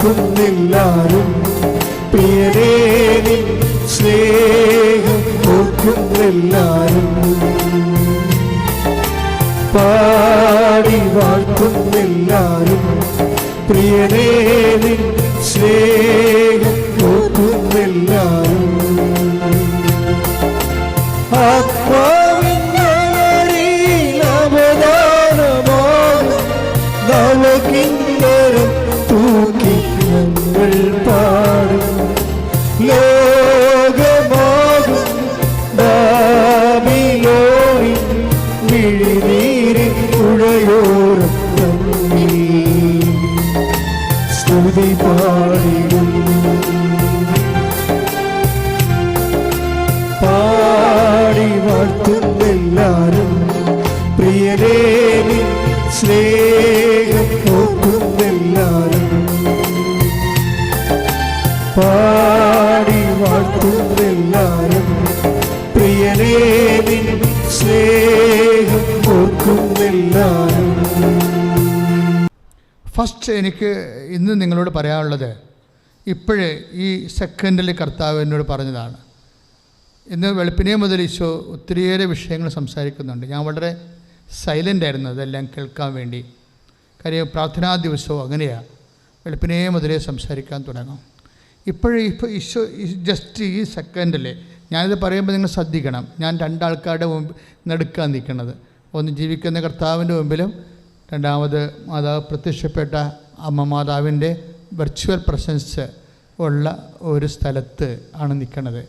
വാഴ്ത്തുന്നെല്ലാരും പ്രിയനേ നിൻ സ്നേഹം ഓർക്കുന്നെല്ലാരും പാടി വാഴ്ത്തുന്നെല്ലാരും പ്രിയനേ നിൻ സ്നേഹം ഓർക്കുന്നെല്ലാരും നവകിന്നരം തൂക്കി ഞങ്ങൾ പാടും ലോകമാകും ബാബിലോണിൻ മിഴിനീരിൻ പുഴയോരം തന്നിൽ സ്തുതി പാടിടും പാടി വാഴ്ത്തുന്നെല്ലാരും പ്രിയനേ നിൻ സ്നേഹം ഓർക്കുന്നെല്ലാരും പാടി വാഴ്ത്തുന്നെല്ലാരും പ്രിയനേ നിൻ സ്നേഹം ഓർക്കുന്നെല്ലാരും. ഫസ്റ്റ് എനിക്ക് ഇന്ന് നിങ്ങളോട് പറയാനുള്ളത്, ഇപ്പോഴേ ഈ സെക്കൻഡിൽ കർത്താവ് എന്നോട് പറഞ്ഞതാണ്. ഇന്ന് വെളുപ്പിനെ മുതൽ ഈശോ ഒത്തിരിയേറെ വിഷയങ്ങൾ സംസാരിക്കുന്നുണ്ട്. ഞാൻ വളരെ സൈലൻ്റ് ആയിരുന്നു അതെല്ലാം കേൾക്കാൻ വേണ്ടി. കാര്യം പ്രാർത്ഥനാ ദിവസവും അങ്ങനെയാണ്, വെളുപ്പിനെ മുതലേ സംസാരിക്കാൻ തുടങ്ങും. ഇപ്പോൾ ഈശോ ജസ്റ്റ് ഈ സെക്കൻഡിൽ ഞാനിത് പറയുമ്പോൾ നിങ്ങൾ ശ്രദ്ധിക്കണം. ഞാൻ രണ്ടാൾക്കാരുടെ നടുക്കാൻ നിൽക്കുന്നത്, ഒന്ന് ജീവിക്കുന്ന കർത്താവിൻ്റെ മുമ്പിലും രണ്ടാമത് മാതാവ് പ്രത്യക്ഷപ്പെട്ട അമ്മ മാതാവിൻ്റെ വെർച്വൽ പ്രസൻസ് ഉള്ള ഒരു സ്ഥലത്ത് ആണ് നിൽക്കുന്നത്.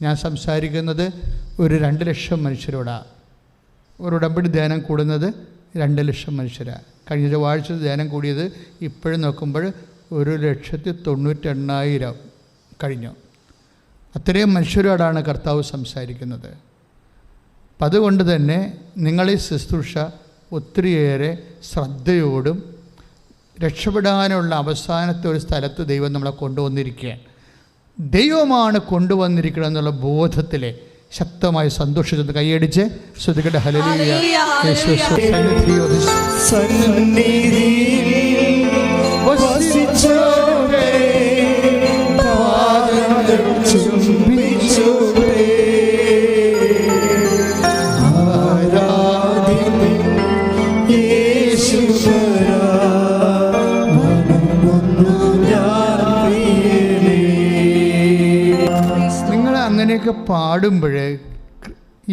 ഞാൻ സംസാരിക്കുന്നത് ഒരു 2 ലക്ഷം മനുഷ്യരോടാണ്. ഒരു ഉടമ്പടി ധ്യാനം കൂടുന്നത് 2 ലക്ഷം മനുഷ്യരാണ്. കഴിഞ്ഞ ചൊവ്വാഴ്ച ധ്യാനം കൂടിയത് ഇപ്പോഴും നോക്കുമ്പോൾ 1,98,000 കഴിഞ്ഞു. അത്രയും മനുഷ്യരോടാണ് കർത്താവ് സംസാരിക്കുന്നത്. അപ്പം അതുകൊണ്ട് തന്നെ നിങ്ങളീ ശുശ്രൂഷ ഒത്തിരിയേറെ ശ്രദ്ധയോടും രക്ഷപ്പെടാനുള്ള അവസാനത്തെ ഒരു സ്ഥലത്ത് ദൈവം നമ്മളെ കൊണ്ടുവന്നിരിക്കുകയാണ്. ദൈവമാണ് കൊണ്ടുവന്നിരിക്കണം എന്നുള്ള ബോധത്തിലെ ശക്തമായി സന്തോഷിച്ചത് കൈയടിച്ച് ശ്രുതികട്ടെ. ഹല്ലേലൂയ. അങ്ങനെയൊക്കെ പാടുമ്പോഴേ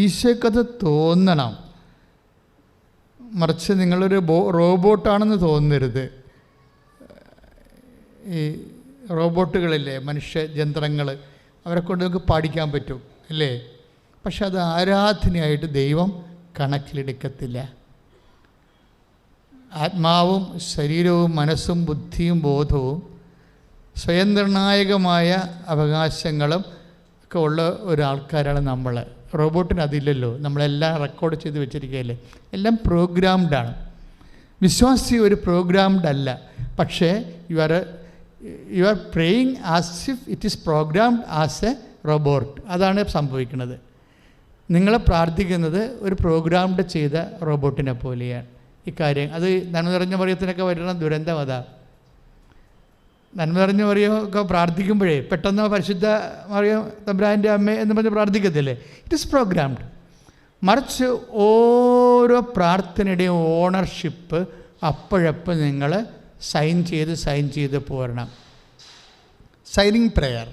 ഈശോക്കത് തോന്നണം. മറിച്ച് നിങ്ങളൊരു റോബോട്ടാണെന്ന് തോന്നരുത്. ഈ റോബോട്ടുകളില്ലേ, മനുഷ്യയന്ത്രങ്ങൾ, അവരെ കൊണ്ട് നമുക്ക് പാടിക്കാൻ പറ്റും അല്ലേ? പക്ഷെ അത് ആരാധനയായിട്ട് ദൈവം കണക്കിലെടുക്കത്തില്ല. ആത്മാവും ശരീരവും മനസ്സും ബുദ്ധിയും ബോധവും സ്വയം നിർണായകമായ അവകാശങ്ങളും ഒക്കെ ഉള്ള ഒരാൾക്കാരാണ് നമ്മൾ. റോബോട്ടിന് അതില്ലല്ലോ. നമ്മളെല്ലാം റെക്കോർഡ് ചെയ്ത് വെച്ചിരിക്കുകയല്ലേ. എല്ലാം പ്രോഗ്രാംഡാണ്. വിശ്വാസി ഒരു പ്രോഗ്രാംഡ് അല്ല. പക്ഷേ you are praying as if it is programmed as A robot. അതാണ് സംഭവിക്കുന്നത്. നിങ്ങൾ പ്രാർത്ഥിക്കുന്നത് ഒരു പ്രോഗ്രാംഡ് ചെയ്ത റോബോട്ടിനെ പോലെയാണ്. ഇക്കാര്യം അത് നന്മ നിറഞ്ഞ മറിയത്തിനൊക്കെ വരുന്ന ദുരന്തം അതാണ്. നന്മ നിറഞ്ഞ മറിയമൊക്കെ പ്രാർത്ഥിക്കുമ്പോഴേ പെട്ടെന്ന് പരിശുദ്ധ മറിയം തമ്പുരാൻ്റെ അമ്മ എന്ന് പറഞ്ഞ് പ്രാർത്ഥിക്കത്തില്ലേ? It is programmed. മറിച്ച് ഓരോ പ്രാർത്ഥനയുടെയും ഓണർഷിപ്പ് അപ്പോഴപ്പോൾ നിങ്ങൾ സൈൻ ചെയ്ത് പോരണം. Signing prayer.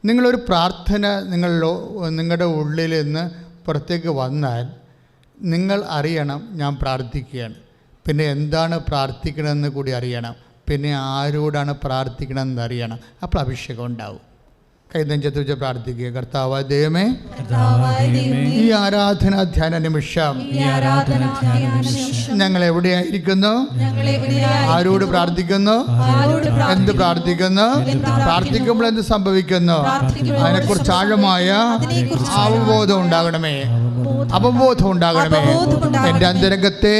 നിങ്ങളൊരു പ്രാർത്ഥന നിങ്ങളുടെ ഉള്ളിൽ നിന്ന് പുറത്തേക്ക് വന്നാൽ നിങ്ങൾ അറിയണം ഞാൻ പ്രാർത്ഥിക്കുകയാണ്. പിന്നെ എന്താണ് പ്രാർത്ഥിക്കണമെന്ന് കൂടി അറിയണം. പിന്നെ ആരോടാണ് പ്രാർത്ഥിക്കണമെന്ന് അറിയണം. അപ്പോൾ അഭിഷേകം ഉണ്ടാവും. കൈനെഞ്ചത്ത് വെച്ച് പ്രാർത്ഥിക്കുക. കർത്താവായ ദൈവമേ, ഈ ആരാധനാ ധ്യാന നിമിഷം ഞങ്ങൾ എവിടെയായിരിക്കുന്നു, ആരോട് പ്രാർത്ഥിക്കുന്നു, എന്ത് പ്രാർത്ഥിക്കുന്നു, പ്രാർത്ഥിക്കുമ്പോൾ എന്ത് സംഭവിക്കുന്നു, അതിനെക്കുറിച്ച് ആഴമായ അവബോധം ഉണ്ടാകണമേ. എൻ്റെ അന്തരംഗത്തെ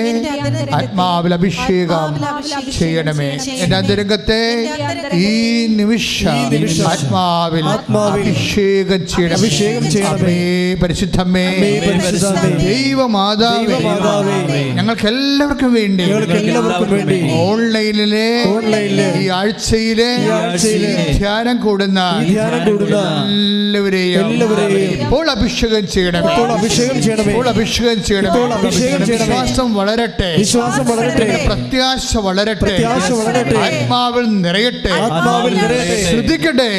ആത്മാവിൽ അഭിഷേകം ചെയ്യണമേ. എൻ്റെ അന്തരംഗത്തെ ഈ നിമിഷം ആത്മാവിൽ അഭിഷേകം ചെയ്യണമേ. പരിശുദ്ധമേ, ദൈവമാതാവേ, ഞങ്ങൾക്ക് എല്ലാവർക്കും വേണ്ടി ഓൺലൈനിലെ ഈ ആഴ്ചയിലെ ധ്യാനം കൂടുന്ന എല്ലാവരെയും ഇപ്പോൾ അഭിഷേകം ചെയ്യണമേ. വിശ്വാസം വളരട്ടെ, പ്രത്യാശ വളരട്ടെ, ആത്മാവിൽ നിറയട്ടെ, ശ്രദ്ധിക്കട്ടെ.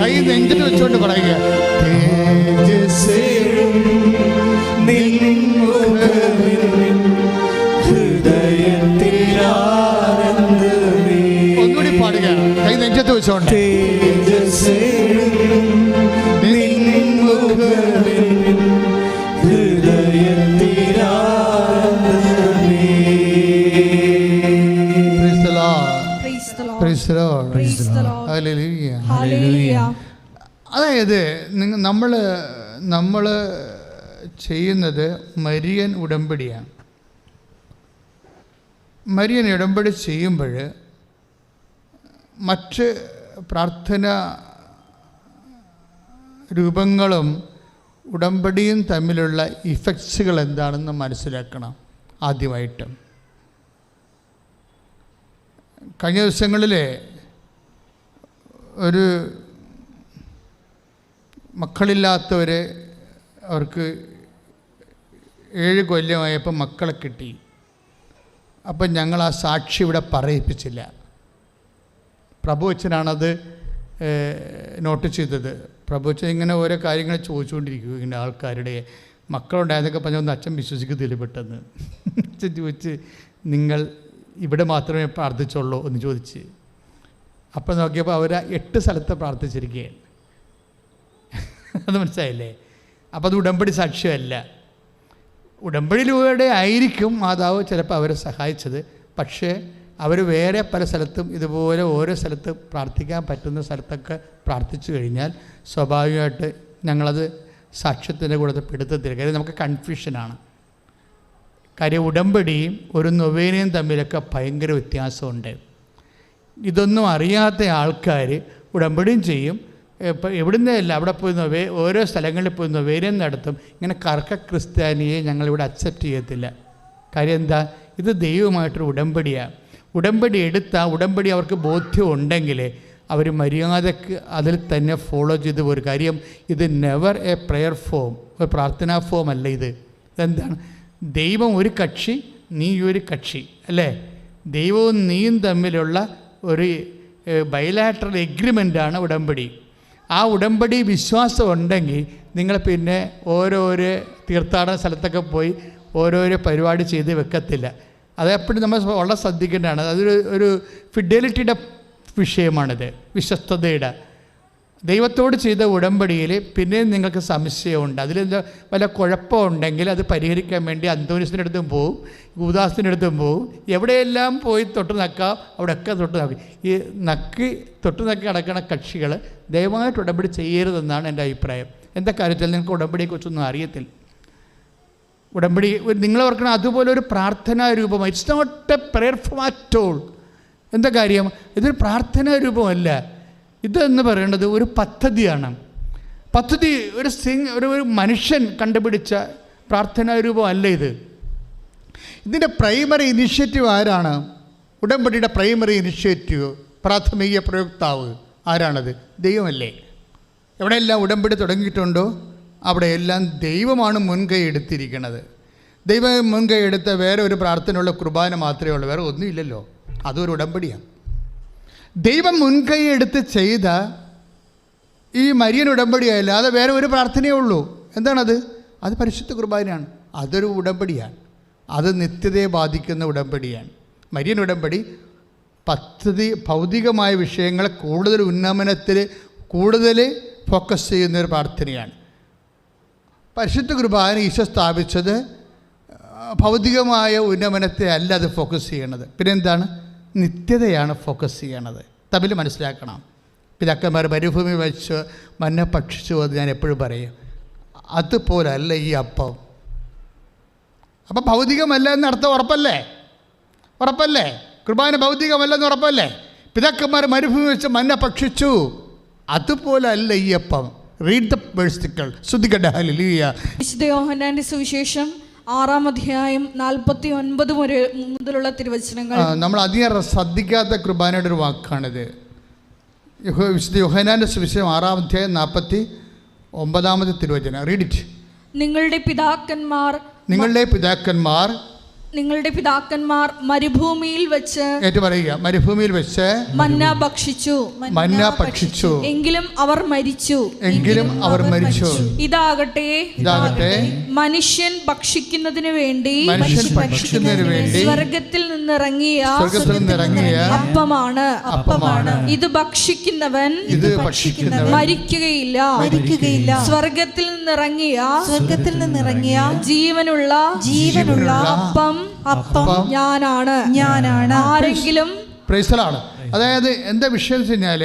കൈ നെഞ്ചിൽ വെച്ചുകൊണ്ട് പറയുക, ഒന്നുകൂടി പാടുക, കൈ നെഞ്ചത്ത് വെച്ചോണ്ട്. അതായത് നമ്മൾ ചെയ്യുന്നത് മരിയൻ ഉടമ്പടിയാണ്. മരിയൻ ഉടമ്പടി ചെയ്യുമ്പോൾ മറ്റ് പ്രാർത്ഥന രൂപങ്ങളും ഉടമ്പടിയും തമ്മിലുള്ള ഇഫക്ട്സുകൾ എന്താണെന്ന് മനസ്സിലാക്കണം. ആദ്യമായിട്ടും കഴിഞ്ഞ ദിവസങ്ങളിൽ ഒരു മക്കളില്ലാത്തവർ, അവർക്ക് 7 കൊല്ലമായപ്പോൾ മക്കളെ കിട്ടി. അപ്പം ഞങ്ങൾ ആ സാക്ഷി ഇവിടെ പറയിപ്പിച്ചില്ല. പ്രഭുവച്ചനാണത് നോട്ട് ചെയ്തത്. പ്രഭുവച്ചൻ ഇങ്ങനെ ഓരോ കാര്യങ്ങൾ ചോദിച്ചുകൊണ്ടിരിക്കും. ഇങ്ങനെ ആൾക്കാരുടെ മക്കളുണ്ടായതൊക്കെ പറഞ്ഞൊന്ന് അച്ഛൻ വിശ്വസിക്കത്തില്ല. പെട്ടെന്ന് അച്ഛൻ ചോദിച്ച്, നിങ്ങൾ ഇവിടെ മാത്രമേ പ്രാർത്ഥിച്ചുള്ളൂ എന്ന് ചോദിച്ച്. അപ്പം നോക്കിയപ്പോൾ അവർ 8 സ്ഥലത്ത് പ്രാർത്ഥിച്ചിരിക്കുകയാണ്. അത് മനസ്സിലായില്ലേ? അപ്പോൾ അത് ഉടമ്പടി സാക്ഷ്യമല്ല. ഉടമ്പടിയിലൂടെ ആയിരിക്കും മാതാവ് ചിലപ്പോൾ അവരെ സഹായിച്ചത്. പക്ഷേ അവർ വേറെ പല സ്ഥലത്തും ഇതുപോലെ ഓരോ സ്ഥലത്ത് പ്രാർത്ഥിക്കാൻ പറ്റുന്ന സ്ഥലത്തൊക്കെ പ്രാർത്ഥിച്ചു കഴിഞ്ഞാൽ സ്വാഭാവികമായിട്ട് ഞങ്ങളത് സാക്ഷ്യത്തിൻ്റെ കൂടെ പെടുത്തത്തില്ല. കാര്യം നമുക്ക് കൺഫ്യൂഷനാണ്. കാര്യം ഉടമ്പടിയും ഒരു നൊവേനയും തമ്മിലൊക്കെ ഭയങ്കര വ്യത്യാസമുണ്ട്. ഇതൊന്നും അറിയാത്ത ആൾക്കാർ ഉടമ്പടിയും ചെയ്യും, ഇപ്പോൾ എവിടുന്നല്ല അവിടെ പോയി ഓരോ സ്ഥലങ്ങളിൽ പോയി നൊവേനയും നടത്തും. ഇങ്ങനെ കറക്ക ക്രിസ്ത്യാനിയെ ഞങ്ങളിവിടെ അക്സെപ്റ്റ് ചെയ്യത്തില്ല. കാര്യം എന്താ? ഇത് ദൈവമായിട്ടൊരു ഉടമ്പടിയാണ്. ഉടമ്പടി എടുത്താൽ ഉടമ്പടി അവർക്ക് ബോധ്യമുണ്ടെങ്കിൽ അവർ മര്യാദക്ക് അതിൽ തന്നെ ഫോളോ ചെയ്ത് പോരും. കാര്യം ഇത് നെവർ എ പ്രെയർ ഫോം, ഒരു പ്രാർത്ഥനാ ഫോം അല്ല ഇത്. ഇതെന്താണ്? ദൈവം ഒരു കക്ഷി, നീ ഒരു കക്ഷി, അല്ലേ? ദൈവവും നീയും തമ്മിലുള്ള ഒരു ബൈലാറ്ററൽ എഗ്രിമെൻ്റാണ് ഉടമ്പടി. ആ ഉടമ്പടി വിശ്വാസം ഉണ്ടെങ്കിൽ നിങ്ങൾ പിന്നെ ഓരോരോ തീർത്ഥാടന സ്ഥലത്തൊക്കെ പോയി ഓരോരോ പരിപാടി ചെയ്ത് വെക്കത്തില്ല. അതെപ്പോഴും നമ്മൾ വളരെ ശ്രദ്ധിക്കേണ്ടതാണ്. അതൊരു ഫിഡലിറ്റിയുടെ വിഷയമാണിത്, വിശ്വസ്തതയുടെ. ദൈവത്തോട് ചെയ്ത ഉടമ്പടിയിൽ പിന്നെ നിങ്ങൾക്ക് സംശയമുണ്ട്, അതിലെന്താ വല്ല കുഴപ്പമുണ്ടെങ്കിൽ അത് പരിഹരിക്കാൻ വേണ്ടി അന്തോനിസിൻ്റെ അടുത്തും പോവും, യൂദാസിൻ്റെ അടുത്തും പോവും. എവിടെയെല്ലാം പോയി തൊട്ട് നക്കാം അവിടെയൊക്കെ തൊട്ട് നക്കി. ഈ തൊട്ട് നക്കി നടക്കുന്ന കക്ഷികൾ ദയവായിട്ട് ഉടമ്പടി ചെയ്യരുതെന്നാണ് എൻ്റെ അഭിപ്രായം. എന്താ കാര്യത്തിൽ നിങ്ങൾക്ക് ഉടമ്പടിയെക്കുറിച്ചൊന്നും അറിയത്തില്ല. ഉടമ്പടി നിങ്ങൾ ഓർക്കണം, അതുപോലെ ഒരു പ്രാർത്ഥനാ രൂപമാണ്. It's not a prayer form at all. എന്താ കാര്യം? ഇതൊരു പ്രാർത്ഥനാ രൂപമല്ല. ഇതെന്ന് പറയേണ്ടത് ഒരു പദ്ധതിയാണ്. പദ്ധതി ഒരു മനുഷ്യൻ കണ്ടുപിടിച്ച പ്രാർത്ഥനാ രൂപമല്ല ഇത്. ഇതിൻ്റെ പ്രൈമറി ഇനിഷ്യേറ്റീവ് ആരാണ്? ഉടമ്പടിയുടെ പ്രൈമറി ഇനിഷ്യേറ്റീവ്, പ്രാഥമിക പ്രയോക്താവ് ആരാണത്? ദൈവമല്ലേ? എവിടെയെല്ലാം ഉടമ്പടി തുടങ്ങിയിട്ടുണ്ടോ അവിടെയെല്ലാം ദൈവമാണ് മുൻകൈ എടുത്തിരിക്കുന്നത്. ദൈവം മുൻകൈ എടുത്ത വേറെ ഒരു പ്രാർത്ഥനയുള്ള കുർബാന മാത്രമേ ഉള്ളൂ, വേറെ ഒന്നുമില്ലല്ലോ. അതൊരു ഉടമ്പടിയാണ്. ദൈവം മുൻകൈ എടുത്ത് ചെയ്ത ഈ മരിയൻ ഉടമ്പടിയല്ല, അത് വേറെ ഒരു പ്രാർത്ഥനയേ ഉള്ളൂ. എന്താണത്? അത് പരിശുദ്ധ കുർബാനയാണ്. അതൊരു ഉടമ്പടിയാണ്. അത് നിത്യതയെ ബാധിക്കുന്ന ഉടമ്പടിയാണ്. മരിയൻ ഉടമ്പടി ഭൗതികമായ വിഷയങ്ങളെ കൂടുതൽ ഉന്നമനത്തിൽ കൂടുതൽ ഫോക്കസ് ചെയ്യുന്നൊരു പ്രാർത്ഥനയാണ്. പരിശുദ്ധ കുർബാന ഈശോ സ്ഥാപിച്ചത് ഭൗതികമായ ഉന്നമനത്തെ അല്ല അത് ഫോക്കസ് ചെയ്യണത്. പിന്നെന്താണ്? നിത്യതയാണ് ഫോക്കസ് ചെയ്യണത്. തമ്മിൽ മനസ്സിലാക്കണം. പിതാക്കന്മാർ മരുഭൂമി വെച്ച് മന്ന ഭക്ഷിച്ചു എന്ന് ഞാൻ എപ്പോഴും പറയും. അതുപോലല്ല ഈ അപ്പം. അപ്പം ഭൗതികമല്ല എന്നർത്ഥം ഉറപ്പല്ലേ? കുർബാന ഭൗതികമല്ലെന്ന് ഉറപ്പല്ലേ? പിതാക്കന്മാർ മരുഭൂമി വെച്ച് മന്ന ഭക്ഷിച്ചു, അതുപോലെ അല്ല ഈ അപ്പം. റീഡ് ദ വേഴ്സുകൾ. ശ്രദ്ധിക്കട്ടെ. ഹല്ലേലൂയ. വിശുദ്ധ യോഹന്നാന്റെ സുവിശേഷം 6-ാം അധ്യായം 49 മുതലുള്ള തിരുവചനങ്ങൾ. നമ്മൾ അധികം ശ്രദ്ധിക്കാത്ത കുർബാനയുടെ ഒരു വാക്കാണിത്. വിശുദ്ധ യോഹന്നാന്റെ സുവിശേഷം 6-ാം അധ്യായം 49 തിരുവചനം. Read it. നിങ്ങളുടെ പിതാക്കന്മാർ മരുഭൂമിയിൽ വെച്ച് മരുഭൂമിയിൽ വെച്ച് മന്ന ഭക്ഷിച്ചു, എങ്കിലും അവർ മരിച്ചു. ഇതാകട്ടെ മനുഷ്യൻ ഭക്ഷിക്കുന്നതിന് വേണ്ടി സ്വർഗത്തിൽ നിന്നിറങ്ങിയ അപ്പമാണ്. ഇത് ഭക്ഷിക്കുന്നവൻ മരിക്കുകയില്ല. സ്വർഗത്തിൽ നിന്നിറങ്ങിയ ജീവനുള്ള അപ്പം ഞാനാണ്. ആരെങ്കിലും അതായത് എന്താ വിഷയം എന്ന് വെച്ചാൽ,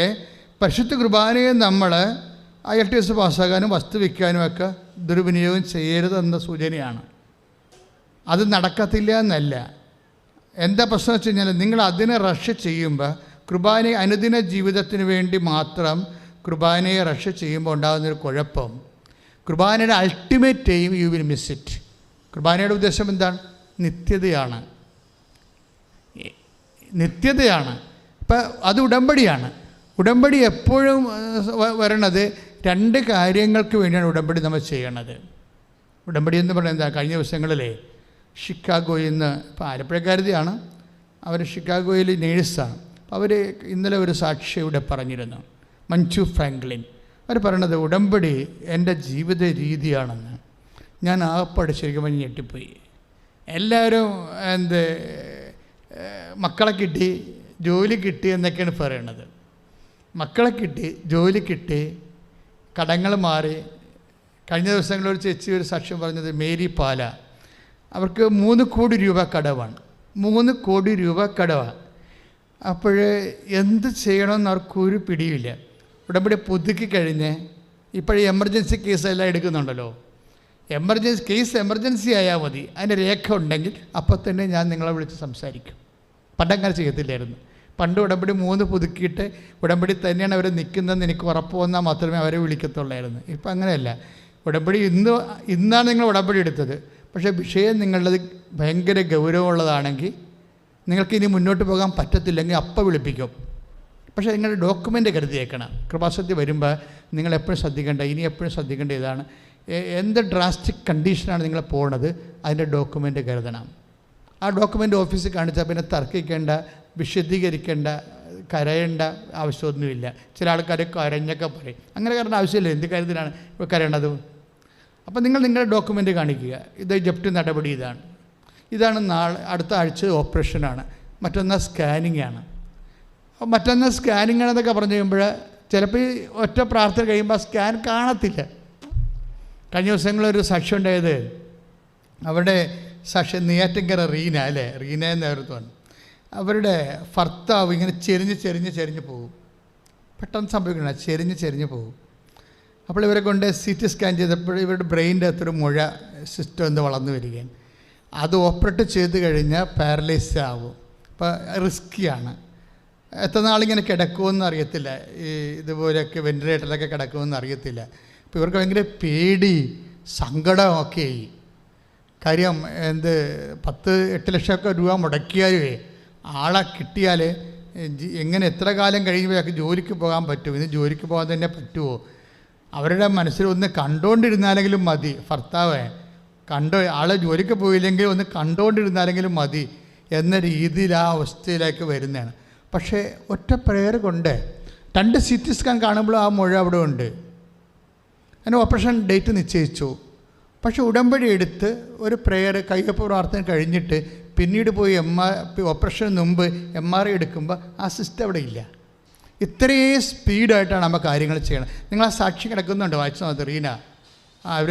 പരിശുദ്ധ കുർബാനയെ നമ്മൾ IELTS പാസ്സാകാനും വസ്തു വയ്ക്കാനും ഒക്കെ ദുർവിനിയോഗം ചെയ്യരുതെന്ന സൂചനയാണ്. അത് നടക്കത്തില്ല എന്നല്ല. എന്താ പ്രശ്നം വെച്ച് കഴിഞ്ഞാൽ, നിങ്ങൾ അതിനെ റഷ് ചെയ്യുമ്പോൾ, കുർബാനയെ അനുദിന ജീവിതത്തിന് വേണ്ടി മാത്രം കുർബാനയെ റഷ് ചെയ്യുമ്പോൾ ഉണ്ടാകുന്നൊരു കുഴപ്പം, കുർബാനയുടെ ultimate aim you will miss it. കുർബാനയുടെ ഉദ്ദേശം എന്താണ്? നിത്യതയാണ്. ഇപ്പം അത് ഉടമ്പടിയാണ്. ഉടമ്പടി എപ്പോഴും വരണത് 2 കാര്യങ്ങൾക്ക് വേണ്ടിയാണ് ഉടമ്പടി നമ്മൾ ചെയ്യണത്. ഉടമ്പടി എന്ന് പറയുന്നത് എന്താ? കഴിഞ്ഞ ദിവസങ്ങളിലെ ഷിക്കാഗോയിൽ നിന്ന്, ഇപ്പോൾ ആലപ്പുഴക്കാരതിയാണ്, അവർ ഷിക്കാഗോയിൽ നേഴ്സാണ്. അപ്പോൾ അവർ ഇന്നലെ ഒരു സാക്ഷി ഇവിടെ പറഞ്ഞിരുന്നു, മഞ്ജു ഫ്രാങ്ക്ലിൻ. അവർ പറയണത് ഉടമ്പടി എൻ്റെ ജീവിത രീതിയാണെന്ന്. ഞാൻ ആകപ്പാട് ശരിക്കും ഞെട്ടിപ്പോയി. എല്ലാവരും മക്കളെ കിട്ടി, ജോലി കിട്ടി എന്നൊക്കെയാണ് പറയണത്. മക്കളെ കിട്ടി, ജോലി കിട്ടി, കടങ്ങൾ മാറി. കഴിഞ്ഞ ദിവസങ്ങളിൽ ചേച്ചി ഒരു സാക്ഷ്യം പറഞ്ഞത്, മേരി പാല, അവർക്ക് 3 കോടി രൂപ കടവാണ്. 3 കോടി രൂപ കടവാണ്. അപ്പോൾ എന്ത് ചെയ്യണമെന്ന് അവർക്കൊരു പിടിയില്ല. ഉടമ്പടി പുതുക്കി കഴിഞ്ഞ് ഇപ്പോഴേ എമർജൻസി കേസെല്ലാം എടുക്കുന്നുണ്ടല്ലോ. എമർജൻസി ആയാൽ മതി, അതിൻ്റെ രേഖ ഉണ്ടെങ്കിൽ അപ്പോൾ തന്നെ ഞാൻ നിങ്ങളെ വിളിച്ച് സംസാരിക്കും. പണ്ടങ്ങനെ ചെയ്യത്തില്ലായിരുന്നു. പണ്ട് ഉടമ്പടി 3 പുതുക്കിയിട്ട് ഉടമ്പടി തന്നെയാണ് അവർ നിൽക്കുന്നതെന്ന് എനിക്ക് ഉറപ്പ് വന്നാൽ മാത്രമേ അവരെ വിളിക്കത്തുള്ളായിരുന്നു. ഇപ്പം അങ്ങനെയല്ല. ഉടമ്പടി ഇന്നാണ് നിങ്ങൾ ഉടമ്പടി എടുത്തത്, പക്ഷേ വിഷയം നിങ്ങളുടേത് ഭയങ്കര ഗൗരവമുള്ളതാണെങ്കിൽ നിങ്ങൾക്ക് ഇനി മുന്നോട്ട് പോകാൻ പറ്റത്തില്ലെങ്കിൽ അപ്പം വിളിപ്പിക്കും. പക്ഷേ നിങ്ങളുടെ ഡോക്യുമെൻ്റ് കരുതിയേക്കണം. കൃപാസനത്തിൽ വരുമ്പോൾ നിങ്ങൾ എപ്പോഴും ശ്രദ്ധിക്കേണ്ട ഇതാണ്, എന്ത് ഡ്രാസ്റ്റിക് കണ്ടീഷനാണ് നിങ്ങൾ പോകുന്നത്, അതിൻ്റെ ഡോക്യുമെൻ്റ് കരുതണം. ആ ഡോക്യുമെൻ്റ് ഓഫീസിൽ കാണിച്ചാൽ പിന്നെ തർക്കിക്കേണ്ട, വിശദീകരിക്കേണ്ട, കരയേണ്ട ആവശ്യമൊന്നുമില്ല. ചില ആൾക്കാർ കരഞ്ഞൊക്കെ പറയും. അങ്ങനെ കരേണ്ട ആവശ്യമില്ല. എന്ത് കാര്യത്തിലാണ് ഇപ്പോൾ കരയണത്? അപ്പോൾ നിങ്ങൾ നിങ്ങളുടെ ഡോക്യുമെൻ്റ് കാണിക്കുക. ഇത് ജപ്തി നടപടി ഇതാണ് അടുത്ത ആഴ്ച ഓപ്പറേഷനാണ്, മറ്റൊന്ന് സ്കാനിങ് ആണ്. മറ്റൊന്ന് സ്കാനിങ് ആണെന്നൊക്കെ പറഞ്ഞു കഴിയുമ്പോൾ ചിലപ്പോൾ ഈ ഒറ്റ പ്രാർത്ഥന കഴിയുമ്പോൾ സ്കാൻ കാണത്തില്ല. കഴിഞ്ഞ ദിവസങ്ങളൊരു സാക്ഷ്യം ഉണ്ടായത്, അവിടെ സാക്ഷ്യം നെയ്യാറ്റിൻകര റീന നേതൃത്വമാണ്. അവരുടെ ഭർത്താവ് ഇങ്ങനെ ചെരിഞ്ഞ് പോകും. പെട്ടെന്ന് സംഭവിക്കണം, ചെരിഞ്ഞ് പോകും. അപ്പോൾ ഇവരെ കൊണ്ട് CT സ്കാൻ ചെയ്തപ്പോൾ ഇവരുടെ ബ്രെയിൻ്റെ അകത്തൊരു മുഴ സിസ്റ്റം വളർന്നു വരികയും അത് ഓപ്പറേറ്റ് ചെയ്ത് കഴിഞ്ഞാൽ പാരലൈസ് ആവും. അപ്പോൾ റിസ്ക്കിയാണ്. എത്ര നാളിങ്ങനെ കിടക്കുമെന്ന് അറിയത്തില്ല. ഈ ഇതുപോലെയൊക്കെ വെൻറ്റിലേറ്ററിലൊക്കെ കിടക്കുമെന്ന് അറിയത്തില്ല. അപ്പോൾ ഇവർക്ക് ഭയങ്കര പേടി, സങ്കടമൊക്കെയായി. കാര്യം 10-8 ലക്ഷമൊക്കെ രൂപ മുടക്കിയാലേ ആളെ കിട്ടിയാൽ എങ്ങനെ എത്ര കാലം കഴിയുമ്പോഴൊക്കെ ജോലിക്ക് പോകാൻ പറ്റും? ഇന്ന് ജോലിക്ക് പോകാൻ തന്നെ പറ്റുമോ? അവരുടെ മനസ്സിൽ ഒന്ന് കണ്ടുകൊണ്ടിരുന്നാലെങ്കിലും മതി. ഭർത്താവ് ആളെ ജോലിക്ക് പോയില്ലെങ്കിൽ ഒന്ന് കണ്ടുകൊണ്ടിരുന്നാലെങ്കിലും മതി എന്ന രീതിയിൽ ആ അവസ്ഥയിലേക്ക് വരുന്നതാണ്. പക്ഷേ ഒറ്റ പ്രേയർ കൊണ്ട് 2 CT സ്കാൻ കാണുമ്പോൾ ആ മുഴ അവിടെ ഉണ്ട്. അതിന് ഓപ്പറേഷൻ ഡേറ്റ് നിശ്ചയിച്ചു. പക്ഷേ ഉടമ്പടി എടുത്ത് ഒരു പ്രേയർ കയ്യൊപ്പ് പ്രാർത്ഥന കഴിഞ്ഞിട്ട് പിന്നീട് പോയി ഓപ്പറേഷന് മുമ്പ് MRI എടുക്കുമ്പോൾ ആ സിസ്റ്റം അവിടെ ഇല്ല. ഇത്രയും സ്പീഡായിട്ടാണ് നമ്മൾ കാര്യങ്ങൾ ചെയ്യണം. നിങ്ങൾ ആ സാക്ഷി കിടക്കുന്നുണ്ട്, വായിച്ചാൽ റീന, അവർ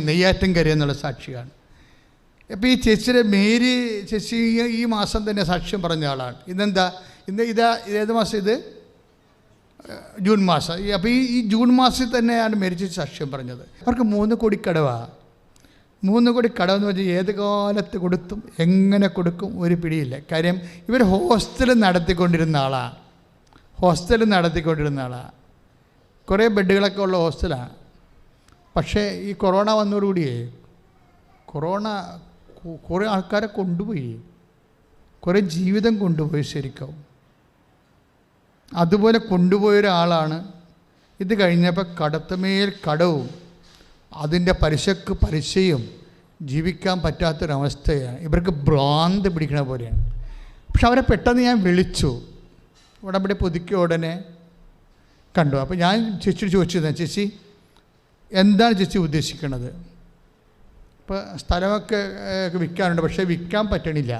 നെയ്യാറ്റിൻകര എന്നുള്ള സാക്ഷിയാണ്. അപ്പോൾ ഈ ചേച്ചിയുടെ മേരി ചേച്ചി ഈ മാസം തന്നെ സാക്ഷ്യം പറഞ്ഞ ആളാണ്. ഇതെന്താ ഏത് മാസം? ഇത് ജൂൺ മാസം. അപ്പോൾ ഈ ജൂൺ മാസത്തിൽ തന്നെയാണ് മരിച്ച സാക്ഷ്യം പറഞ്ഞത്. അവർക്ക് 3 കോടി കടവാണ്. 3 കോടി കടമെന്ന് വെച്ചാൽ ഏത് കാലത്ത് കൊടുത്തും എങ്ങനെ കൊടുക്കും ഒരു പിടിയില്ല. കാര്യം ഇവർ ഹോസ്റ്റൽ നടത്തിക്കൊണ്ടിരുന്ന ആളാണ്. കുറേ ബെഡുകളൊക്കെ ഉള്ള ഹോസ്റ്റലാണ്. പക്ഷേ ഈ കൊറോണ വന്നതോടുകൂടിയേ കുറേ ആൾക്കാരെ കൊണ്ടുപോയി, കുറേ ജീവിതം കൊണ്ടുപോയി. ശരിക്കും അതുപോലെ കൊണ്ടുപോയ ഒരാളാണ്. ഇത് കഴിഞ്ഞപ്പോൾ കടത്തുമേൽ കടവും അതിൻ്റെ പലിശയും ജീവിക്കാൻ പറ്റാത്തൊരവസ്ഥയാണ്. ഇവർക്ക് ഭ്രാന്ത് പിടിക്കണ പോലെയാണ്. പക്ഷെ അവരെ പെട്ടെന്ന് ഞാൻ വിളിച്ചു, ഉടമ്പടി പുതുക്കിയ ഉടനെ കണ്ടു. അപ്പോൾ ഞാൻ ചേച്ചിയോട് ചോദിച്ചത്, ചേച്ചി എന്താണ് ചേച്ചി ഉദ്ദേശിക്കുന്നത്? ഇപ്പോൾ സ്ഥലമൊക്കെ വിൽക്കാനുണ്ട്, പക്ഷേ വിൽക്കാൻ പറ്റണില്ല.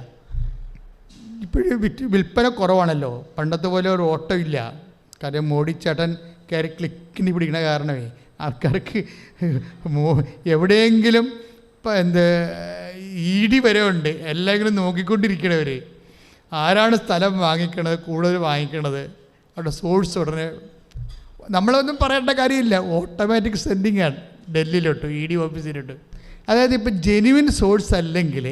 ഇപ്പോഴും വിൽപ്പന കുറവാണല്ലോ, പണ്ടത്തെ പോലെ ഒരു ഓട്ടം ഇല്ല. കാര്യം മോഡി ചേട്ടൻ കയറി ക്ലിക്കിന് പിടിക്കണ കാരണമേ ആൾക്കാർക്ക് എവിടെയെങ്കിലും ഇപ്പം ഇടി വരെ ഉണ്ട്. എല്ലാവരും നോക്കിക്കൊണ്ടിരിക്കണവർ ആരാണ് സ്ഥലം വാങ്ങിക്കണത്, കൂടുതൽ വാങ്ങിക്കണത്, അവിടെ സോഴ്സ് ഉടനെ നമ്മളൊന്നും പറയേണ്ട കാര്യമില്ല, ഓട്ടോമാറ്റിക് സെൻഡിങ് ആണ് ഡൽഹിയിലോട്ട്, ED ഓഫീസിലോട്ട്. അതായത് ഇപ്പം ജെനുവിൻ സോഴ്സ് അല്ലെങ്കിൽ,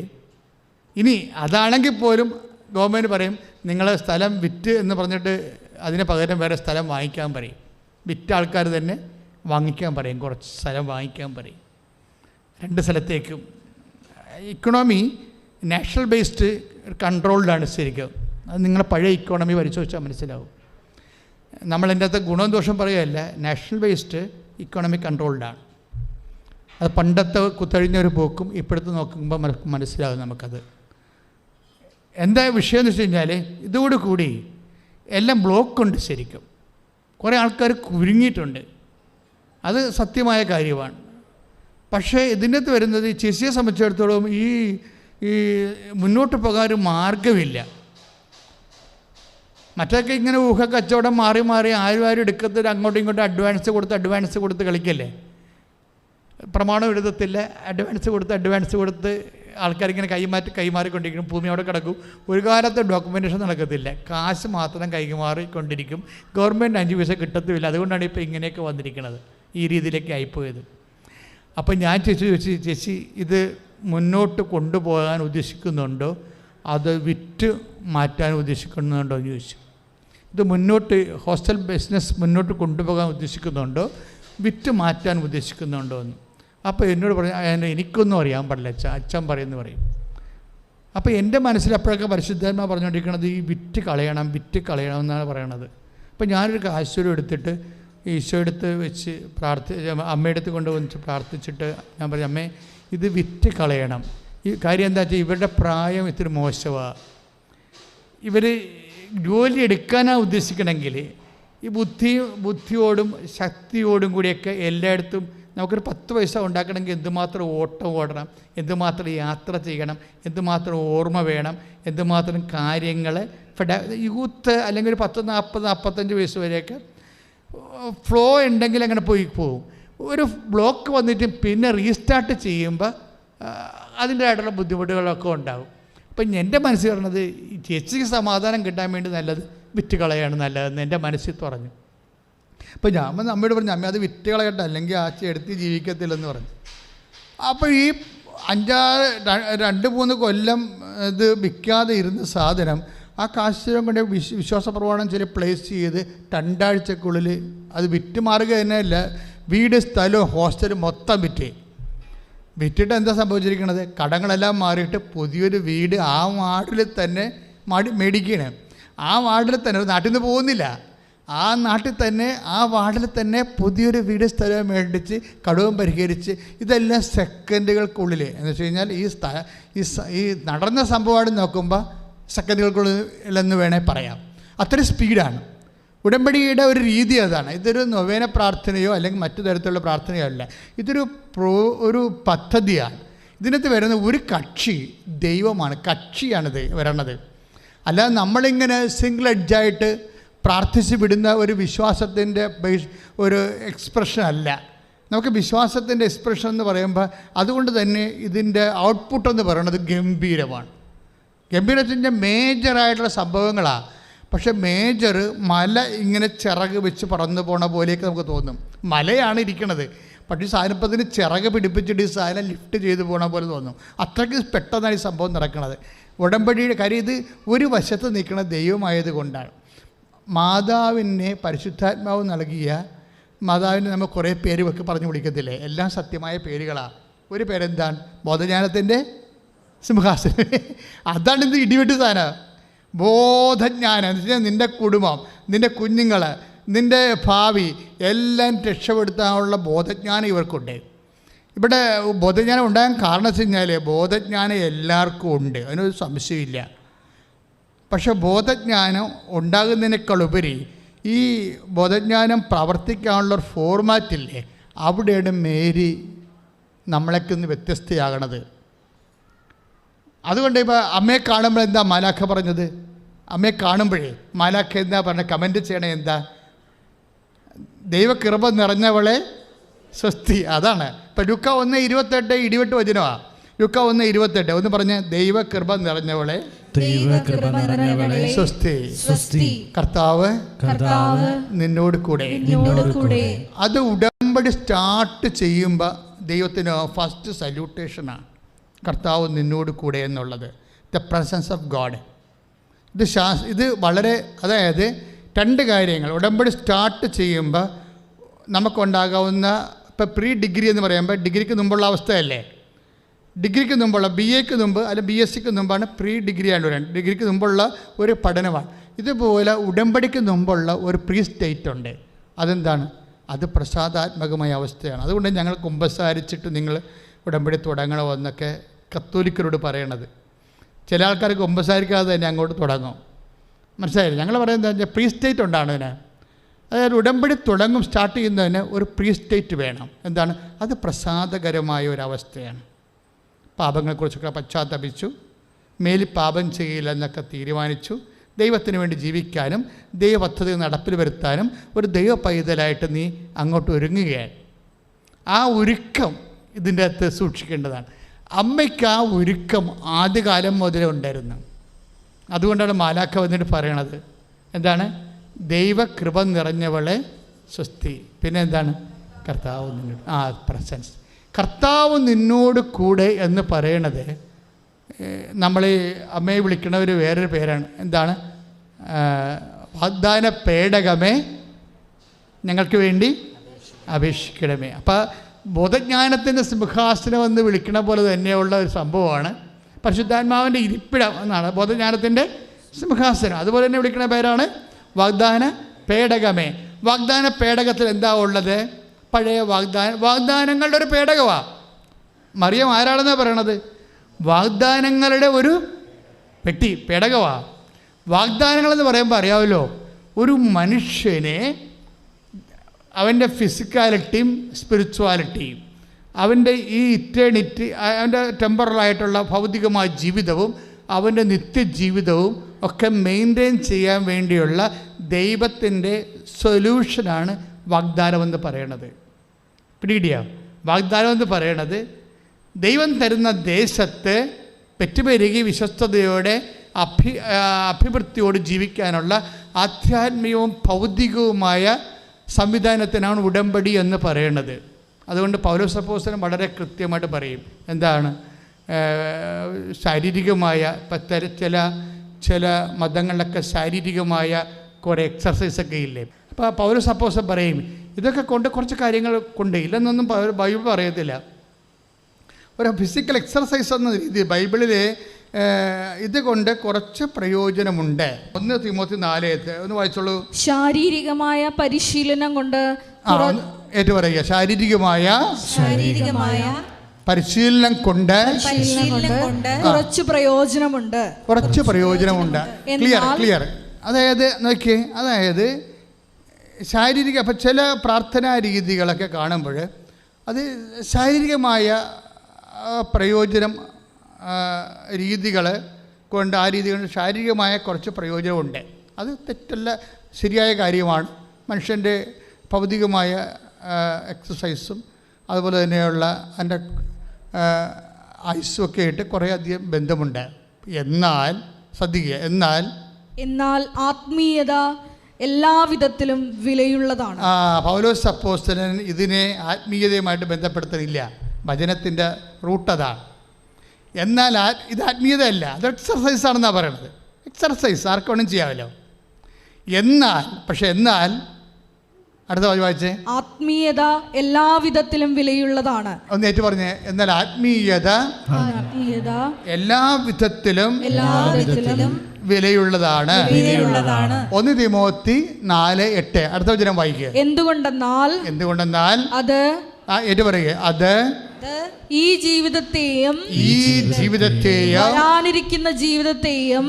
ഇനി അതാണെങ്കിൽ പോലും ഗവൺമെൻറ് പറയും നിങ്ങളെ സ്ഥലം വിറ്റ് എന്ന് പറഞ്ഞിട്ട് അതിന് പകരം വേറെ സ്ഥലം വാങ്ങിക്കാൻ പറയും. വിറ്റ ആൾക്കാർ തന്നെ വാങ്ങിക്കാൻ പറയും, കുറച്ച് സ്ഥലം വാങ്ങിക്കാൻ പറയും. 2 സ്ഥലത്തേക്കും. ഇക്കണോമി നാഷണൽ ബേസ്ഡ് കൺട്രോൾഡാണ് ശരിക്കും. അത് നിങ്ങളെ പഴയ ഇക്കോണമി പരിശോധിച്ചാൽ മനസ്സിലാവും. നമ്മളതിൻ്റെ അകത്ത് ഗുണവും ദോഷം പറയുകയല്ല, നാഷണൽ ബേസ്ഡ് ഇക്കോണമി കൺട്രോൾഡാണ്. അത് പണ്ടത്തെ കുത്തഴിഞ്ഞൊരു പോക്കും ഇപ്പോഴത്തെ നോക്കുമ്പോൾ മനസ്സിലാകും നമുക്കത്. എന്താ വിഷയം എന്ന് വെച്ച് കഴിഞ്ഞാൽ ഇതോടുകൂടി എല്ലാം ബ്ലോക്കുണ്ട്. ശരിക്കും കുറേ ആൾക്കാർ കുരുങ്ങിയിട്ടുണ്ട്, അത് സത്യമായ കാര്യമാണ്. പക്ഷേ ഇതിനകത്ത് വരുന്നത് ചേച്ചിയെ സംബന്ധിച്ചിടത്തോളം ഈ മുന്നോട്ട് പോകാൻ ഒരു മാർഗമില്ല. മറ്റൊക്കെ ഇങ്ങനെ ഊഹക്കച്ചവടം മാറി ആരും എടുക്കത്തില്ല, അങ്ങോട്ടും ഇങ്ങോട്ടും അഡ്വാൻസ് കൊടുത്ത് കളിക്കല്ലേ. പ്രമാണം എഴുതത്തില്ല, അഡ്വാൻസ് കൊടുത്ത് ആൾക്കാരിങ്ങനെ കൈമാറിക്കൊണ്ടിരിക്കും. ഭൂമി അവിടെ കിടക്കും. ഒരു കാലത്ത് ഡോക്യുമെൻറ്റേഷൻ നടക്കത്തില്ല, കാശ് മാത്രം കൈമാറിക്കൊണ്ടിരിക്കും. ഗവൺമെൻറ് 5 പൈസ കിട്ടത്തുമില്ല. അതുകൊണ്ടാണ് ഇപ്പോൾ ഇങ്ങനെയൊക്കെ വന്നിരിക്കുന്നത്, ഈ രീതിയിലേക്ക് ആയിപ്പോയത്. അപ്പം ഞാൻ ചേച്ചി ഇത് മുന്നോട്ട് കൊണ്ടുപോകാൻ ഉദ്ദേശിക്കുന്നുണ്ടോ, അത് വിറ്റ് മാറ്റാൻ ഉദ്ദേശിക്കുന്നുണ്ടോ എന്ന് ചോദിച്ചു. ഇത് ഹോസ്റ്റൽ ബിസിനസ് മുന്നോട്ട് കൊണ്ടുപോകാൻ ഉദ്ദേശിക്കുന്നുണ്ടോ, വിറ്റ് മാറ്റാൻ ഉദ്ദേശിക്കുന്നുണ്ടോ എന്ന്. അപ്പോൾ എന്നോട് പറഞ്ഞു, എനിക്കൊന്നും അറിയാൻ പാടില്ല അച്ഛൻ പറയുമെന്ന് പറയും. അപ്പോൾ എൻ്റെ മനസ്സിൽ അപ്പോഴൊക്കെ പരിശുദ്ധാത്മാ പറഞ്ഞുകൊണ്ടിരിക്കുന്നത് ഈ വിറ്റ് കളയണം എന്നാണ് പറയണത്. അപ്പോൾ ഞാനൊരു കാശൂരം എടുത്തിട്ട് ഈശോ എടുത്ത് വെച്ച് അമ്മയെടുത്ത് കൊണ്ടുവന്ന് പ്രാർത്ഥിച്ചിട്ട് ഞാൻ പറഞ്ഞു, അമ്മേ ഇത് വിറ്റ് കളയണം. ഈ കാര്യം എന്താ വെച്ചാൽ ഇവരുടെ പ്രായം ഇത്തിരി മോശമാണ്. ഇവർ ജോലി എടുക്കാനാണ് ഉദ്ദേശിക്കണമെങ്കിൽ ഈ ബുദ്ധിയോടും ശക്തിയോടും കൂടിയൊക്കെ എല്ലായിടത്തും നമുക്കൊരു 10 പൈസ ഉണ്ടാക്കണമെങ്കിൽ എന്തുമാത്രം ഓടണം, എന്തുമാത്രം യാത്ര ചെയ്യണം, എന്തുമാത്രം ഓർമ്മ വേണം, എന്തുമാത്രം കാര്യങ്ങൾ യൂത്ത് അല്ലെങ്കിൽ ഒരു 10, 40, 45 വയസ്സ് വരെയൊക്കെ ഫ്ലോ ഉണ്ടെങ്കിൽ അങ്ങനെ പോകും. ഒരു ബ്ലോക്ക് വന്നിട്ട് പിന്നെ റീസ്റ്റാർട്ട് ചെയ്യുമ്പോൾ അതിൻ്റെതായിട്ടുള്ള ബുദ്ധിമുട്ടുകളൊക്കെ ഉണ്ടാകും. അപ്പം എൻ്റെ മനസ്സിൽ പറഞ്ഞത് ഈ ചേച്ചിക്ക് സമാധാനം കിട്ടാൻ വേണ്ടി നല്ലത് വിറ്റ് കളയാണ് നല്ലതെന്ന് എൻ്റെ മനസ്സിൽ പറഞ്ഞു. അപ്പോൾ ഞാൻ അമ്മയോട് പറഞ്ഞു, അമ്മ അത് വിറ്റ് കളയട്ടെ, അല്ലെങ്കിൽ ആച്ചി എടുത്ത് ജീവിക്കത്തില്ലെന്ന് പറഞ്ഞു. അപ്പോൾ ഈ 2-3 കൊല്ലം ഇത് വിൽക്കാതെ ഇരുന്ന സാധനം ആ കാശുരം കൊണ്ട് വിശ്വാസ പ്രമാണം പ്ലേസ് ചെയ്ത് 2 ആഴ്ചക്കുള്ളിൽ അത് വിറ്റ് മാറുക തന്നെയല്ല, വീട് സ്ഥലവും ഹോസ്റ്റലും മൊത്തം വിറ്റിട്ട് എന്താ സംഭവിച്ചിരിക്കുന്നത്, കടങ്ങളെല്ലാം മാറിയിട്ട് പുതിയൊരു വീട് ആ വാർഡിൽ തന്നെ മേടിക്കണം. ആ വാർഡിൽ തന്നെ, നാട്ടിൽ നിന്ന് പോകുന്നില്ല, ആ വാർഡിൽ തന്നെ പുതിയൊരു വീട് സ്ഥലവും മേടിച്ച് കടവും പരിഹരിച്ച് ഇതെല്ലാം സെക്കൻഡുകൾക്കുള്ളിൽ എന്ന് വെച്ച് കഴിഞ്ഞാൽ ഈ നടന്ന സംഭവമാണ് നോക്കുമ്പോൾ സെക്കൻഡുകൾക്കുള്ളിലെന്ന് വേണേൽ പറയാം. അത്രയും സ്പീഡാണ് ഉടമ്പടിയുടെ ഒരു രീതി. അതാണ്. ഇതൊരു നൊവേന പ്രാർത്ഥനയോ അല്ലെങ്കിൽ മറ്റു തരത്തിലുള്ള പ്രാർത്ഥനയോ അല്ല, ഇതൊരു പദ്ധതിയാണ്. ഇതിനകത്ത് വരുന്ന ഒരു കക്ഷി ദൈവമാണ്, കക്ഷിയാണിത് വരണത്. അല്ലാതെ നമ്മളിങ്ങനെ സിംഗിൾ എഡ്ജായിട്ട് പ്രാർത്ഥിച്ച് വിടുന്ന ഒരു വിശ്വാസത്തിൻ്റെ ഒരു എക്സ്പ്രഷൻ അല്ല. നമുക്ക് വിശ്വാസത്തിൻ്റെ എക്സ്പ്രഷൻ എന്ന് പറയുമ്പോൾ അതുകൊണ്ട് തന്നെ ഇതിൻ്റെ ഔട്ട്പുട്ട് എന്ന് പറയുന്നത് ഗംഭീരമാണ്. ഗംഭീരത്തിൻ്റെ മേജറായിട്ടുള്ള സംഭവങ്ങളാണ്. പക്ഷെ മേജർ മല ഇങ്ങനെ ചിറക് വെച്ച് പറന്നു പോണ പോലെയൊക്കെ നമുക്ക് തോന്നും. മലയാണ് ഇരിക്കണത്, പക്ഷേ ഈ സാധനപ്പത്തിന് ചിറക് പിടിപ്പിച്ചിട്ട് ഈ സാധനം ലിഫ്റ്റ് ചെയ്ത് പോകണ പോലെ തോന്നും. അത്രയ്ക്ക് പെട്ടെന്നാണ് ഈ സംഭവം നടക്കുന്നത്. ഉടമ്പടിയുടെ കാര്യം ഇത് ഒരു വശത്ത് നിൽക്കുന്ന ദൈവമായത് കൊണ്ടാണ്. മാതാവിനെ പരിശുദ്ധാത്മാവ് നൽകിയ മാതാവിന് നമ്മൾ കുറേ പേര് വെക്ക് പറഞ്ഞു വിളിക്കത്തില്ലേ, എല്ലാം സത്യമായ പേരുകളാണ്. ഒരു പേരെന്താണ്? ബോധജ്ഞാനത്തിൻ്റെ സിംഹാസനം. അതാണ് ഇത് ഇടിവെട്ട് സാധനം. ബോധജ്ഞാനം എന്ന് വെച്ചാൽ നിൻ്റെ കുടുംബം, നിൻ്റെ കുഞ്ഞുങ്ങൾ, നിൻ്റെ ഭാവി എല്ലാം രക്ഷപ്പെടുത്താനുള്ള ബോധജ്ഞാനം ഇവർക്കുണ്ട്. ഇവിടെ ബോധജ്ഞാനം ഉണ്ടാകാൻ കാരണം വെച്ച് കഴിഞ്ഞാൽ ബോധജ്ഞാനം എല്ലാവർക്കും ഉണ്ട്, അതിനൊരു സംശയമില്ല. പക്ഷെ ബോധജ്ഞാനം ഉണ്ടാകുന്നതിനേക്കാളുപരി ഈ ബോധജ്ഞാനം പ്രവർത്തിക്കാനുള്ളൊരു ഫോർമാറ്റില്ലേ, അവിടെയാണ് മേരി നമ്മളൊക്കെ ഒന്ന് വ്യത്യസ്തയാകണത്. അതുകൊണ്ട് ഇപ്പോൾ അമ്മയെ കാണുമ്പോൾ എന്താ മാലാഖ പറഞ്ഞത്? അമ്മയെ കാണുമ്പോഴേ മാലാഖ എന്താ പറഞ്ഞത്? കമൻറ്റ് ചെയ്യണേ എന്താ? ദൈവകൃപ നിറഞ്ഞവളെ സ്വസ്തി. അതാണ് ഇപ്പം ലൂക്ക 1:28 ഇടിവെട്ട് വചനമാണ്. ലൂക്ക 1:28 ഒന്ന് പറഞ്ഞ്, ദൈവകൃപ നിറഞ്ഞവളെ സ്വസ്തി, കർത്താവ് നിന്നോട് കൂടെ. അത് ഉടമ്പടി സ്റ്റാർട്ട് ചെയ്യുമ്പോൾ ദൈവത്തിന് ഫസ്റ്റ് സല്യൂട്ടേഷനാണ്, കർത്താവ് നിന്നോട് കൂടെ എന്നുള്ളത്. The presence of God. ഇത് വളരെ, അതായത് രണ്ട് കാര്യങ്ങൾ. ഉടമ്പടി സ്റ്റാർട്ട് ചെയ്യുമ്പോൾ നമുക്കുണ്ടാകാവുന്ന, ഇപ്പോൾ പ്രീ ഡിഗ്രി എന്ന് പറയുമ്പോൾ ഡിഗ്രിക്ക് മുമ്പുള്ള അവസ്ഥയല്ലേ, ഡിഗ്രിക്ക് മുമ്പുള്ള BAക്ക് മുമ്പ് അല്ലെങ്കിൽ BScക്ക് മുമ്പാണ് പ്രീ ഡിഗ്രി ആയിട്ട് പറയുന്നത്. ഡിഗ്രിക്ക് മുമ്പുള്ള ഒരു പഠനമാണ്. ഇതുപോലെ ഉടമ്പടിക്ക് മുമ്പുള്ള ഒരു പ്രീ സ്റ്റേറ്റ് ഉണ്ട്. അതെന്താണ്? അത് പ്രസാദാത്മകമായ അവസ്ഥയാണ്. അതുകൊണ്ട് ഞങ്ങൾ കുമ്പസാരിച്ചിട്ട് നിങ്ങൾ ഉടമ്പടി തുടങ്ങണമെന്നൊക്കെ കത്തോലിക്കരോട് പറയണത്. ചില ആൾക്കാർ കുമ്പസാരിക്കാതെ തന്നെ അങ്ങോട്ട് തുടങ്ങും. മനസ്സിലായില്ല? ഞങ്ങൾ പറയുന്നത് പ്രീ സ്റ്റേറ്റ് ഉണ്ടാണ് ഇതിന്. അതായത് ഉടമ്പടി തുടങ്ങും, സ്റ്റാർട്ട് ചെയ്യുന്നതിന് ഒരു പ്രീ സ്റ്റേറ്റ് വേണം. എന്താണ്? അത് പ്രസാദകരമായ ഒരവസ്ഥയാണ്. പാപങ്ങളെക്കുറിച്ചൊക്കെ പശ്ചാത്തപിച്ചു, മേലിൽ പാപം ചെയ്യില്ല എന്നൊക്കെ തീരുമാനിച്ചു, ദൈവത്തിന് വേണ്ടി ജീവിക്കാനും ദൈവ പദ്ധതി നടപ്പിൽ വരുത്താനും ഒരു ദൈവ പൈതലായിട്ട് നീ അങ്ങോട്ട് ഒരുങ്ങുകയാണ്. ആ ഒരുക്കം ഇതിൻ്റെ അകത്ത് സൂക്ഷിക്കേണ്ടതാണ്. അമ്മയ്ക്ക് ആ ഒരുക്കം ആദ്യകാലം മുതലേ ഉണ്ടായിരുന്നു. അതുകൊണ്ടാണ് മാലാഖ വന്നിട്ട് പറയണത് എന്താണ്? ദൈവകൃപ നിറഞ്ഞവളെ സ്വസ്തി. പിന്നെ എന്താണ്? കർത്താവ് നിന്നോട്. പ്രസൻസ്. കർത്താവ് നിന്നോട് കൂടെ എന്ന് പറയണത് നമ്മൾ അമ്മയെ വിളിക്കണ ഒരു വേറൊരു പേരാണ്. എന്താണ്? വാഗ്ദാന പേടകമേ ഞങ്ങൾക്ക് വേണ്ടി അപേക്ഷിക്കണമേ. അപ്പോൾ ബോധജ്ഞാനത്തിൻ്റെ സിംഹാസനം എന്ന് വിളിക്കണ പോലെ തന്നെയുള്ള ഒരു സംഭവമാണ് പരിശുദ്ധാത്മാവിൻ്റെ ഇരിപ്പിടം എന്നാണ് ബോധജ്ഞാനത്തിൻ്റെ സിംഹാസനം. അതുപോലെ തന്നെ വിളിക്കുന്ന പേരാണ് വാഗ്ദാന പേടകമേ. വാഗ്ദാന പേടകത്തിൽ എന്താ ഉള്ളത്? പഴയ വാഗ്ദാനങ്ങളുടെ ഒരു പേടകമാണ്. മറിയം ആരാണെന്നാണ് പറയണത്? വാഗ്ദാനങ്ങളുടെ ഒരു പെട്ടി, പേടകമാണ്. വാഗ്ദാനങ്ങളെന്ന് പറയുമ്പോൾ അറിയാമല്ലോ, ഒരു മനുഷ്യനെ അവൻ്റെ ഫിസിക്കാലിറ്റിയും സ്പിരിച്വാലിറ്റിയും അവൻ്റെ ഈ ഇറ്റേണിറ്റി, അവൻ്റെ ടെമ്പറലായിട്ടുള്ള ഭൗതികമായ ജീവിതവും അവൻ്റെ നിത്യജീവിതവും ഒക്കെ മെയിൻറ്റെയിൻ ചെയ്യാൻ വേണ്ടിയുള്ള ദൈവത്തിൻ്റെ സൊല്യൂഷനാണ് വാഗ്ദാനമെന്ന് പറയണത്. പിടികിട്ടിയ? വാഗ്ദാനമെന്ന് പറയണത് ദൈവം തരുന്ന ദേശത്ത് പെറ്റുപെരുകി വിശ്വസ്തയോടെ അഭിവൃദ്ധിയോട് ജീവിക്കാനുള്ള ആധ്യാത്മികവും ഭൗതികവുമായ സംവിധാനത്തിനാണ് ഉടമ്പടി എന്ന് പറയണത്. അതുകൊണ്ട് പൗലോസ് അപ്പോസ്തലൻ വളരെ കൃത്യമായിട്ട് പറയും എന്താണ്? ശാരീരികമായ ചില മതങ്ങളിലൊക്കെ ശാരീരികമായ കുറേ എക്സർസൈസൊക്കെ ഇല്ലേ? അപ്പോൾ പൗലോസ് അപ്പോസ്തലൻ പറയും ഇതൊക്കെ കൊണ്ട് കുറച്ച് കാര്യങ്ങൾ കൊണ്ട് ഇല്ലെന്നൊന്നും ബൈബിൾ പറയത്തില്ല. ഒരു ഫിസിക്കൽ എക്സർസൈസ് എന്ന രീതി ബൈബിളിലെ ഇതുകൊണ്ട് കുറച്ച് പ്രയോജനമുണ്ട്. 1 തിമോത്തി 4 ഒന്ന് വായിച്ചോളൂ. ശാരീരികമായ പരിശീലനം കൊണ്ട് ഏറ്റു പറയുക. ശാരീരികമായ പരിശീലനം കൊണ്ട് കുറച്ച് പ്രയോജനമുണ്ട്. ക്ലിയർ. അതായത് നോക്കിയേ, അതായത് ശാരീരിക, അപ്പം ചില പ്രാർത്ഥനാ രീതികളൊക്കെ കാണുമ്പോൾ അത് ശാരീരികമായ പ്രയോജനം രീതികൾ കൊണ്ട്, ആ രീതി കൊണ്ട് ശാരീരികമായ കുറച്ച് പ്രയോജനമുണ്ട്. അത് തെറ്റല്ല, ശരിയായ കാര്യമാണ്. മനുഷ്യൻ്റെ ഭൗതികമായ എക്സസൈസും അതുപോലെ തന്നെയുള്ള അതിൻ്റെ ആയുസ്സുമൊക്കെ ആയിട്ട് കുറേയധികം ബന്ധമുണ്ട്. എന്നാൽ ശ്രദ്ധിക്കുക, എന്നാൽ ആത്മീയത എല്ലാവിധത്തിലും വിലയുള്ളതാണ്. പൗലോസ് അപ്പോസ്തലൻ ഇതിനെ ആത്മീയതയുമായിട്ട് ബന്ധപ്പെടുത്തുന്നില്ല. വചനത്തിൻ്റെ റൂട്ട് അതാണ്. എന്നാൽ ഇത് ആത്മീയതയല്ല, അത് എക്സർസൈസ് ആണെന്നാണ് പറയണത്. എക്സർസൈസ് ആർക്ക് വേണം ചെയ്യാമല്ലോ. എന്നാൽ അടുത്ത വായിച്ചേ. ആത്മീയത എല്ലാവിധത്തിലും വിലയുള്ളതാണ്. ഒന്ന് ഏറ്റു പറഞ്ഞേ. എന്നാൽ ആത്മീയത എല്ലാവിധത്തിലും വിലയുള്ളതാണ്. 1 തിമോത്തി 4:8. അടുത്ത വചനം വായിക്കുക. എന്തുകൊണ്ടെന്നാൽ അത് ഏറ്റു പറയുക. അത് ഈ ജീവിതത്തെയും വരാനിരിക്കുന്ന ജീവിതത്തെയും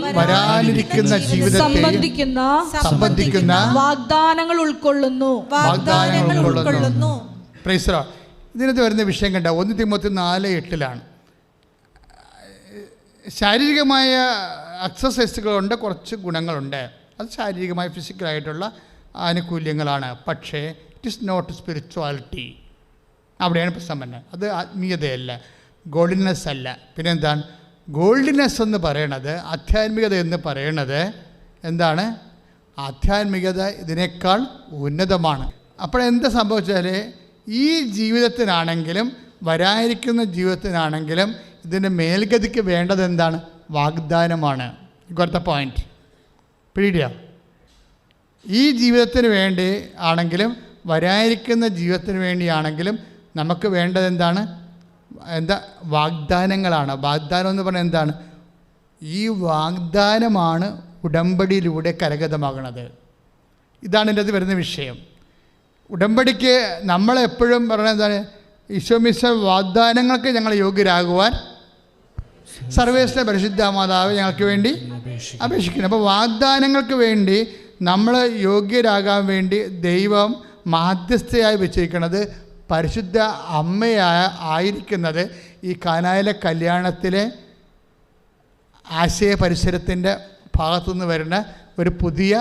സംബന്ധിക്കുന്ന വാഗ്ദാനങ്ങൾ ഉൾക്കൊള്ളുന്നു. Praise the Lord. ഇതിനകത്ത് വരുന്ന വിഷയം കണ്ട 1 തിമോത്തി 4:8 ശാരീരികമായ എക്സസൈസുകളുണ്ട്, കുറച്ച് ഗുണങ്ങളുണ്ട്. അത് ശാരീരികമായ ഫിസിക്കലായിട്ടുള്ള ആനുകൂല്യങ്ങളാണ്. പക്ഷേ ഇറ്റ് ഈസ് നോട്ട് സ്പിരിച്വാലിറ്റി. അവിടെയാണ് പ്രശ്നം വരുന്നത്. അത് ആത്മീയതയല്ല, ഗോൾഡിനെസ് അല്ല. പിന്നെ എന്താണ് ഗോൾഡിനെസ് എന്ന് പറയണത്? ആധ്യാത്മികത എന്ന് പറയണത് എന്താണ്? ആധ്യാത്മികത ഇതിനേക്കാൾ ഉന്നതമാണ്. അപ്പോഴെന്താ സംഭവിച്ചാൽ ഈ ജീവിതത്തിനാണെങ്കിലും വരാനിരിക്കുന്ന ജീവിതത്തിനാണെങ്കിലും ഇതിൻ്റെ മേൽഗതിക്ക് വേണ്ടത് എന്താണ്? വാഗ്ദാനമാണ്. ഇവിടുത്തെ പോയിന്റ് പിടിയ. ഈ ജീവിതത്തിന് വേണ്ടി ആണെങ്കിലും വരാനിരിക്കുന്ന ജീവിതത്തിന് വേണ്ടിയാണെങ്കിലും നമുക്ക് വേണ്ടത് എന്താണ്? വാഗ്ദാനങ്ങളാണ്. വാഗ്ദാനം എന്ന് പറഞ്ഞാൽ എന്താണ്? ഈ വാഗ്ദാനമാണ് ഉടമ്പടിയിലൂടെ കരഗതമാകുന്നത്. ഇതാണ് എൻ്റെ അത് വരുന്ന വിഷയം. ഉടമ്പടിക്ക് നമ്മളെപ്പോഴും പറയുന്നത് എന്താണ്? ഈശോമിശ വാഗ്ദാനങ്ങൾക്ക് ഞങ്ങൾ യോഗ്യരാകുവാൻ സർവേശ്വര പരിശുദ്ധ മാതാവ് ഞങ്ങൾക്ക് വേണ്ടി അപേക്ഷിക്കുന്നു. അപ്പോൾ വാഗ്ദാനങ്ങൾക്ക് വേണ്ടി നമ്മൾ യോഗ്യരാകാൻ വേണ്ടി ദൈവം മാധ്യസ്ഥയായി വെച്ചിരിക്കുന്നത് പരിശുദ്ധ ആയിരിക്കുന്നത് ഈ കാനായിലെ കല്യാണത്തിലെ ആശയ പരിസരത്തിൻ്റെ ഭാഗത്തുനിന്ന് വരുന്ന ഒരു പുതിയ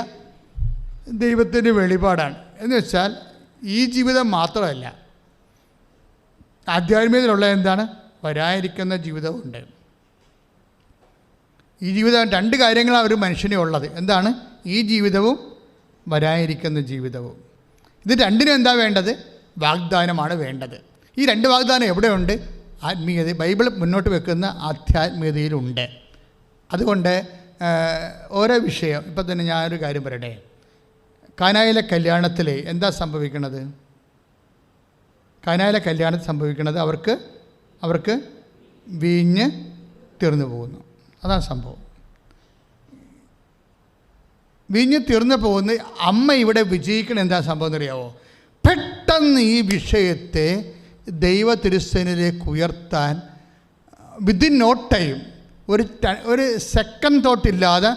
ദൈവത്തിൻ്റെ വെളിപാടാണ്. എന്ന് വെച്ചാൽ ഈ ജീവിതം മാത്രമല്ല, ആധ്യാത്മികതയിലുള്ള എന്താണ്? വരാനിരിക്കുന്ന ജീവിതമുണ്ട്. ഈ ജീവിതം 2 കാര്യങ്ങളാണ് ഒരു മനുഷ്യനെ ഉള്ളത്. എന്താണ്? ഈ ജീവിതവും വരാനിരിക്കുന്ന ജീവിതവും. ഇത് രണ്ടിനും എന്താ വേണ്ടത്? വാഗ്ദാനമാണ് വേണ്ടത്. ഈ 2 വാഗ്ദാനം എവിടെയുണ്ട്? ആത്മീയത. ബൈബിൾ മുന്നോട്ട് വെക്കുന്ന ആധ്യാത്മികതയിലുണ്ട്. അതുകൊണ്ട് ഓരോ വിഷയം ഇപ്പം തന്നെ ഞാനൊരു കാര്യം പറയട്ടെ. കാനായിലെ കല്യാണത്തിൽ എന്താ സംഭവിക്കുന്നത്? കാനായിലെ കല്യാണത്തിൽ സംഭവിക്കുന്നത് അവർക്ക് വീഞ്ഞ് തീർന്നു പോകുന്നു. അതാണ് സംഭവം. വീഞ്ഞ് തീർന്നു പോകുന്ന അമ്മ ഇവിടെ വിജയിക്കണം. എന്താ സംഭവം എന്നറിയാവോ? പെട്ടെന്ന് ഈ വിഷയത്തെ ദൈവ തിരുസേനയിലേക്ക് ഉയർത്താൻ വിത്തിൻ നോ ടൈം, ഒരു സെക്കൻഡ് തോട്ടില്ലാതെ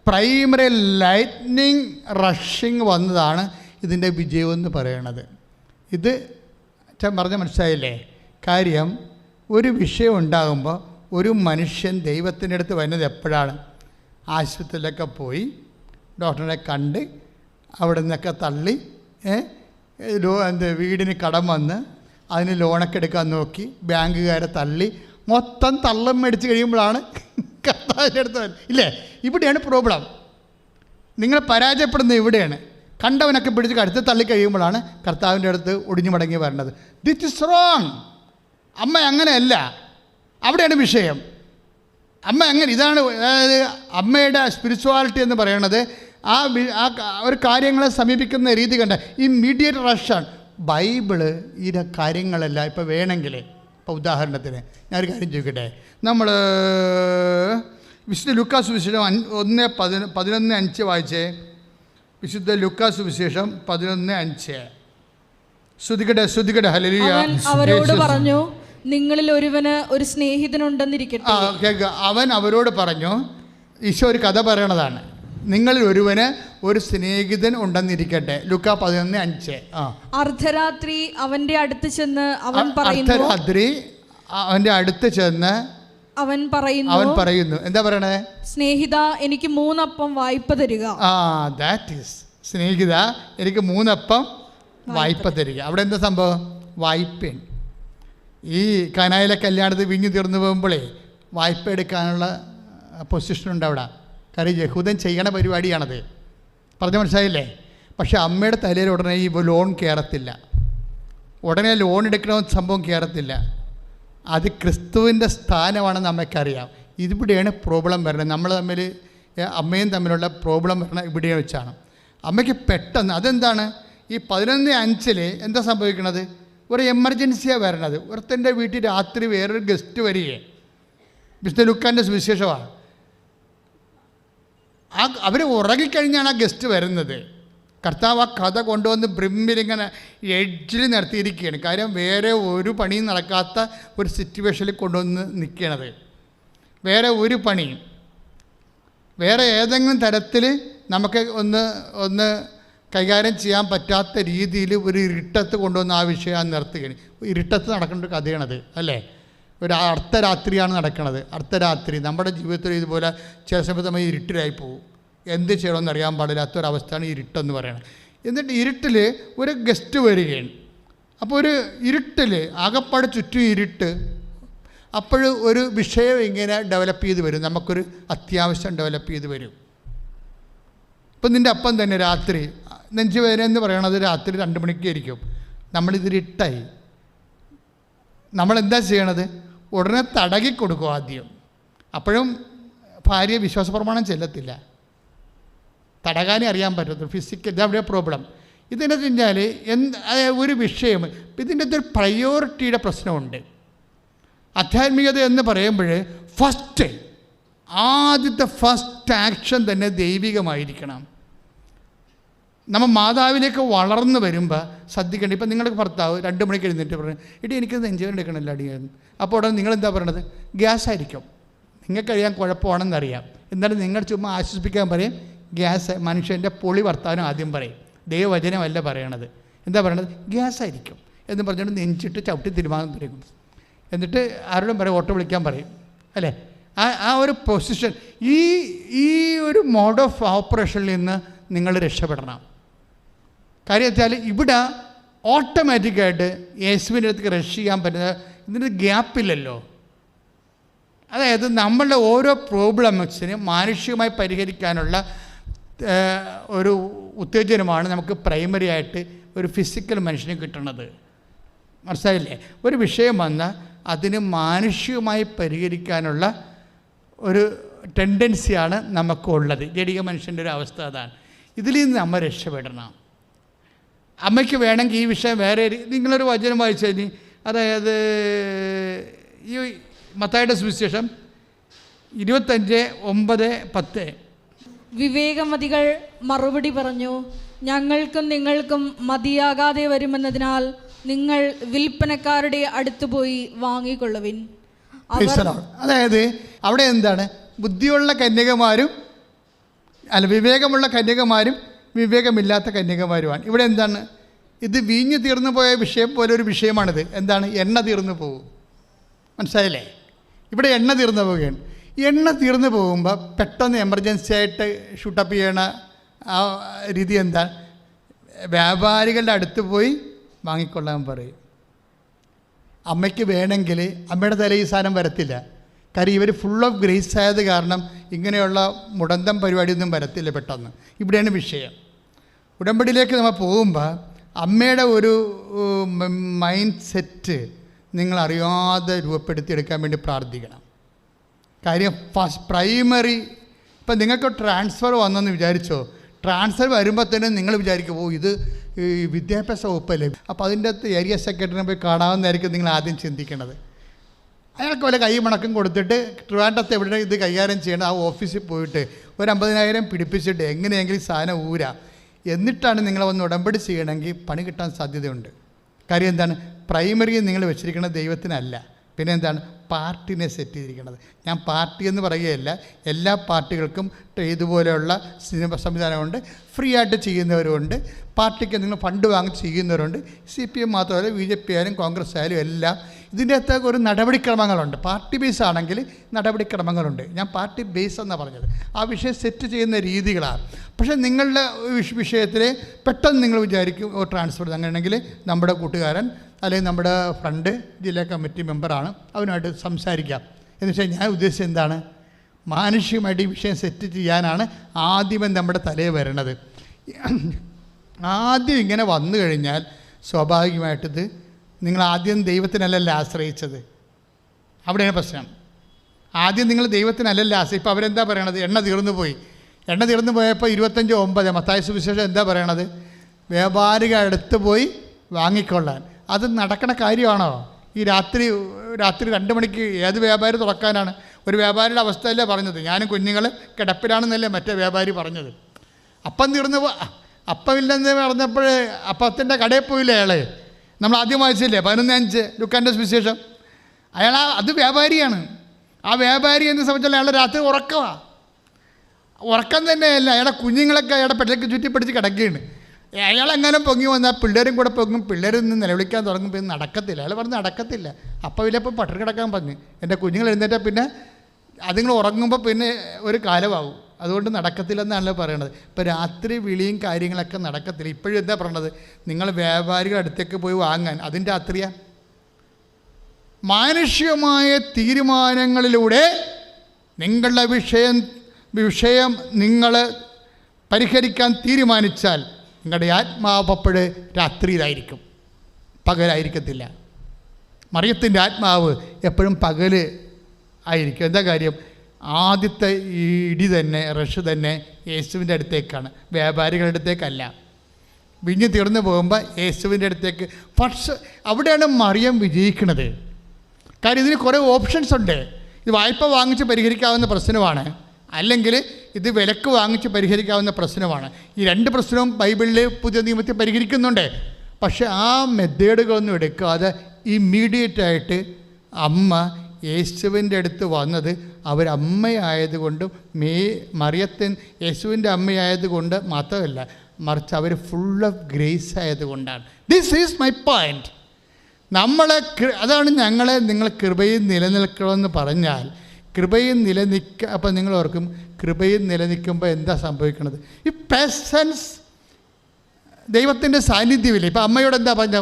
പ്രൈമറി ലൈറ്റ്നിങ് റഷിങ് വന്നതാണ് ഇതിൻ്റെ വിജയം എന്ന് പറയണത്. ഇത് പറഞ്ഞാൽ മനസ്സിലായില്ലേ? കാര്യം ഒരു വിഷയം ഉണ്ടാകുമ്പോൾ ഒരു മനുഷ്യൻ ദൈവത്തിൻ്റെ അടുത്ത് വരുന്നത് എപ്പോഴാണ്? ആശുപത്രിയിലൊക്കെ പോയി ഡോക്ടറെ കണ്ട് അവിടെ നിന്നൊക്കെ തള്ളി വീടിന് കടം വന്ന് അതിന് ലോണൊക്കെ എടുക്കാൻ നോക്കി ബാങ്കുകാരെ തള്ളി മൊത്തം തള്ളം മേടിച്ച് കഴിയുമ്പോഴാണ് കർത്താവിൻ്റെ അടുത്ത് വരുന്നത്. ഇല്ലേ? ഇവിടെയാണ് പ്രോബ്ലം. നിങ്ങൾ പരാജയപ്പെടുന്നത് ഇവിടെയാണ്. കണ്ടവനൊക്കെ പിടിച്ച് കടുത്ത് തള്ളി കഴിയുമ്പോഴാണ് കർത്താവിൻ്റെ അടുത്ത് ഒടിഞ്ഞു മടങ്ങി വരേണ്ടത്. This is wrong. അമ്മ അങ്ങനെയല്ല. അവിടെയാണ് വിഷയം. അമ്മ അങ്ങനെ ഇതാണ്. അതായത് അമ്മയുടെ സ്പിരിച്വാലിറ്റി എന്ന് പറയുന്നത് ആ ഒരു കാര്യങ്ങളെ സമീപിക്കുന്ന രീതി കണ്ട ഇമ്മീഡിയറ്റ് റഷാണ്. ബൈബിള് ഈ കാര്യങ്ങളെല്ലാം ഇപ്പോൾ വേണമെങ്കിൽ ഇപ്പോൾ ഉദാഹരണത്തിന് ഞാനൊരു കാര്യം ചോദിക്കട്ടെ. നമ്മൾ വിശുദ്ധ ലൂക്കാസ് വിശേഷം 1:11-5 വായിച്ചേ. വിശുദ്ധ ലൂക്കാസ് വിശേഷം 11:5. ശ്രുതികടെ ഹല്ലേലൂയ. അവരോട് പറഞ്ഞു, നിങ്ങളിൽ ഒരുവന് ഒരു സ്നേഹിതനുണ്ടെന്നിരിക്കട്ടെ. അവൻ അവരോട് പറഞ്ഞു. ഈശോ ഒരു കഥ പറയണതാണ്. നിങ്ങളിൽ ഒരുവന് ഒരു സ്നേഹിതൻ ഉണ്ടെന്നിരിക്കട്ടെ. ലൂക്കാ 11:5. അർദ്ധരാത്രി അവന്റെ അടുത്ത് ചെന്ന് അവൻ പറയുന്നു എന്താ പറയണേ? സ്നേഹിത, എനിക്ക് 3 അപ്പം വായ്പ തരിക. ദാറ്റ് ഈസ് സ്നേഹിത, എനിക്ക് 3 അപ്പം വായ്പ തരിക. അവിടെ എന്താ സംഭവം? വായ്പയാണ്. ഈ കാനായിലെ കല്യാണത്തിൽ വീഞ്ഞു തീർന്നു പോകുമ്പോഴേ വായ്പ എടുക്കാനുള്ള പൊസിഷനുണ്ട് അവിടെ. കാര്യം യഹൂദൻ ചെയ്യണ പരിപാടിയാണത്. പറഞ്ഞ മനസ്സിലായില്ലേ? പക്ഷേ അമ്മയുടെ തലയിൽ ഉടനെ ഈ ലോൺ കയറത്തില്ല, ഉടനെ ലോൺ എടുക്കണമെന്ന് സംഭവം കയറത്തില്ല. അത് ക്രിസ്തുവിൻ്റെ സ്ഥാനമാണെന്ന് അമ്മയ്ക്കറിയാം. ഇതിവിടെയാണ് പ്രോബ്ലം വരുന്നത്. നമ്മൾ തമ്മിൽ അമ്മയും തമ്മിലുള്ള പ്രോബ്ലം വരുന്നത് ഇവിടെ വെച്ചാണ്. അമ്മയ്ക്ക് പെട്ടെന്ന് അതെന്താണ്, ഈ 11:05 എന്താ സംഭവിക്കണത്? ഒരു എമർജൻസിയാണ് വരണത്. ഒരുത്തൻ്റെ വീട്ടിൽ രാത്രി വേറൊരു ഗസ്റ്റ് വരികയെ, വിശുദ്ധ ലൂക്കാൻ്റെ സുവിശേഷമാണ്. അവർ ഉറങ്ങിക്കഴിഞ്ഞാണ് ആ ഗസ്റ്റ് വരുന്നത്. കർത്താവ് ആ കഥ കൊണ്ടുവന്ന് ബ്രിമ്മിലിങ്ങനെ എഡ്ജിൽ നിർത്തിയിരിക്കുകയാണ്. കാര്യം വേറെ ഒരു പണിയും നടക്കാത്ത ഒരു സിറ്റുവേഷനിൽ കൊണ്ടുവന്ന് നിൽക്കണത്. വേറെ ഒരു പണിയും വേറെ ഏതെങ്കിലും തരത്തിൽ നമുക്ക് ഒന്ന് കൈകാര്യം ചെയ്യാൻ പറ്റാത്ത രീതിയിൽ ഒരു ഇരുട്ടത്ത് കൊണ്ടുവന്ന് ആ വിഷയം നിർത്തുകയാണ്. ഇരുട്ടത്ത് നടക്കേണ്ട ഒരു കഥയാണത്, അല്ലേ? ഒരു അർദ്ധരാത്രിയാണ് നടക്കുന്നത്. അർദ്ധരാത്രി നമ്മുടെ ജീവിതത്തിൽ ഇതുപോലെ ചില സമയത്ത് നമ്മൾ ഇരുട്ടിലായി പോകും. എന്ത് ചെയ്യണമെന്ന് അറിയാൻ പാടില്ലാത്തൊരവസ്ഥയാണ് ഇരുട്ടെന്ന് പറയുന്നത്. എന്നിട്ട് ഇരുട്ടിൽ ഒരു ഗസ്റ്റ് വരികയാണ്. അപ്പോൾ ഒരു ഇരുട്ടിൽ ആകപ്പാട് ചുറ്റും ഇരുട്ട്. അപ്പോൾ ഒരു വിഷയം ഇങ്ങനെ ഡെവലപ്പ് ചെയ്ത് വരും, നമുക്കൊരു അത്യാവശ്യം ഡെവലപ്പ് ചെയ്ത് വരും. ഇപ്പം നിൻ്റെ അപ്പം തന്നെ രാത്രി നെഞ്ചുവേദന എന്ന് പറയണത് രാത്രി 2 മണിക്കായിരിക്കും. നമ്മളിതിരിട്ടായി. നമ്മളെന്താ ചെയ്യണത്? ഉടനെ തടകി കൊടുക്കും ആദ്യം. അപ്പോഴും ഭാര്യ വിശ്വാസപ്രമാണം ചെല്ലത്തില്ല, തടകാനേ അറിയാൻ പറ്റത്തുള്ളൂ. ഫിസിക്കൽ ഇതവിടെ പ്രോബ്ലം. ഇതിനെ കഴിഞ്ഞാൽ ഒരു വിഷയം, ഇതിൻ്റെ ഒരു പ്രയോറിറ്റിയുടെ പ്രശ്നമുണ്ട്. ആധ്യാത്മികത എന്ന് പറയുമ്പോൾ ആദ്യത്തെ ഫസ്റ്റ് ആക്ഷൻ തന്നെ ദൈവികമായിരിക്കണം. നമ്മൾ മാതാവിലേക്ക് വളർന്നു വരുമ്പോൾ ശ്രദ്ധിക്കേണ്ട. ഇപ്പം നിങ്ങളുടെ ഭർത്താവ് 2 മണിക്ക് എഴുന്നേറ്റ് പറഞ്ഞു, ഇടി എനിക്കത് എൻജോയ് എടുക്കണമല്ലോ അടിയായിരുന്നു. അപ്പോൾ ഉടനെ നിങ്ങളെന്താ പറയണത്? ഗ്യാസായിരിക്കും. നിങ്ങൾക്ക് കഴിയാൻ കുഴപ്പമാണെന്നറിയാം. എന്നാലും നിങ്ങൾ ചുമ്മാ ആശ്വസിപ്പിക്കാൻ പറയും ഗ്യാസ്. മനുഷ്യൻ്റെ പൊളി വർത്താനം ആദ്യം പറയും, ദൈവവചനമല്ല പറയണത്. എന്താ പറയണത്? ഗ്യാസായിരിക്കും എന്ന് പറഞ്ഞിട്ട് നെഞ്ചിട്ട് ചവിട്ടി തീരുമാനം തുടങ്ങും. എന്നിട്ട് ആരോടും പറയും, ഓട്ടോ വിളിക്കാൻ പറയും, അല്ലേ? ആ ഒരു പൊസിഷൻ, ഈ ഒരു മോഡ് ഓഫ് ഓപ്പറേഷനിൽ നിന്ന് നിങ്ങൾ രക്ഷപ്പെടണം. കാര്യം വെച്ചാൽ ഇവിടെ ഓട്ടോമാറ്റിക്കായിട്ട് യേശുവിൻ്റെ അടുത്തേക്ക് റഷ് ചെയ്യാൻ പറ്റുന്ന ഇതിന് ഗ്യാപ്പില്ലല്ലോ. അതായത് നമ്മളുടെ ഓരോ പ്രോബ്ലംസിനും മാനുഷികമായി പരിഹരിക്കാനുള്ള ഒരു ഉത്തേജനമാണ് നമുക്ക് പ്രൈമറി ആയിട്ട് ഒരു ഫിസിക്കൽ മനുഷ്യന് കിട്ടുന്നത്. മനസ്സിലായില്ലേ? ഒരു വിഷയം വന്നാൽ അതിന് മാനുഷികമായി പരിഹരിക്കാനുള്ള ഒരു ടെൻഡൻസിയാണ് നമുക്കുള്ളത്. ജഡിക മനുഷ്യൻ്റെ ഒരു അവസ്ഥ അതാണ്. ഇതിൽ നിന്ന് നമ്മൾ രക്ഷപ്പെടണം. അമ്മയ്ക്ക് വേണമെങ്കിൽ ഈ വിഷയം വേറെ നിങ്ങളൊരു വചനം വായിച്ചു, അതായത് ഈ മത്തായിയുടെ സുവിശേഷം 25:9-10. വിവേകമതികൾ മറുപടി പറഞ്ഞു, ഞങ്ങൾക്കും നിങ്ങൾക്കും മതിയാകാതെ വരുമെന്നതിനാൽ നിങ്ങൾ വിൽപ്പനക്കാരുടെ അടുത്ത് പോയി വാങ്ങിക്കൊള്ളുവിൻ. അതായത് അവിടെ എന്താണ്? ബുദ്ധിയുള്ള കന്യകമാരും വിവേകമുള്ള കന്യകമാരും വിവേകമില്ലാത്ത കന്യകമാരുമാണ്. ഇവിടെ എന്താണ്? ഇത് വീഞ്ഞ് തീർന്നു പോയ വിഷയം പോലെ ഒരു വിഷയമാണിത്. എന്താണ്? എണ്ണ തീർന്നു പോകും. മനസ്സിലായില്ലേ? ഇവിടെ എണ്ണ തീർന്നു പോവുകയാണ്. എണ്ണ തീർന്നു പോകുമ്പോൾ പെട്ടെന്ന് എമർജൻസി ആയിട്ട് ഷൂട്ടപ്പ് ചെയ്യണ ആ രീതി എന്താ? വ്യാപാരികളുടെ അടുത്ത് പോയി വാങ്ങിക്കൊള്ളാൻ പറയും. അമ്മയ്ക്ക് വേണമെങ്കിൽ അമ്മയുടെ തല ഈ സാധനം വരത്തില്ല. കാര്യം ഇവർ ഫുൾ ഓഫ് ഗ്രേസ് ആയത് കാരണം ഇങ്ങനെയുള്ള മുടന്തം പരിപാടിയൊന്നും വരത്തില്ല പെട്ടെന്ന്. ഇവിടെയാണ് വിഷയം. ഉടമ്പടിയിലേക്ക് നമ്മൾ പോകുമ്പോൾ അമ്മയുടെ ഒരു മൈൻഡ് സെറ്റ് നിങ്ങൾ അറിയാതെ രൂപപ്പെടുത്തിയെടുക്കാൻ വേണ്ടി പ്രാർത്ഥിക്കണം. കാര്യം പ്രൈമറി ഇപ്പം നിങ്ങൾക്ക് ട്രാൻസ്ഫർ വന്നെന്ന് വിചാരിച്ചോ, ട്രാൻസ്ഫർ വരുമ്പോൾ തന്നെ നിങ്ങൾ വിചാരിക്കും, ഇത് വിദ്യാഭ്യാസ വകുപ്പല്ലേ, അപ്പോൾ അതിൻ്റെ അകത്ത് ഏരിയ സെക്രട്ടറിനെ പോയി കാണാമെന്നായിരിക്കും നിങ്ങൾ ആദ്യം ചിന്തിക്കേണ്ടത്. അയാൾക്ക് വല്ല കൈ മണക്കം കൊടുത്തിട്ട് ട്രിവാൻഡ്രത്ത് എവിടെ ഇത് കൈകാര്യം ചെയ്യണം ആ ഓഫീസിൽ പോയിട്ട് ഒരു 50,000 പിടിപ്പിച്ചിട്ട് എങ്ങനെയെങ്കിലും സാധനം ഊരാ, എന്നിട്ടാണ് നിങ്ങൾ വന്ന് ഉടമ്പടി ചെയ്യണമെങ്കിൽ പണി കിട്ടാൻ സാധ്യതയുണ്ട്. കാര്യം എന്താണ്? പ്രൈമറി നിങ്ങൾ വെച്ചിരിക്കുന്നത് ദൈവത്തിനല്ല, പിന്നെ എന്താണ്? പാർട്ടിനെ സെറ്റ് ചെയ്തിരിക്കുന്നത്. ഞാൻ പാർട്ടി എന്ന് പറയുകയല്ല, എല്ലാ പാർട്ടികൾക്കും ഇതുപോലെയുള്ള സിനിമ സംവിധാനമുണ്ട്. ഫ്രീ ആയിട്ട് ചെയ്യുന്നവരുണ്ട്, പാർട്ടിക്ക് നിങ്ങൾ ഫണ്ട് വാങ്ങി ചെയ്യുന്നവരുണ്ട്. CPM മാത്രമല്ല, BJP ആയാലും കോൺഗ്രസ് ആയാലും എല്ലാം ഇതിൻ്റെ അകത്ത് ഒരു നടപടിക്രമങ്ങളുണ്ട്. പാർട്ടി ബേസ് ആണെങ്കിൽ നടപടിക്രമങ്ങളുണ്ട്. ഞാൻ പാർട്ടി ബേസ് എന്നാണ് പറഞ്ഞത്. ആ വിഷയം സെറ്റ് ചെയ്യുന്ന രീതികളാണ്. പക്ഷേ നിങ്ങളുടെ വിഷയത്തിൽ പെട്ടെന്ന് നിങ്ങൾ വിചാരിക്കും ട്രാൻസ്ഫർ അങ്ങനെയാണെങ്കിൽ നമ്മുടെ കൂട്ടുകാരൻ അല്ലെങ്കിൽ നമ്മുടെ ഫ്രണ്ട് ജില്ലാ കമ്മിറ്റി മെമ്പറാണ്, അവനുമായിട്ട് സംസാരിക്കാം എന്ന് വെച്ചാൽ ഞാൻ ഉദ്ദേശിച്ചത് എന്താണ്? മാനുഷികമായിട്ട് ഈ വിഷയം സെറ്റ് ചെയ്യാനാണ് ആദ്യമേ നമ്മുടെ തലയിൽ വരണത്. ആദ്യം ഇങ്ങനെ വന്നു കഴിഞ്ഞാൽ സ്വാഭാവികമായിട്ടിത് നിങ്ങൾ ആദ്യം ദൈവത്തിനല്ലല്ലോ ആശ്രയിച്ചത്. അവിടെയാണ് പ്രശ്നം. ആദ്യം നിങ്ങൾ ദൈവത്തിനല്ലല്ലോ ആശ്രയിച്ചത്. ഇപ്പോൾ അവരെന്താ പറയണത്? എണ്ണ തീർന്നു പോയി. എണ്ണ തീർന്നു പോയപ്പോൾ 25:9 മത്തായി സുവിശേഷം എന്താ പറയണത്? വ്യാപാരിക അടുത്ത് പോയി വാങ്ങിക്കൊള്ളാൻ. അത് നടക്കണ കാര്യമാണോ? ഈ രാത്രി 2 മണിക്ക് ഏത് വ്യാപാരി തുറക്കാനാണ്? ഒരു വ്യാപാരിയുടെ അവസ്ഥയല്ലേ പറഞ്ഞത്. ഞാനും കുഞ്ഞുങ്ങൾ കിടപ്പിലാണെന്നല്ലേ മറ്റേ വ്യാപാരി പറഞ്ഞത്. അപ്പം തീർന്നു അപ്പമില്ലെന്ന് പറഞ്ഞപ്പോൾ അപ്പത്തിൻ്റെ കടയിൽ പോയില്ലേ അയാൾ? നമ്മൾ ആദ്യം വായിച്ചില്ലേ 11:5 ലൂക്കാൻ്റെ സുവിശേഷം. അയാൾ അത് വ്യാപാരിയാണ്. ആ വ്യാപാരി എന്ന് സംബന്ധിച്ചാൽ അയാൾ രാത്രി ഉറക്കം തന്നെയല്ല, അയാളുടെ കുഞ്ഞുങ്ങളൊക്കെ അയാളുടെ പെട്ടിലേക്ക് ചുറ്റിപ്പിടിച്ച് കിടക്കുകയാണ്. അയാളെങ്ങനെ പൊങ്ങി വന്നാൽ പിള്ളേരും കൂടെ പൊങ്ങും. പിള്ളേരിൽ നിന്ന് നിലവിളിക്കാൻ തുടങ്ങുമ്പോൾ നടക്കത്തില്ല. അയാൾ പറഞ്ഞ് നടക്കത്തില്ല. അപ്പം ഇല്ലപ്പോൾ പട്ടിണി കിടക്കാൻ പറഞ്ഞു. എൻ്റെ കുഞ്ഞുങ്ങൾ എഴുന്നേറ്റാൽ പിന്നെ അതുങ്ങൾ ഉറങ്ങുമ്പോൾ പിന്നെ ഒരു കാലമാകും. അതുകൊണ്ട് നടക്കത്തില്ലെന്നാണല്ലോ പറയണത്. ഇപ്പോൾ രാത്രി വിളിയും കാര്യങ്ങളൊക്കെ നടക്കത്തില്ല. ഇപ്പോഴും എന്താ പറയണത്? നിങ്ങൾ വ്യാപാരികളുടെ അടുത്തേക്ക് പോയി വാങ്ങാൻ, അതും രാത്രിയാണ്. മാനുഷികമായ തീരുമാനങ്ങളിലൂടെ നിങ്ങളുടെ വിഷയം നിങ്ങൾ പരിഹരിക്കാൻ തീരുമാനിച്ചാൽ നിങ്ങളുടെ ആത്മാവ് അപ്പോഴ് രാത്രിയിലായിരിക്കും, പകലായിരിക്കത്തില്ല. മറിയത്തിൻ്റെ ആത്മാവ് എപ്പോഴും പകല് ആയിരിക്കും. എന്താ കാര്യം? ആദ്യത്തെ ഈ ഇടി തന്നെ, റഷ് തന്നെ യേശുവിൻ്റെ അടുത്തേക്കാണ്, വ്യാപാരികളുടെ അടുത്തേക്കല്ല. വിഞ്ഞ് തീർന്നു പോകുമ്പോൾ യേശുവിൻ്റെ അടുത്തേക്ക് അവിടെയാണ് മറിയം വിജയിക്കുന്നത്. കാര്യം ഇതിന് കുറേ ഓപ്ഷൻസ് ഉണ്ട്. ഇത് വായ്പ വാങ്ങിച്ച് പരിഹരിക്കാവുന്ന പ്രശ്നമാണ്, അല്ലെങ്കിൽ ഇത് വിലക്ക് വാങ്ങിച്ച് പരിഹരിക്കാവുന്ന പ്രശ്നമാണ്. ഈ 2 പ്രശ്നവും ബൈബിളിൽ പുതിയ നിയമത്തിൽ പരിഹരിക്കുന്നുണ്ട്. പക്ഷേ ആ മെത്തേഡുകളൊന്നും എടുക്കാതെ ഇമ്മീഡിയറ്റായിട്ട് അമ്മ യേശുവിൻ്റെ അടുത്ത് വന്നത് അവരമ്മയായതുകൊണ്ടും മറിയത്തിൻ യേശുവിൻ്റെ അമ്മയായതുകൊണ്ട് മാത്രമല്ല, മറിച്ച് അവർ ഫുൾ ഓഫ് ഗ്രേസ് ആയതുകൊണ്ടാണ്. This is my point. അതാണ് നിങ്ങൾ കൃപയിൽ നിലനിൽക്കണമെന്ന് പറഞ്ഞാൽ കൃപയിൽ അപ്പോൾ നിങ്ങൾ ഓർക്കും കൃപയിൽ നിലനിൽക്കുമ്പോൾ എന്താ സംഭവിക്കുന്നത്? ഈ പ്രസൻസ്, ദൈവത്തിൻ്റെ സാന്നിധ്യമില്ല. ഇപ്പോൾ അമ്മയോട് എന്താ പറഞ്ഞത്?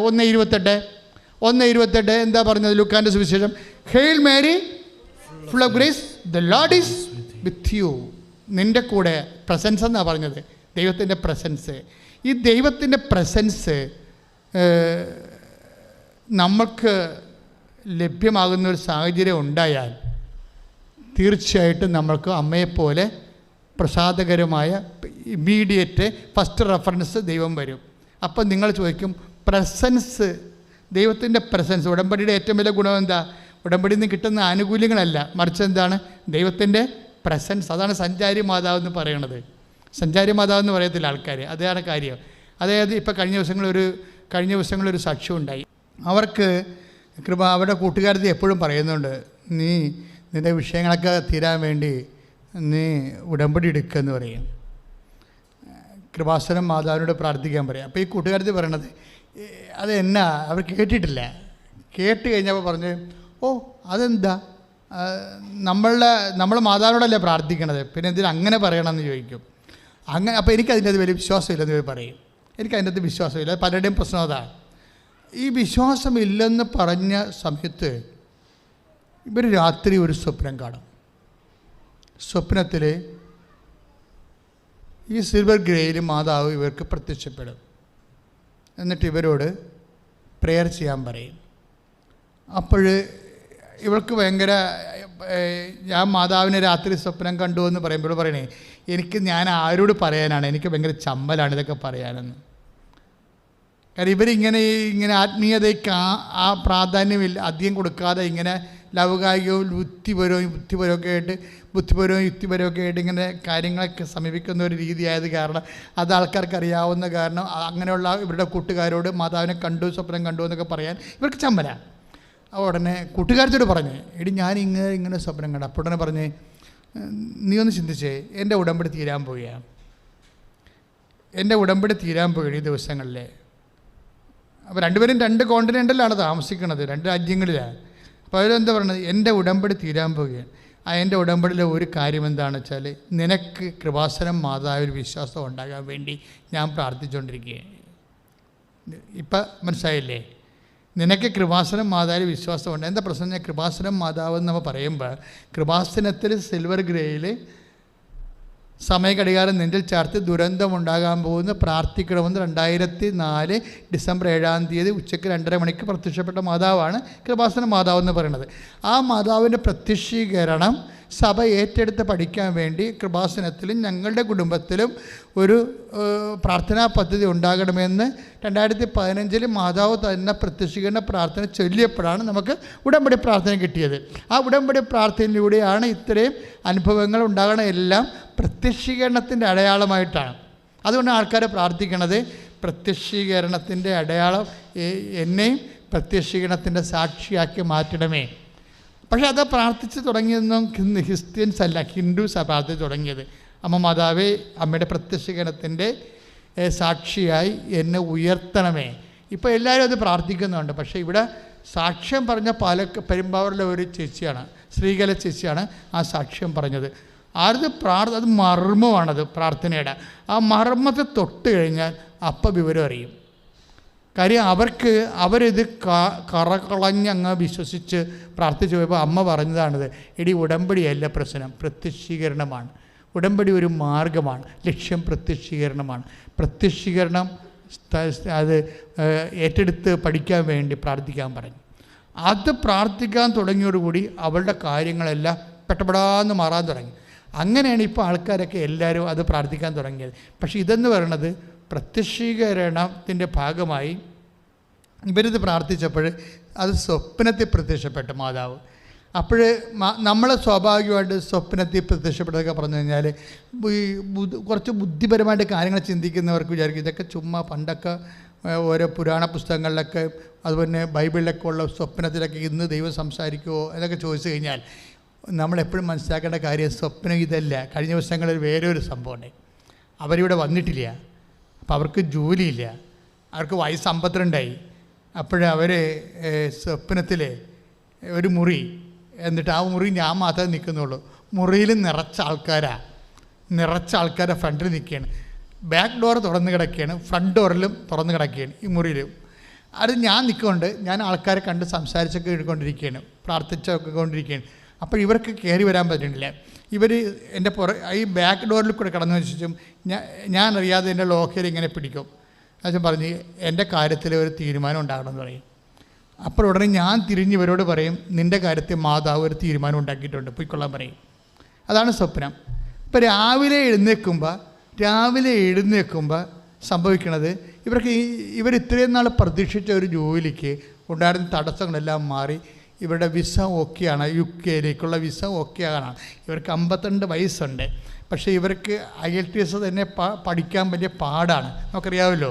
1:28 എന്താ പറഞ്ഞത്? ലൂക്കാൻ്റെ സുവിശേഷം, hail Mary full of grace the Lord is with you. നിൻ്റെ കൂടെ പ്രസൻസ് എന്നാണ് പറഞ്ഞത്, ദൈവത്തിൻ്റെ പ്രസൻസ്. ഈ ദൈവത്തിൻ്റെ പ്രസൻസ് നമുക്ക് ലഭ്യമാകുന്നൊരു സാഹചര്യം ഉണ്ടായാൽ തീർച്ചയായിട്ടും നമ്മൾക്ക് അമ്മയെപ്പോലെ പ്രസാദകരമായ ഇമ്മീഡിയറ്റ് ഫസ്റ്റ് റെഫറൻസ് ദൈവം വരും. അപ്പം നിങ്ങൾ ചോദിക്കും, പ്രസൻസ്, ദൈവത്തിൻ്റെ പ്രസൻസ്, ഉടമ്പടിയുടെ ഏറ്റവും വലിയ ഗുണം എന്താ? ഉടമ്പടിയിൽ നിന്ന് കിട്ടുന്ന ആനുകൂല്യങ്ങളല്ല, മറിച്ച് എന്താണ്? ദൈവത്തിൻ്റെ പ്രസൻസ്. അതാണ് സഞ്ചാരി മാതാവ് എന്ന് പറയണത്. സഞ്ചാരി മാതാവ് എന്ന് പറയത്തില്ല ആൾക്കാർ, അതാണ് കാര്യം. അതായത് ഇപ്പോൾ കഴിഞ്ഞ ദിവസങ്ങളൊരു സാക്ഷ്യം ഉണ്ടായി. അവർക്ക് അവരുടെ കൂട്ടുകാരത്തി എപ്പോഴും പറയുന്നുണ്ട്, നിൻ്റെ വിഷയങ്ങളൊക്കെ തീരാൻ വേണ്ടി നീ ഉടമ്പടി എടുക്കുമെന്ന് പറയും. കൃപാസനം മാതാവിനോട് പ്രാർത്ഥിക്കാൻ പറയും. അപ്പോൾ ഈ കൂട്ടുകാരത്തി പറയണത് അത് എന്നാ അവർ കേട്ടിട്ടില്ല. കേട്ട് കഴിഞ്ഞപ്പോൾ പറഞ്ഞ്, ഓ അതെന്താ, നമ്മൾ മാതാവിനോടല്ലേ പ്രാർത്ഥിക്കണത്, പിന്നെ എന്തിനാ അങ്ങനെ പറയണമെന്ന് ചോദിക്കും. അപ്പോൾ എനിക്കതിൻ്റെ അത് വലിയ വിശ്വാസമില്ലെന്ന് പറയും. എനിക്കതിൻ്റെ അത് വിശ്വാസമില്ല. പലരുടെയും പ്രശ്നം അതാണ്. ഈ വിശ്വാസമില്ലെന്ന് പറഞ്ഞ സമയത്ത് ഇവർ രാത്രി ഒരു സ്വപ്നം കാണും. സ്വപ്നത്തിൽ ഈ സിൽവർ ഗ്രേയിൽ മാതാവ് ഇവർക്ക് പ്രത്യക്ഷപ്പെടും. എന്നിട്ട് ഇവരോട് പ്രെയർ ചെയ്യാൻ പറയും. അപ്പോൾ ഇവൾക്ക് ഭയങ്കര, ഞാൻ മാതാവിനെ രാത്രി സ്വപ്നം കണ്ടു എന്ന് പറയുമ്പോൾ പറയണേ, ഞാൻ ആരോട് പറയാനാണ്, എനിക്ക് ഭയങ്കര ചമ്മലാണ് ഇതൊക്കെ പറയാനെന്ന്. കാരണം ഇവരിങ്ങനെ ആത്മീയതയ്ക്ക് ആ പ്രാധാന്യമില്ല, അധികം കൊടുക്കാതെ ഇങ്ങനെ ലൗകായികവും ബുദ്ധിപരവും യുക്തിപരമൊക്കെ ആയിട്ട് ഇങ്ങനെ കാര്യങ്ങളൊക്കെ സമീപിക്കുന്ന ഒരു രീതിയായത് കാരണം, അത് ആൾക്കാർക്ക് അറിയാവുന്ന കാരണം അങ്ങനെയുള്ള ഇവരുടെ കൂട്ടുകാരോട് മാതാവിനെ കണ്ടു, സ്വപ്നം കണ്ടു എന്നൊക്കെ പറയാൻ ഇവർക്ക് ചമ്മല. ഉടനെ കൂട്ടുകാരത്തോട് പറഞ്ഞ്, ഞാൻ ഇങ്ങനെ സ്വപ്നം കണ്ടു. അപ്പോൾ ഉടനെ പറഞ്ഞ്, നീ ഒന്ന് ചിന്തിച്ചേ, എൻ്റെ ഉടമ്പടി തീരാൻ പോവുകയാണ്, ഈ ദിവസങ്ങളിൽ. അപ്പോൾ രണ്ടുപേരും 2 കോണ്ടിനെൻ്റിലാണ് താമസിക്കുന്നത്, 2 രാജ്യങ്ങളിലാണ്. അപ്പോൾ അവരെന്താ പറയുന്നത്, എൻ്റെ ഉടമ്പടി തീരാൻ പോവുകയാണ്. എൻ്റെ ഉടമ്പടിയിലെ ഒരു കാര്യം എന്താണെന്ന് വെച്ചാൽ, നിനക്ക് കൃപാസനം മാതാവിൽ വിശ്വാസം ഉണ്ടാകാൻ വേണ്ടി ഞാൻ പ്രാർത്ഥിച്ചുകൊണ്ടിരിക്കുകയാണ്. ഇപ്പം മനസ്സിലായില്ലേ? നിനക്ക് കൃപാസനം മാതാവിൽ വിശ്വാസമുണ്ട്. എന്താ പ്രശ്നം? കൃപാസനം മാതാവ് എന്ന് നമ്മൾ പറയുമ്പോൾ കൃപാസനത്തിൽ സിൽവർ ഗ്രേയിൽ സമയഘടികാരം നെഞ്ചിൽ ചേർത്ത് ദുരന്തമുണ്ടാകാൻ പോകുന്ന പ്രാർത്ഥിക്കണമെന്ന് 2004 ഡിസംബർ 7 ഉച്ചയ്ക്ക് 2:30 മണിക്ക് പ്രത്യക്ഷപ്പെട്ട മാതാവാണ് കൃപാസന മാതാവ് എന്ന് പറയുന്നത്. ആ മാതാവിൻ്റെ പ്രത്യക്ഷീകരണം സഭ ഏറ്റെടുത്ത് പഠിക്കാൻ വേണ്ടി കൃപാസനത്തിലും ഞങ്ങളുടെ കുടുംബത്തിലും ഒരു പ്രാർത്ഥനാ പദ്ധതി ഉണ്ടാകണമെന്ന് 2015 മാതാവ് തന്നെ പ്രത്യക്ഷീകരണ പ്രാർത്ഥന ചൊല്ലിയപ്പോഴാണ് നമുക്ക് ഉടമ്പടി പ്രാർത്ഥന കിട്ടിയത്. ആ ഉടമ്പടി പ്രാർത്ഥനയിലൂടെയാണ് ഇത്രയും അനുഭവങ്ങൾ ഉണ്ടാകണ എല്ലാം പ്രത്യക്ഷീകരണത്തിൻ്റെ അടയാളമായിട്ടാണ്. അതുകൊണ്ട് ആൾക്കാർ പ്രാർത്ഥിക്കണത് പ്രത്യക്ഷീകരണത്തിൻ്റെ അടയാളം, എന്നെയും പ്രത്യക്ഷീകരണത്തിൻ്റെ സാക്ഷിയാക്കി മാറ്റണമേ. പക്ഷേ അത് പ്രാർത്ഥിച്ച് തുടങ്ങിയതൊന്നും ക്രിസ്ത്യൻസ് അല്ല, ഹിന്ദുസാണ് പ്രാർത്ഥിച്ച് തുടങ്ങിയത്. അമ്മ മാതാവേ, അമ്മയുടെ പ്രത്യക്ഷീകരണത്തിൻ്റെ സാക്ഷിയായി എന്നെ ഉയർത്തണമേ. ഇപ്പോൾ എല്ലാവരും അത് പ്രാർത്ഥിക്കുന്നുണ്ട്. പക്ഷേ ഇവിടെ സാക്ഷ്യം പറഞ്ഞ പെരുമ്പാവൂരിലെ ഒരു ചേച്ചിയാണ്, ശ്രീകല ചേച്ചിയാണ് ആ സാക്ഷ്യം പറഞ്ഞത്. അത് അത് മർമ്മമാണത് പ്രാർത്ഥനയുടെ. ആ മർമ്മത്തെ തൊട്ട് കഴിഞ്ഞാൽ അപ്പം വിവരം അറിയും. കാര്യം അവരിത് കറകളഞ്ഞങ്ങ് വിശ്വസിച്ച് പ്രാർത്ഥിച്ചു പോയപ്പോൾ അമ്മ പറഞ്ഞതാണിത്, എടി ഉടമ്പടിയല്ല പ്രശ്നം, പ്രത്യക്ഷീകരണമാണ്. ഉടമ്പടി ഒരു മാർഗമാണ്, ലക്ഷ്യം പ്രത്യക്ഷീകരണമാണ്. പ്രത്യക്ഷീകരണം അത് ഏറ്റെടുത്ത് പഠിക്കാൻ വേണ്ടി പ്രാർത്ഥിക്കാൻ പറഞ്ഞു. അത് പ്രാർത്ഥിക്കാൻ തുടങ്ങിയോടുകൂടി അവളുടെ കാര്യങ്ങളെല്ലാം പെട്ടപ്പെടാന്ന് മാറാൻ തുടങ്ങി. അങ്ങനെയാണ് ഇപ്പോൾ ആൾക്കാരൊക്കെ എല്ലാവരും അത് പ്രാർത്ഥിക്കാൻ തുടങ്ങിയത്. പക്ഷേ ഇതെന്ന് പറയുന്നത് പ്രത്യക്ഷീകരണത്തിൻ്റെ ഭാഗമായി ഇവരിത് പ്രാർത്ഥിച്ചപ്പോൾ അത് സ്വപ്നത്തിൽ പ്രത്യക്ഷപ്പെട്ട മാതാവ്. അപ്പോൾ നമ്മൾ സ്വാഭാവികമായിട്ട് സ്വപ്നത്തിൽ പ്രത്യക്ഷപ്പെട്ടതൊക്കെ പറഞ്ഞു കഴിഞ്ഞാൽ ഈ കുറച്ച് ബുദ്ധിപരമായിട്ട് കാര്യങ്ങൾ ചിന്തിക്കുന്നവർക്ക് വിചാരിക്കും ഇതൊക്കെ ചുമ്മാ പണ്ടൊക്കെ ഓരോ പുരാണ പുസ്തകങ്ങളിലൊക്കെ അതുപോലെ ബൈബിളിലൊക്കെ ഉള്ള സ്വപ്നത്തിലൊക്കെ ഇന്ന് ദൈവം സംസാരിക്കുമോ എന്നൊക്കെ ചോദിച്ചു കഴിഞ്ഞാൽ നമ്മളെപ്പോഴും മനസ്സിലാക്കേണ്ട കാര്യം സ്വപ്നം ഇതല്ല. കഴിഞ്ഞ ദിവസങ്ങളിൽ വേറെ ഒരു സംഭവമുണ്ട്. അവരിവിടെ വന്നിട്ടില്ല, അപ്പോൾ അവർക്ക് ജോലിയില്ല, അവർക്ക് വയസ്സ് 52ആയി. അപ്പോഴവർ സ്വപ്നത്തിൽ ഒരു മുറി, എന്നിട്ട് ആ മുറി ഞാൻ മാത്രമേ നിൽക്കുന്നുള്ളൂ. മുറിയിൽ നിറച്ച ആൾക്കാരെ ഫ്രണ്ടിൽ നിൽക്കുകയാണ്. ബാക്ക് ഡോർ തുറന്ന് കിടക്കുകയാണ്, ഫ്രണ്ട് ഡോറിലും തുറന്ന് കിടക്കുകയാണ് ഈ മുറിയിലും. അത് ഞാൻ നിൽക്കുന്നുണ്ട്, ഞാൻ ആൾക്കാരെ കണ്ട് സംസാരിച്ചൊക്കെ എടുക്കൊണ്ടിരിക്കുകയാണ്, പ്രാർത്ഥിച്ചൊക്കെ കൊണ്ടിരിക്കുകയാണ്. അപ്പോൾ ഇവർക്ക് കയറി വരാൻ പറ്റുന്നില്ല. ഇവർ എൻ്റെ ഈ ബാക്ക് ഡോറിൽ കൂടെ കടന്നു വെച്ചും ഞാൻ അറിയാതെ എൻ്റെ ലോക്കയിൽ ഇങ്ങനെ പിടിക്കും. അച്ഛൻ പറഞ്ഞ് എൻ്റെ കാര്യത്തിൽ ഒരു തീരുമാനം ഉണ്ടാകണമെന്ന് പറയും. അപ്പോൾ ഉടനെ ഞാൻ തിരിഞ്ഞ് ഇവരോട് പറയും, നിൻ്റെ കാര്യത്തിൽ മാതാവ് ഒരു തീരുമാനം ഉണ്ടാക്കിയിട്ടുണ്ട്, പോയിക്കൊള്ളാൻ പറയും. അതാണ് സ്വപ്നം. ഇപ്പോൾ രാവിലെ എഴുന്നേൽക്കുമ്പോൾ സംഭവിക്കുന്നത് ഇവർ ഇത്രയും നാൾ പ്രതീക്ഷിച്ച ഒരു ജോലിക്ക് ഉണ്ടായിരുന്ന തടസ്സങ്ങളെല്ലാം മാറി ഇവരുടെ വിസ ഓക്കെയാണ്, UK വിസ ഓക്കെയാണ്. ഇവർക്ക് 52 വയസ്സുണ്ട്. പക്ഷേ ഇവർക്ക് IELTS തന്നെ പഠിക്കാൻ വലിയ പാടാണ്, നമുക്കറിയാമല്ലോ.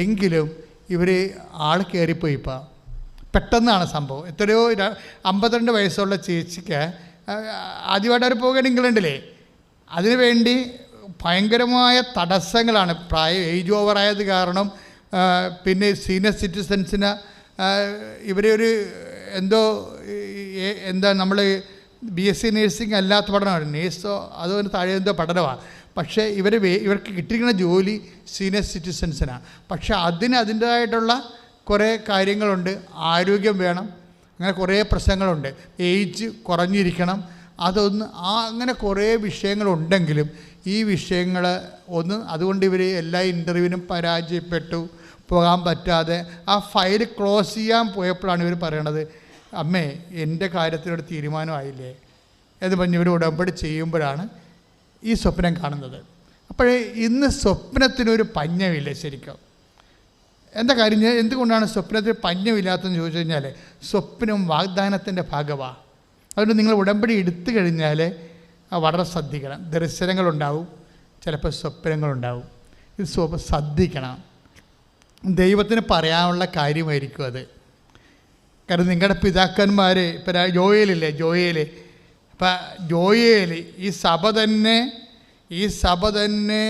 എങ്കിലും ഇവർ ആൾ കയറിപ്പോയി. ഇപ്പോൾ പെട്ടെന്നാണ് സംഭവം. എത്രയോ 52 വയസ്സുള്ള ചേച്ചിക്ക് ആദ്യമായിട്ട് അവർ പോകുകയാണ് ഇംഗ്ലണ്ടിലേ. അതിനുവേണ്ടി ഭയങ്കരമായ തടസ്സങ്ങളാണ്. ഏജ് ഓവറായത് കാരണം, പിന്നെ സീനിയർ സിറ്റിസൻസിന് ഇവരെ ഒരു എന്താ നമ്മൾ BSc നേഴ്സിംഗ് അല്ലാത്ത പഠനമാണ്, നേഴ്സോ അതുപോലെ താഴെ എന്തോ പഠനമാണ്. പക്ഷേ ഇവർക്ക് കിട്ടിയിരിക്കുന്ന ജോലി സീനിയർ സിറ്റിസൻസിനാണ്. പക്ഷേ അതിൻ്റേതായിട്ടുള്ള കുറേ കാര്യങ്ങളുണ്ട്. ആരോഗ്യം വേണം, അങ്ങനെ കുറേ പ്രശ്നങ്ങളുണ്ട്. ഏജ് കുറഞ്ഞിരിക്കണം, അങ്ങനെ കുറേ വിഷയങ്ങളുണ്ടെങ്കിലും ഈ വിഷയങ്ങൾ അതുകൊണ്ട് ഇവർ എല്ലാ ഇൻ്റർവ്യൂവിനും പരാജയപ്പെട്ടു, പോകാൻ പറ്റാതെ ആ ഫയൽ ക്ലോസ് ചെയ്യാൻ പോയപ്പോഴാണ് ഇവർ പറയണത്, അമ്മേ എൻ്റെ കാര്യത്തിനൊരു തീരുമാനമായില്ലേ എന്ന് പറഞ്ഞ് ഇവർ ഉടമ്പടി ചെയ്യുമ്പോഴാണ് ഈ സ്വപ്നം കാണുന്നത്. അപ്പോഴേ ഇന്ന് സ്വപ്നത്തിനൊരു പഞ്ഞമില്ല ശരിക്കും. എന്താ കാര്യം, എന്തുകൊണ്ടാണ് സ്വപ്നത്തിന് പഞ്ഞമില്ലാത്തതെന്ന് ചോദിച്ചു കഴിഞ്ഞാൽ സ്വപ്നം വാഗ്ദാനത്തിൻ്റെ ഭാഗമാണ്. അതുകൊണ്ട് നിങ്ങൾ ഉടമ്പടി എടുത്തു കഴിഞ്ഞാൽ വളരെ ശ്രദ്ധിക്കണം. ദർശനങ്ങളുണ്ടാവും, ചിലപ്പോൾ സ്വപ്നങ്ങളുണ്ടാവും. ഇത് ശ്രദ്ധിക്കണം. ദൈവത്തിന് പറയാനുള്ള കാര്യമായിരിക്കും അത്. കാരണം നിങ്ങളുടെ പിതാക്കന്മാർ ഇപ്പം ജോയേലില്ലേ, അപ്പം ജോയേൽ ഈ സഭ തന്നെ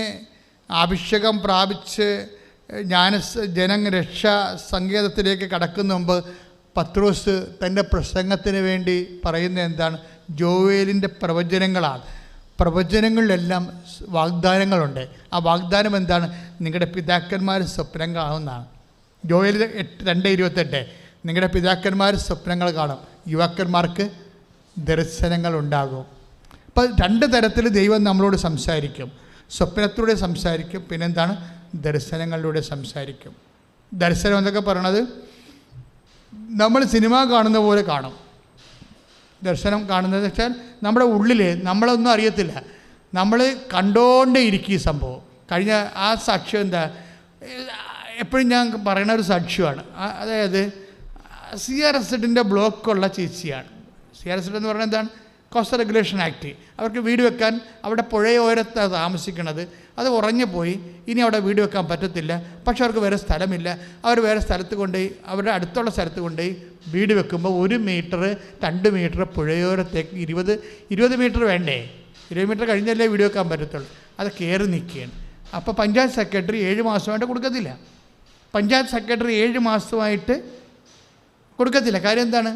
അഭിഷേകം പ്രാപിച്ച് രക്ഷാ സങ്കേതത്തിലേക്ക് കടക്കുന്ന മുമ്പ് പത്രോസ് തൻ്റെ പ്രസംഗത്തിന് വേണ്ടി പറയുന്നത് എന്താണ്? ജോയേലിൻ്റെ പ്രവചനങ്ങളാണ്. പ്രവചനങ്ങളിലെല്ലാം വാഗ്ദാനങ്ങളുണ്ട്. ആ വാഗ്ദാനം എന്താണ്? നിങ്ങളുടെ പിതാക്കന്മാർ സ്വപ്നം കാണുന്നതാണ്. ജോയേൽ 2:28, നിങ്ങളുടെ പിതാക്കന്മാർ സ്വപ്നങ്ങൾ കാണും, യുവാക്കന്മാർക്ക് ദർശനങ്ങൾ ഉണ്ടാകും. അപ്പോൾ 2 തരത്തിൽ ദൈവം നമ്മളോട് സംസാരിക്കും. സ്വപ്നത്തിലൂടെ സംസാരിക്കും, പിന്നെന്താണ്, ദർശനങ്ങളിലൂടെ സംസാരിക്കും. ദർശനം എന്നൊക്കെ പറയണത് നമ്മൾ സിനിമ കാണുന്ന പോലെ കാണും. ദർശനം കാണുന്നത് വെച്ചാൽ നമ്മുടെ ഉള്ളിൽ നമ്മളൊന്നും അറിയത്തില്ല, നമ്മൾ കണ്ടോണ്ടേ ഇരിക്കും ഈ സംഭവം. കഴിഞ്ഞ ആ സാക്ഷ്യം എന്താ, എപ്പോഴും ഞാൻ പറയുന്ന ഒരു സാക്ഷ്യമാണ്. അതായത് CRZ ബ്ലോക്കുള്ള ചേച്ചിയാണ്. CRZ എന്ന് പറഞ്ഞാൽ എന്താണ്, കോസ്റ്റൽ റെഗുലേഷൻ ആക്ട്. അവർക്ക് വീട് വെക്കാൻ അവിടെ പുഴയോരത്താണ് താമസിക്കുന്നത്, അത് ഉറഞ്ഞു പോയി, ഇനി അവിടെ വീട് വെക്കാൻ പറ്റത്തില്ല. പക്ഷെ അവർക്ക് വേറെ സ്ഥലമില്ല. അവർ വേറെ സ്ഥലത്ത് കൊണ്ടുപോയി, അവരുടെ അടുത്തുള്ള സ്ഥലത്ത് കൊണ്ടുപോയി വീട് വെക്കുമ്പോൾ 1 മീറ്റർ 2 മീറ്റർ പുഴയോരത്തേക്ക് 20 മീറ്റർ വേണ്ടേ, 20 മീറ്റർ കഴിഞ്ഞല്ലേ വീട് വെക്കാൻ പറ്റത്തുള്ളൂ. അത് കയറി നിൽക്കുകയാണ്. അപ്പോൾ പഞ്ചായത്ത് സെക്രട്ടറി 7 മാസമായിട്ട് കൊടുക്കത്തില്ല. പഞ്ചായത്ത് സെക്രട്ടറി 7 മാസമായിട്ട് കൊടുക്കത്തില്ല. കാര്യം എന്താണ്,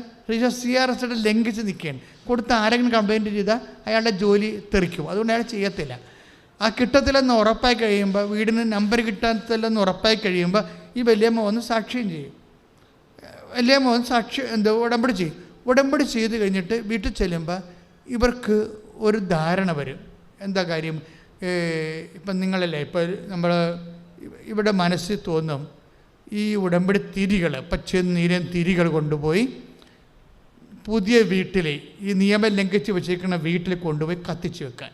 CRZ ലംഘിച്ച് നിൽക്കുകയാണ്. കൊടുത്ത ആരെങ്കിലും കംപ്ലയിൻറ്റ് ചെയ്താൽ അയാളുടെ ജോലി തെറിക്കും. അതുകൊണ്ട് അയാൾ ചെയ്യത്തില്ല. ആ കിട്ടത്തില്ലെന്ന് ഉറപ്പായി കഴിയുമ്പോൾ, വീടിന് നമ്പർ കിട്ടാത്തില്ലെന്ന് ഉറപ്പായി കഴിയുമ്പോൾ ഈ വലിയമ്മ വന്ന് സാക്ഷ്യം ചെയ്യും. വലിയമ്മ വന്ന് ഉടമ്പടി ചെയ്യും. ഉടമ്പടി ചെയ്ത് കഴിഞ്ഞിട്ട് വീട്ടിൽ ചെല്ലുമ്പോൾ ഇവർക്ക് ഒരു ധാരണ വരും. എന്താ കാര്യം, ഇപ്പം നിങ്ങളല്ലേ, ഇപ്പോൾ നമ്മൾ ഇവിടെ മനസ്സിൽ തോന്നും ഈ ഉടമ്പടി തിരികൾ, പച്ചനീരൻ തിരികൾ കൊണ്ടുപോയി പുതിയ വീട്ടിൽ, ഈ നിയമം ലംഘിച്ച് വെച്ചിരിക്കുന്ന വീട്ടിൽ കൊണ്ടുപോയി കത്തിച്ച് വെക്കാൻ.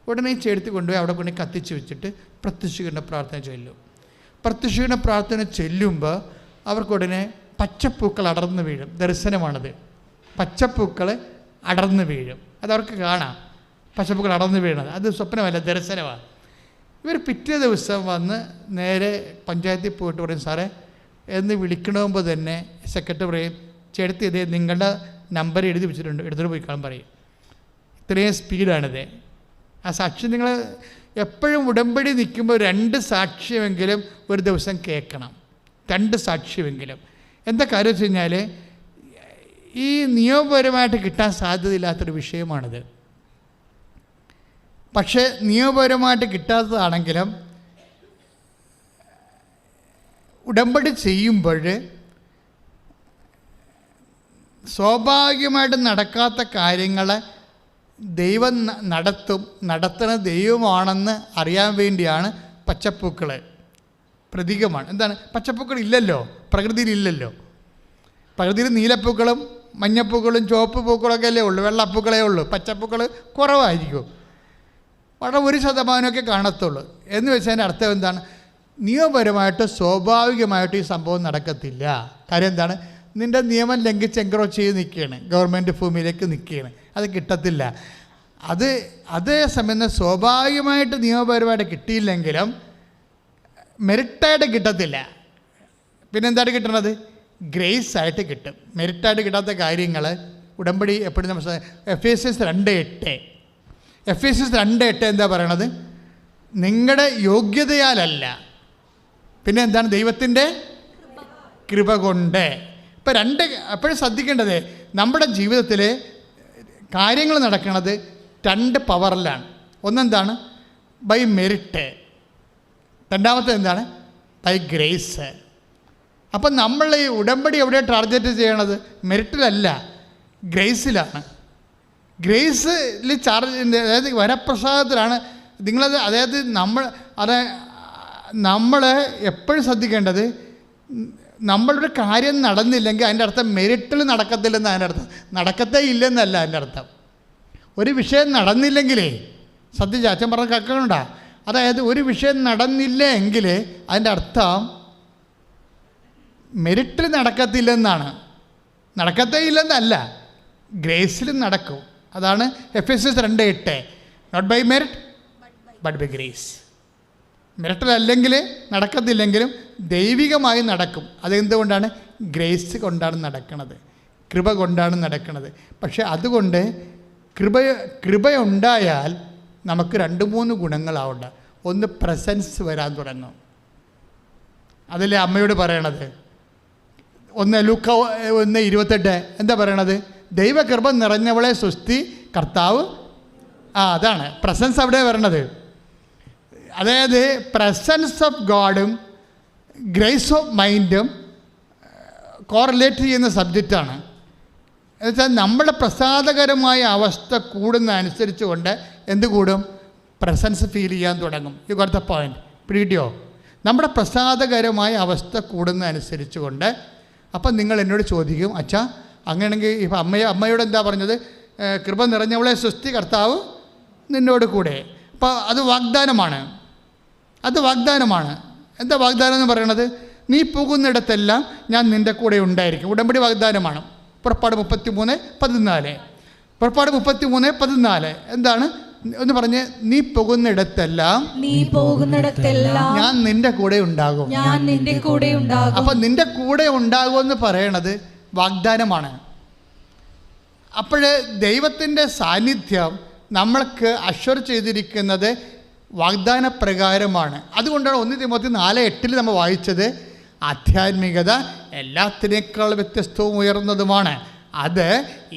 ഉടനെ ചേർത്ത് കൊണ്ടുപോയി അവിടെ കൊണ്ട് കത്തിച്ച് വെച്ചിട്ട് പ്രത്യക്ഷീകരണ പ്രാർത്ഥന ചൊല്ലും. പ്രത്യക്ഷീകരണ പ്രാർത്ഥന ചെല്ലുമ്പോൾ അവർക്കുടനെ പച്ചപ്പൂക്കൾ അടർന്നു വീഴും. ദർശനമാണത്. പച്ചപ്പൂക്കൾ അടർന്നു വീഴും. അതവർക്ക് കാണാം, പച്ചപ്പൂക്കൾ അടർന്നു വീഴണത്. അത് സ്വപ്നമല്ല, ദർശനമാണ്. ഇവർ പിറ്റേ ദിവസം വന്ന് നേരെ പഞ്ചായത്തിൽ പോയിട്ട് പറയും, സാറേ എന്ന് വിളിക്കണമെമ്പോൾ തന്നെ സെക്രട്ടറി പറയും, ചേർത്ത് ഇതേ നിങ്ങളുടെ നമ്പർ എഴുതി വെച്ചിട്ടുണ്ട്, എടുത്തിട്ട് പോയി കാണാൻ പറയും. ഇത്രയും സ്പീഡാണിത്. ആ സാക്ഷ്യം നിങ്ങൾ എപ്പോഴും ഉടമ്പടി നിൽക്കുമ്പോൾ 2 സാക്ഷ്യമെങ്കിലും ഒരു ദിവസം കേൾക്കണം. 2 സാക്ഷ്യമെങ്കിലും. എന്താ കാര്യം വെച്ച് കഴിഞ്ഞാൽ ഈ നിയമപരമായിട്ട് കിട്ടാൻ സാധ്യതയില്ലാത്തൊരു വിഷയമാണിത്. പക്ഷേ നിയമപരമായിട്ട് കിട്ടാത്തതാണെങ്കിലും ഉടമ്പടി ചെയ്യുമ്പോൾ സ്വാഭാവികമായിട്ട് നടക്കാത്ത കാര്യങ്ങൾ ദൈവം നടത്തുന്ന ദൈവമാണെന്ന് അറിയാൻ വേണ്ടിയാണ് പച്ചപ്പൂക്കൾ. പ്രതീകമാണ്. എന്താണ്, പച്ചപ്പൂക്കൾ ഇല്ലല്ലോ, പ്രകൃതിയിലില്ലല്ലോ. പ്രകൃതിയിൽ നീലപ്പൂക്കളും മഞ്ഞപ്പൂക്കളും ചുവപ്പ് പൂക്കളൊക്കെ അല്ലേ ഉള്ളൂ, വെള്ളപ്പൂക്കളേ ഉള്ളൂ. പച്ചപ്പൂക്കൾ കുറവായിരിക്കും, വളരെ 1% കാണത്തുള്ളൂ. എന്ന് വെച്ചതിൻ്റെ അർത്ഥം എന്താണ്, നിയമപരമായിട്ട് സ്വാഭാവികമായിട്ട് ഈ സംഭവം നടക്കത്തില്ല. കാര്യം എന്താണ്, നിൻ്റെ നിയമം ലംഘിച്ച് എൻക്രോച്ച് ചെയ്ത് നിൽക്കുകയാണ്, ഗവൺമെൻറ് ഭൂമിയിലേക്ക് നിൽക്കുകയാണ്, അത് കിട്ടത്തില്ല. അതേസമയം സ്വാഭാവികമായിട്ട് നിയമപരമായിട്ട് കിട്ടിയില്ലെങ്കിലും മെറിറ്റായിട്ട് കിട്ടത്തില്ല. പിന്നെന്തായിട്ട് കിട്ടണത്, ഗ്രേസ് ആയിട്ട് കിട്ടും. മെറിറ്റായിട്ട് കിട്ടാത്ത കാര്യങ്ങൾ ഉടമ്പടി എപ്പോഴും നമ്മൾ Ephesians 2:8 എന്താ പറയണത്, നിങ്ങളുടെ യോഗ്യതയാലല്ല, പിന്നെ എന്താണ്, ദൈവത്തിൻ്റെ കൃപ കൊണ്ട്. ഇപ്പം 2 എപ്പോഴും ശ്രദ്ധിക്കേണ്ടത്, നമ്മുടെ ജീവിതത്തിൽ കാര്യങ്ങൾ നടക്കുന്നത് 2 പവറിലാണ്. ഒന്നെന്താണ്, ബൈ മെറിറ്റ്. രണ്ടാമത്തെ എന്താണ്, ബൈ ഗ്രേസ്. അപ്പം നമ്മൾ ഈ ഉടമ്പടി എവിടെയാണ് ടാർഗറ്റ് ചെയ്യണത്, മെറിറ്റിലല്ല, ഗ്രേസിലാണ്. ഗ്രേസിൽ ചാർജ്, അതായത് വരപ്രസാദത്തിലാണ് നിങ്ങളത്. അതായത് നമ്മൾ എപ്പോഴും ശ്രദ്ധിക്കേണ്ടത്, നമ്മളൊരു കാര്യം നടന്നില്ലെങ്കിൽ അതിൻ്റെ അർത്ഥം മെറിറ്റിൽ നടക്കത്തില്ലെന്ന് അതിൻ്റെ അർത്ഥം, നടക്കത്തേ ഇല്ലെന്നല്ല അതിൻ്റെ അർത്ഥം. ഒരു വിഷയം നടന്നില്ലെങ്കിലേ, ശ്രദ്ധിച്ച അച്ഛൻ പറഞ്ഞ കേൾക്കണ്ട, അതായത് ഒരു വിഷയം നടന്നില്ല എങ്കിൽ അതിൻ്റെ അർത്ഥം മെറിറ്റിൽ നടക്കത്തില്ലെന്നാണ്. നടക്കത്തേ ഇല്ലെന്നല്ല, ഗ്രേസിൽ നടക്കും. അതാണ് Ephesians 2:8, not by merit but by grace. മെറിറ്റിലല്ലെങ്കിൽ നടക്കത്തില്ലെങ്കിലും ദൈവികമായി നടക്കും. അതെന്തുകൊണ്ടാണ്, ഗ്രേസ് കൊണ്ടാണ് നടക്കുന്നത്, കൃപ കൊണ്ടാണ് നടക്കുന്നത്. പക്ഷെ അതുകൊണ്ട് കൃപയുണ്ടായാൽ നമുക്ക് 2-3 ഗുണങ്ങളാവുണ്ട്. ഒന്ന്, പ്രസൻസ് വരാൻ തുടങ്ങും. അതിലെ അമ്മയോട് പറയണത് 1 ലൂക്ക 1:28 എന്താ പറയണത്, ദൈവകൃപ നിറഞ്ഞവളെ സ്വസ്തി കർത്താവ്. അതാണ് പ്രസൻസ് അവിടെ വരണത്. അതായത് പ്രസൻസ് ഓഫ് ഗോഡും ഗ്രേസ് ഓഫ് മൈൻഡും കോറിലേറ്റ് ചെയ്യുന്ന സബ്ജക്റ്റാണ്. എന്നുവെച്ചാൽ നമ്മുടെ പ്രസാദകരമായ അവസ്ഥ കൂടുന്ന അനുസരിച്ച് കൊണ്ട് എന്ത് കൂടും? പ്രസൻസ് ഫീൽ ചെയ്യാൻ തുടങ്ങും. You got the point. പിടിയോ? നമ്മുടെ പ്രസാദകരമായ അവസ്ഥ കൂടുന്ന അനുസരിച്ച് കൊണ്ട്. അപ്പം നിങ്ങൾ എന്നോട് ചോദിക്കും, അച്ഛാ അങ്ങനെയാണെങ്കിൽ ഇപ്പം അമ്മയോട് എന്താ പറഞ്ഞത്? കൃപ നിറഞ്ഞവളെ സ്വസ്തി, കർത്താവ് നിന്നോട് കൂടെ. അപ്പോൾ അത് വാഗ്ദാനമാണ്. എന്താ വാഗ്ദാനം എന്ന് പറയണത്? നീ പോകുന്നിടത്തെല്ലാം ഞാൻ നിൻ്റെ കൂടെ ഉണ്ടായിരിക്കും. ഉടമ്പടി വാഗ്ദാനമാണ്. പുറപ്പാട് 33:14. പുറപ്പാട് 33:14 എന്താണ് എന്ന് പറഞ്ഞ്? നീ പോകുന്നിടത്തെല്ലാം ഞാൻ നിന്റെ കൂടെ ഉണ്ടാകും. അപ്പം നിന്റെ കൂടെ ഉണ്ടാകുമെന്ന് പറയണത് വാഗ്ദാനമാണ്. അപ്പോൾ ദൈവത്തിൻ്റെ സാന്നിധ്യം നമ്മൾക്ക് അഷ്വർ ചെയ്തിരിക്കുന്നത് വാഗ്ദാന പ്രകാരമാണ്. അതുകൊണ്ടാണ് 1 തിമോത്തി 4:8 നമ്മൾ വായിച്ചത്, ആധ്യാത്മികത എല്ലാത്തിനേക്കാൾ വ്യത്യസ്തവും ഉയർന്നതുമാണ്. അത്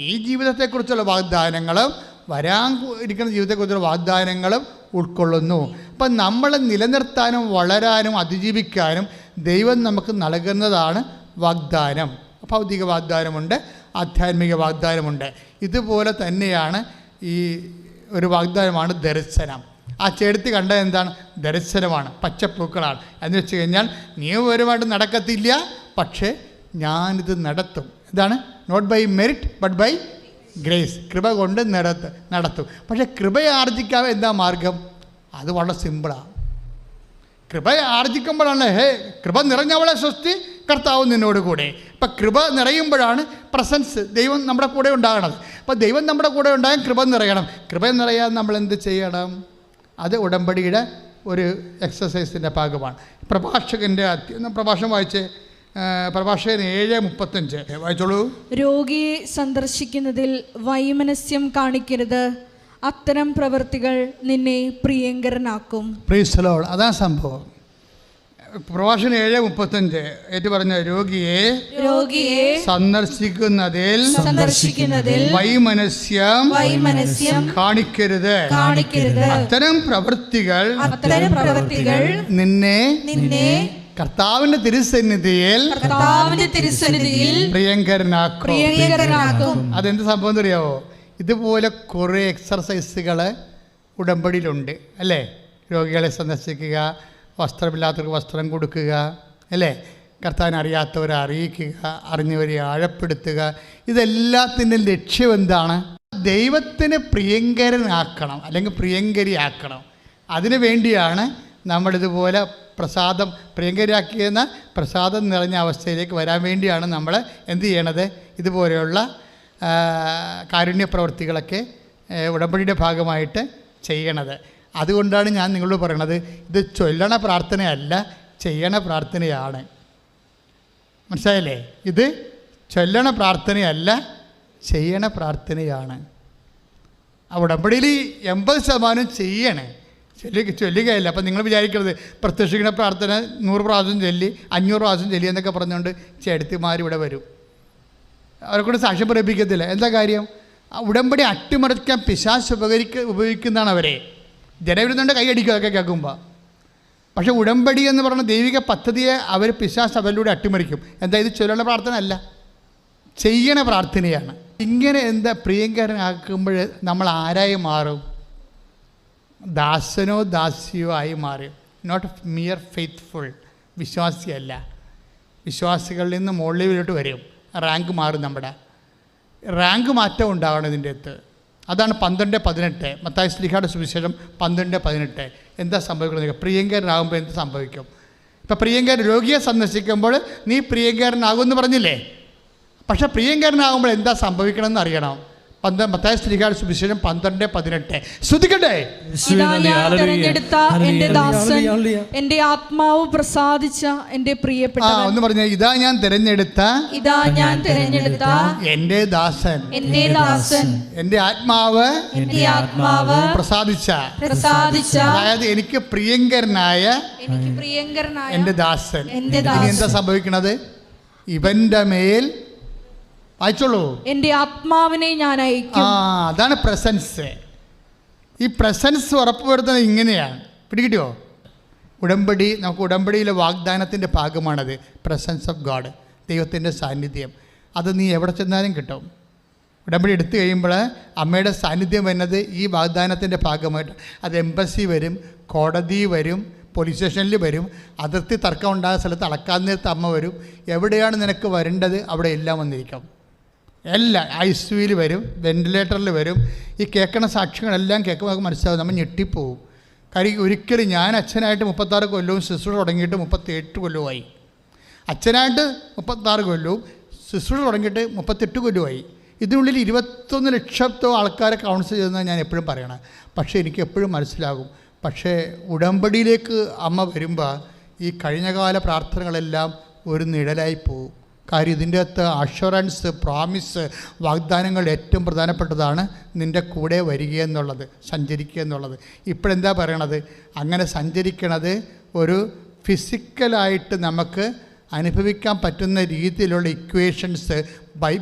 ഈ ജീവിതത്തെക്കുറിച്ചുള്ള വാഗ്ദാനങ്ങളും വരാൻ ഇരിക്കുന്ന ജീവിതത്തെക്കുറിച്ചുള്ള വാഗ്ദാനങ്ങളും ഉൾക്കൊള്ളുന്നു. അപ്പം നമ്മളെ നിലനിർത്താനും വളരാനും അതിജീവിക്കാനും ദൈവം നമുക്ക് നൽകുന്നതാണ് വാഗ്ദാനം. ഭൗതിക വാഗ്ദാനമുണ്ട്, ആധ്യാത്മിക വാഗ്ദാനമുണ്ട്. ഇതുപോലെ തന്നെയാണ് ഈ ഒരു വാഗ്ദാനമാണ് ദർശനം. ആ ചേർത്തി കണ്ട എന്താണ്? ദർശനമാണ്, പച്ചപ്പൂക്കളാണ്. എന്ന് വെച്ച് കഴിഞ്ഞാൽ നിയമപരമായിട്ട് നടക്കത്തില്ല, പക്ഷേ ഞാനിത് നടത്തും. ഇതാണ് not by merit but by grace. കൃപ കൊണ്ട് നടത്തും. പക്ഷേ കൃപയെ ആർജിക്കാൻ എന്താ മാർഗം? അത് വളരെ സിമ്പിളാണ്. കൃപയെ ആർജിക്കുമ്പോഴാണ് കൃപ നിറഞ്ഞവളെ സ്വസ്തി, കർത്താവ് നിന്നോട് കൂടെ. അപ്പം കൃപ നിറയുമ്പോഴാണ് പ്രസൻസ്, ദൈവം നമ്മുടെ കൂടെ ഉണ്ടാകണത്. അപ്പം ദൈവം നമ്മുടെ കൂടെ ഉണ്ടായാൽ കൃപ നിറയണം. കൃപ നിറയാൻ നമ്മൾ എന്ത് ചെയ്യണം? അത് ഉടമ്പടിയുടെ ഒരു എക്സസൈസിൻ്റെ ഭാഗമാണ്. പ്രഭാഷകൻ്റെ പ്രഭാഷണം വായിച്ച് പ്രഭാഷകൻ 7:35 വായിച്ചോളൂ. രോഗിയെ സന്ദർശിക്കുന്നതിൽ വൈമനസ്യം കാണിക്കരുത്, അത്തരം പ്രവൃത്തികൾ നിന്നെ പ്രിയങ്കരനാക്കും. Praise the Lord. അതാണ് സംഭവം. പ്രഭാഷകൻ 7:35 ഏറ്റു പറഞ്ഞ, രോഗിയെ സന്ദർശിക്കുന്നതിൽ വൈമനസ്യം കാണിക്കരുത്, അത്തരം പ്രവൃത്തികൾ നിന്നെ കർത്താവിന്റെ തിരുസന്നിധിയിൽ പ്രിയങ്കരനാക്കും. അതെന്ത് സംഭവം എന്നറിയാവോ? ഇതുപോലെ കുറേ എക്സർസൈസുകൾ ഉടമ്പടിയിലുണ്ട് അല്ലേ? രോഗികളെ സന്ദർശിക്കുക, വസ്ത്രമില്ലാത്തവർക്ക് വസ്ത്രം കൊടുക്കുക അല്ലേ? കർത്താവിനെ അറിയാത്തവരെ അറിയിക്കുക, അറിഞ്ഞവരെ ആഴപ്പെടുത്തുക. ഇതെല്ലാത്തിൻ്റെ ലക്ഷ്യം എന്താണ്? ദൈവത്തിന് പ്രിയങ്കരനാക്കണം അല്ലെങ്കിൽ പ്രിയങ്കരിയാക്കണം. അതിനു വേണ്ടിയാണ് നമ്മളിതുപോലെ പ്രസാദം പ്രിയങ്കരിയാക്കിയെന്ന പ്രസാദം നിറഞ്ഞ അവസ്ഥയിലേക്ക് വരാൻ വേണ്ടിയാണ് നമ്മൾ എന്ത് ചെയ്യണത്? ഇതുപോലെയുള്ള കാരുണ്യ പ്രവൃത്തികളൊക്കെ ഉടമ്പടിയുടെ ഭാഗമായിട്ട് ചെയ്യണത്. അതുകൊണ്ടാണ് ഞാൻ നിങ്ങളോട് പറയണത്, ഇത് ചൊല്ലണ പ്രാർത്ഥനയല്ല, ചെയ്യണ പ്രാർത്ഥനയാണ്. മനസ്സിലായില്ലേ? ഇത് ചൊല്ലണ പ്രാർത്ഥനയല്ല, ചെയ്യണ പ്രാർത്ഥനയാണ്. ആ ഉടമ്പടിയിൽ 80% ചെയ്യണേ, ചൊല്ലുകയല്ല. അപ്പം നിങ്ങൾ വിചാരിക്കരുത് പ്രത്യക്ഷിക്കുന്ന പ്രാർത്ഥന 100 പ്രാവശ്യം ചൊല്ലി 500 പ്രാവശ്യം ചൊല്ലി എന്നൊക്കെ പറഞ്ഞുകൊണ്ട് ചേട്ടത്തിമാരിവിടെ വരും. അവരെ കൂടെ സാക്ഷ്യം പ്രേരിപ്പിക്കത്തില്ല. എന്താ കാര്യം? ആ ഉടമ്പടി അട്ടിമറിക്കാൻ പിശാച് ഉപയോഗിക്കുന്നതാണ് അവരെ. ജനവിരുദ്ധൻ്റെ കൈയടിക്കുക അതൊക്കെ കേൾക്കുമ്പോൾ. പക്ഷേ ഉടമ്പടി എന്ന് പറയുന്ന ദൈവിക പദ്ധതിയെ അവർ പിശാച് അവരിലൂടെ അട്ടിമറിക്കും. എന്താ? ഇത് ചൊല്ലുന്ന പ്രാർത്ഥന അല്ല, ചെയ്യണ പ്രാർത്ഥനയാണ്. ഇങ്ങനെ എന്താ പ്രിയങ്കരനാക്കുമ്പോൾ നമ്മൾ ആരായി മാറും? ദാസനോ ദാസിയോ ആയി മാറും. നോട്ട് മിയർ ഫെയ്ത്ത്ഫുൾ, വിശ്വാസിയല്ല. വിശ്വാസികളിൽ നിന്ന് മുകളിലോട്ട് വരും, റാങ്ക് മാറും. നമ്മുടെ റാങ്ക് മാറ്റം ഉണ്ടാവണം ഇതിൻ്റെ അകത്ത്. അതാണ് 12:18 മത്തായി ശ്ലീഹായുടെ സുവിശേഷം 12:18. എന്താ സംഭവിക്കുന്നത്? പ്രിയങ്കരനാകുമ്പോൾ എന്ത് സംഭവിക്കും? ഇപ്പം പ്രിയങ്കരൻ രോഗിയെ സന്ദർശിക്കുമ്പോൾ നീ പ്രിയങ്കരനാകുമെന്ന് പറഞ്ഞില്ലേ? പക്ഷെ പ്രിയങ്കരനാകുമ്പോൾ എന്താ സംഭവിക്കണമെന്ന് അറിയണം. മത്തായി ശ്ലീഹായുടെ സുവിശേഷം 12:18. ശ്രദ്ധിക്കട്ടെ. എന്റെ ആത്മാവ് പ്രസാദിച്ച എന്റെ പ്രിയപ്പെട്ട ഒന്ന് പറഞ്ഞ, ഇതാ ഞാൻ തിരഞ്ഞെടുത്ത എന്റെ ദാസൻ, എന്റെ ആത്മാവ് പ്രസാദിച്ച. അതായത് എനിക്ക് പ്രിയങ്കരനായ എന്റെ ദാസൻ. ഇനി എന്താ സംഭവിക്കണത്? ഇവന്റെ മേൽ വായിച്ചോളൂ, എന്റെ ആത്മാവിനെ ഞാൻ അയക്കും. അതാണ് പ്രസൻസ്. ഈ പ്രസൻസ് ഉറപ്പുവരുത്തുന്നത് ഇങ്ങനെയാണ്. പിടികിട്ടിയോ? ഉടമ്പടി, നമുക്ക് ഉടമ്പടിയിലെ വാഗ്ദാനത്തിൻ്റെ ഭാഗമാണത്. Presence of God. ദൈവത്തിൻ്റെ സാന്നിധ്യം. അത് നീ എവിടെ ചെന്നാലും കിട്ടും. ഉടമ്പടി എടുത്തു കഴിയുമ്പോൾ അമ്മയുടെ സാന്നിധ്യം വരുന്നത് ഈ വാഗ്ദാനത്തിൻ്റെ ഭാഗമായിട്ട്. അത് എംബസി വരും, കോടതി വരും, പോലീസ് സ്റ്റേഷനിൽ വരും, അതിർത്തി തർക്കം ഉണ്ടാകുന്ന സ്ഥലത്ത് അളക്കാൻ നേരത്ത് അമ്മ വരും. എവിടെയാണ് നിനക്ക് വരേണ്ടത് അവിടെ എല്ലാം വന്നിരിക്കും. എല്ലാം ICUവിൽ വരും, വെൻറ്റിലേറ്ററിൽ വരും. ഈ കേൾക്കണ സാക്ഷ്യങ്ങളെല്ലാം കേൾക്കുമ്പോൾ നമുക്ക് മനസ്സിലാവും, നമ്മൾ ഞെട്ടിപ്പോവും. കാര്യം ഒരിക്കലും ഞാൻ അച്ഛനായിട്ട് 36 കൊല്ലവും ശുശ്രൂഷ തുടങ്ങിയിട്ട് 38 കൊല്ലവുമായി. അച്ഛനായിട്ട് 36 കൊല്ലവും ശുശ്രൂഷ തുടങ്ങിയിട്ട് 38 കൊല്ലമായി. ഇതിനുള്ളിൽ 21 ലക്ഷത്തോ ആൾക്കാരെ കൗൺസിൽ ചെയ്തെന്നാണ് ഞാൻ എപ്പോഴും പറയണത്. പക്ഷേ എനിക്ക് എപ്പോഴും മനസ്സിലാകും, പക്ഷേ ഉടമ്പടിയിലേക്ക് അമ്മ വരുമ്പോൾ ഈ കഴിഞ്ഞകാല പ്രാർത്ഥനകളെല്ലാം ഒരു നിഴലായി പോകും. കാര്യം ഇതിൻ്റെ അകത്ത് അഷുറൻസ്, പ്രോമിസ്, വാഗ്ദാനങ്ങൾ ഏറ്റവും പ്രധാനപ്പെട്ടതാണ് നിൻ്റെ കൂടെ വരിക എന്നുള്ളത്, സഞ്ചരിക്കുക എന്നുള്ളത്. ഇപ്പോഴെന്താ പറയണത്? അങ്ങനെ സഞ്ചരിക്കണത് ഒരു ഫിസിക്കലായിട്ട് നമുക്ക് അനുഭവിക്കാൻ പറ്റുന്ന രീതിയിലുള്ള ഇക്വേഷൻസ്,